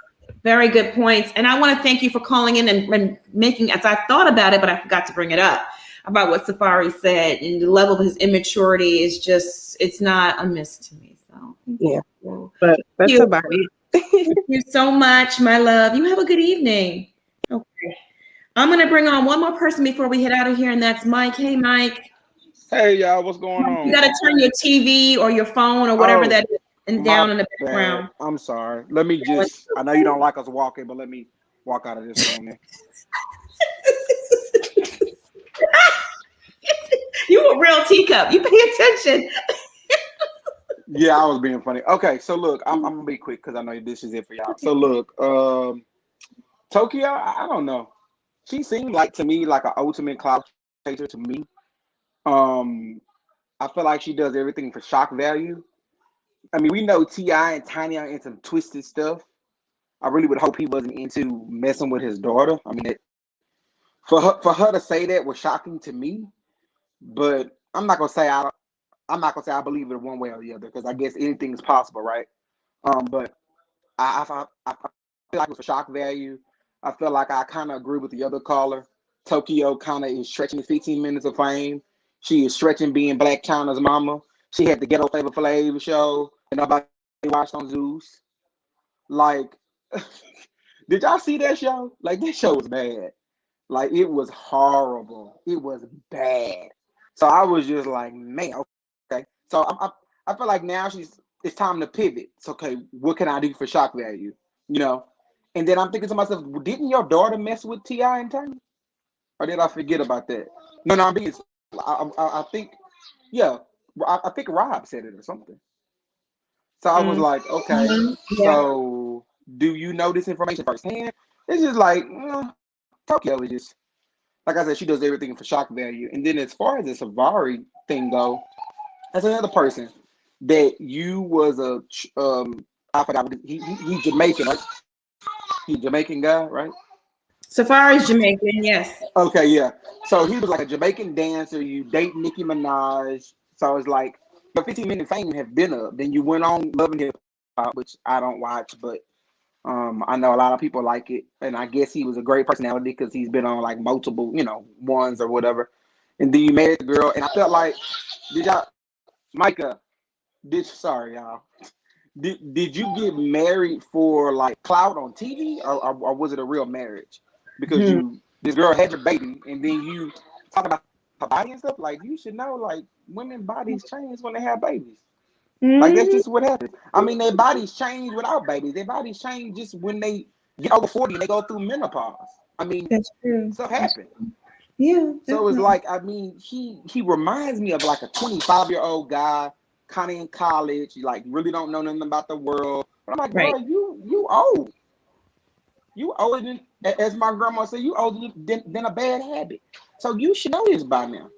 Very good points. And I want to thank you for calling in and making, as I thought about it, but I forgot to bring it up about what Safari said. And the level of his immaturity is just, it's not amiss to me. So, Yeah, well, but that's you. about it. Thank you so much, my love. You have a good evening. Okay. I'm going to bring on one more person before we head out of here, and that's Mike. Hey, Mike. Hey, y'all, what's going You on? got to turn your TV or your phone or whatever that is and My down in the bad. background. I'm sorry. Let me I know you don't like us walking, but let me walk out of this room then. You a real teacup. You pay attention. Yeah, I was being funny. Okay, so look, I'm gonna be quick because I know this is it for y'all. So look, Tokyo, I don't know. She seemed like to me like an ultimate cloud chaser to me. I feel like she does everything for shock value. I mean, we know T.I. and Tiny are into twisted stuff. I really would hope he wasn't into messing with his daughter. I mean, for her to say that was shocking to me. But I'm not gonna say I believe it one way or the other because I guess anything's possible, right? But I feel like it was for shock value. I feel like I kind of agree with the other caller. Tokyo kind of is stretching 15 minutes of fame. She is stretching being Black China's mama. She had the Ghetto Flavor Flav show and nobody watched on Zeus. Like, did y'all see that show? Like, that show was bad. Like, it was horrible. It was bad. So I was just like, man, okay. So I feel like now it's time to pivot. It's okay. What can I do for shock value? You know. And then I'm thinking to myself, didn't your daughter mess with T.I. and Toni? Or did I forget about that? No, I'm being. I think, yeah. I think Rob said it or something. So I was like, okay. Yeah. So do you know this information firsthand? It's just like Tokyo is just, like I said, she does everything for shock value. And then as far as the Savari thing go, that's another person that you was I forgot what he's Jamaican, right? He's a Jamaican guy, right? Safari's Jamaican, yes. Okay, yeah. So he was like a Jamaican dancer. You date Nicki Minaj. So it's like your 15 minute fame have been up. Then you went on Love and Hip Hop, which I don't watch, but I know a lot of people like it. And I guess he was a great personality because he's been on like multiple, ones or whatever. And then you married the girl, and I felt like, Micah, sorry y'all. Did you get married for like clout on TV or was it a real marriage? Because this girl had your baby and then you talk about her body and stuff. Like, you should know, like, women's bodies change when they have babies. Like, that's just what happens. I mean, their bodies change without babies. Their bodies change just when they get over 40 and they go through menopause. I mean, that's true. Stuff happens. Yeah. So it's like, I mean, he reminds me of like a 25-year-old guy, kind of in college. You like really don't know nothing about the world. But I'm like, right. Bro, you old. You older than, as my grandma said, you older than a bad habit. So you should know this by now.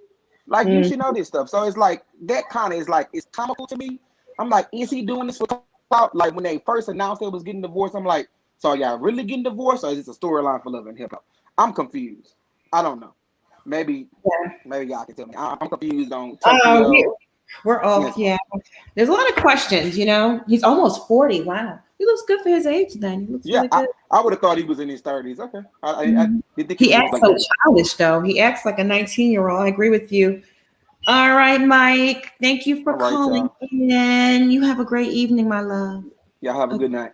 Like, you should know this stuff. So it's like, that kind of is like, it's comical to me. I'm like, is he doing this for clout? Like, when they first announced they was getting divorced, I'm like, so are y'all really getting divorced, or is this a storyline for Love and Hip Hop? I'm confused. I don't know. Maybe y'all can tell me. I'm confused on Tokyo. We're off. Yeah. There's a lot of questions, He's almost 40. Wow. He looks good for his age then. He looks really good. I would have thought he was in his 30s. Okay. I didn't think he acts like so that. childish, though. He acts like a 19-year-old. I agree with you. All right, Mike. Thank you for calling in. You have a great evening, my love. Y'all have a good night.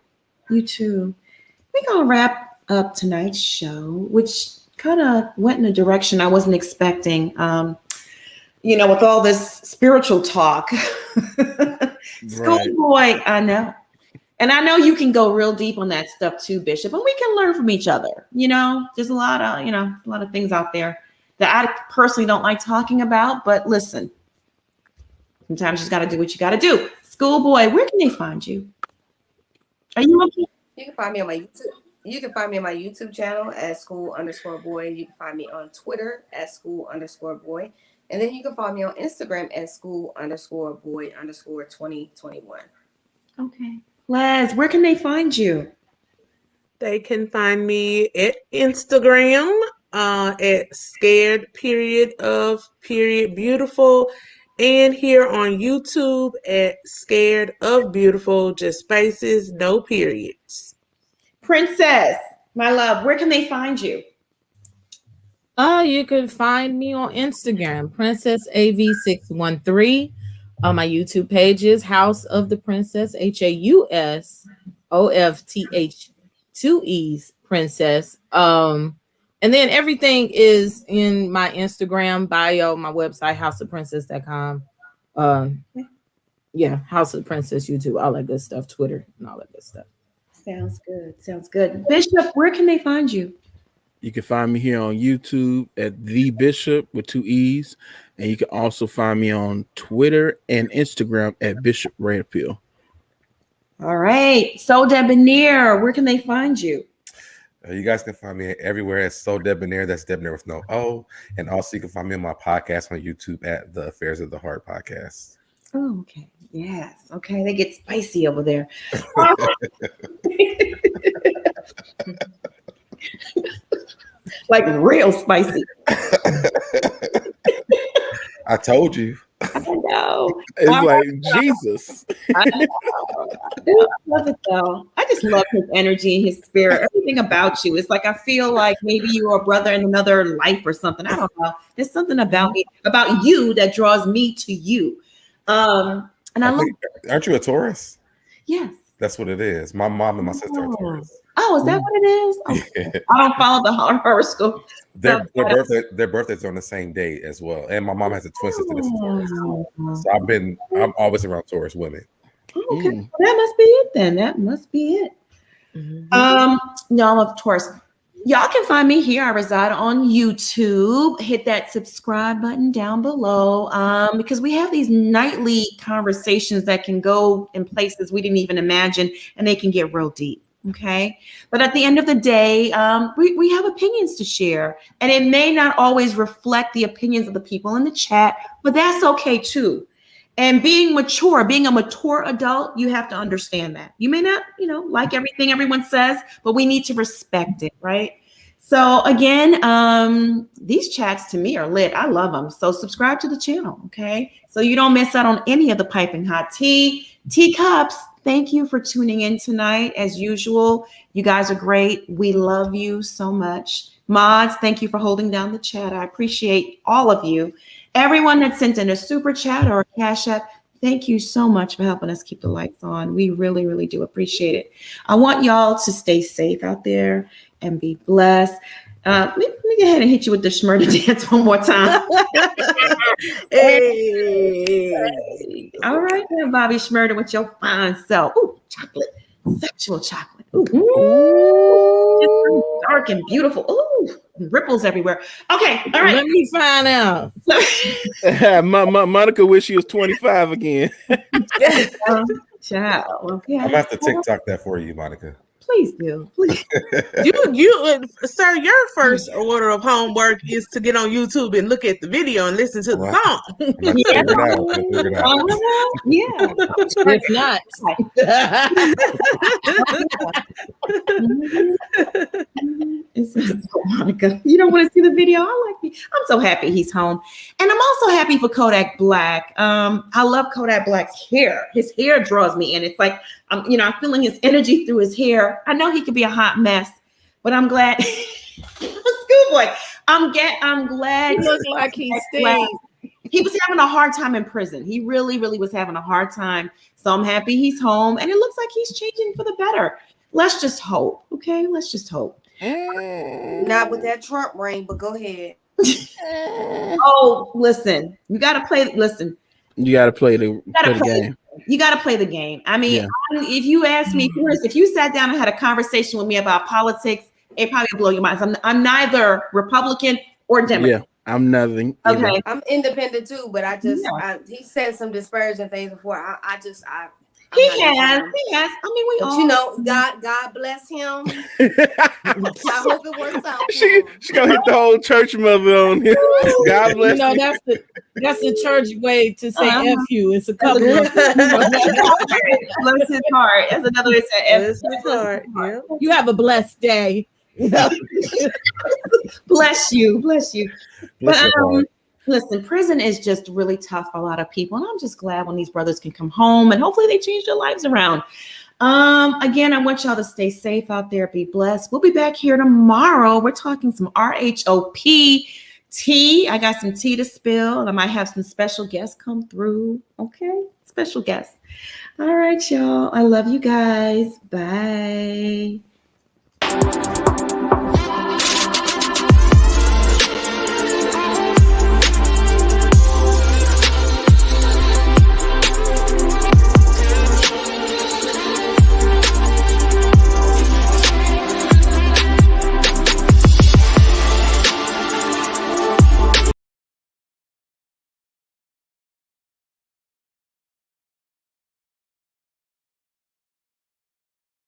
You too. We're going to wrap up tonight's show, which kind of went in a direction I wasn't expecting. With all this spiritual talk. Schoolboy, I know. And I know you can go real deep on that stuff too, Bishop, and we can learn from each other. There's a lot of things out there that I personally don't like talking about, but listen, sometimes you just got to do what you got to do. Schoolboy, where can they find you? Are you okay? You can find me on my YouTube. You can find me on my YouTube channel at school_boy. You can find me on Twitter at school_boy. And then you can follow me on Instagram at school_boy_2021. Okay. Les, where can they find you? They can find me at Instagram at scared_of_beautiful, and here on YouTube at Scared of Beautiful, just spaces, no periods. Princess, my love, where can they find you? You can find me on Instagram, Princess AV613. On my YouTube pages, House of the Princess, HAUSOFTH 2 E's Princess. And then everything is in my Instagram bio, my website, houseofprincess.com. House of the Princess, YouTube, all that good stuff, Twitter, and all that good stuff. Sounds good. Bishop, where can they find you? You can find me here on YouTube at The Bishop with 2 E's. And you can also find me on Twitter and Instagram at Bishop Red Pill. All right. So Debonair, where can they find you? You guys can find me everywhere at So Debonair. That's Debonair with no O. And also you can find me on my podcast on YouTube at The Affairs of the Heart podcast. Oh, okay. Yes. Okay. They get spicy over there. Like real spicy. I told you. I know. know. It's like Jesus. I love it though. I just love his energy and his spirit. Everything about you. It's like I feel like maybe you are a brother in another life or something. I don't know. There's something about me, about you, that draws me to you. And I love. Aren't you a Taurus? Yes. That's what it is. My mom and my sister are Taurus. Oh, is that what it is? Okay. Yeah. I don't follow the horoscope. Their birthdays on the same day as well. And my mom has a twin sister that's a Taurus. So I'm always around Taurus women. Okay. Well, that must be it then. That must be it. No, I'm a Taurus. Y'all can find me here. I reside on YouTube. Hit that subscribe button down below because we have these nightly conversations that can go in places we didn't even imagine, and they can get real deep. Okay. But at the end of the day, we have opinions to share, and it may not always reflect the opinions of the people in the chat, but that's okay too. And being mature, being a mature adult, you have to understand that. You may not, like everything everyone says, but we need to respect it, right? So again, these chats to me are lit. I love them. So subscribe to the channel, okay? So you don't miss out on any of the piping hot tea. Teacups, thank you for tuning in tonight. As usual, you guys are great. We love you so much. Mods, thank you for holding down the chat. I appreciate all of you. Everyone that sent in a super chat or a cash app, thank you so much for helping us keep the lights on. We really, really do appreciate it. I want y'all to stay safe out there and be blessed. Let me go ahead and hit you with the Schmurda dance one more time. Hey. All right, then, Bobby Schmurda with your fine self. Ooh, chocolate, sexual chocolate. Ooh. Just so dark and beautiful. Ooh, ripples everywhere. Okay, all right. Let me find out. Monica wish she was 25 again. Child. Okay. I'm gonna have to TikTok that for you, Monica. Please do. Please. You, sir, your first order of homework is to get on YouTube and look at the video and listen to the song. I'm gonna figure it out. I'm gonna figure it out. Yeah. If not, Monica, you don't want to see the video? I like me. I'm so happy he's home, and I'm also happy for Kodak Black. I love Kodak Black's hair. His hair draws me in. It's like I'm feeling his energy through his hair. I know he could be a hot mess, but I'm glad. Schoolboy, I'm glad. he looks like he stayed. He was having a hard time in prison. He really, really was having a hard time. So I'm happy he's home, and it looks like he's changing for the better. Let's just hope. Okay, let's just hope. Not with that Trump reign, but go ahead. Oh, listen, you got to play. Listen, you got to play the game. You got to play the game. I mean, if you ask me first, if you sat down and had a conversation with me about politics, it probably blow your mind. I'm neither Republican or Democrat. Yeah, I'm nothing. Okay, either. I'm independent too, but he said some disparaging things before. He has. I mean, we all. God bless him. I hope it works out. She gonna hit the whole church mother on him. God bless. That's the church way to say F you. It's a couple of bless his heart. That's another way to say F his heart. Yeah. You have a blessed day. Bless you. But listen, prison is just really tough for a lot of people, and I'm just glad when these brothers can come home and hopefully they change their lives around. Again, I want y'all to stay safe out there, be blessed. We'll be back here tomorrow. We're talking some RHOP tea. I got some tea to spill, and I might have some special guests come through. Okay, special guests. All right, y'all. I love you guys. Bye.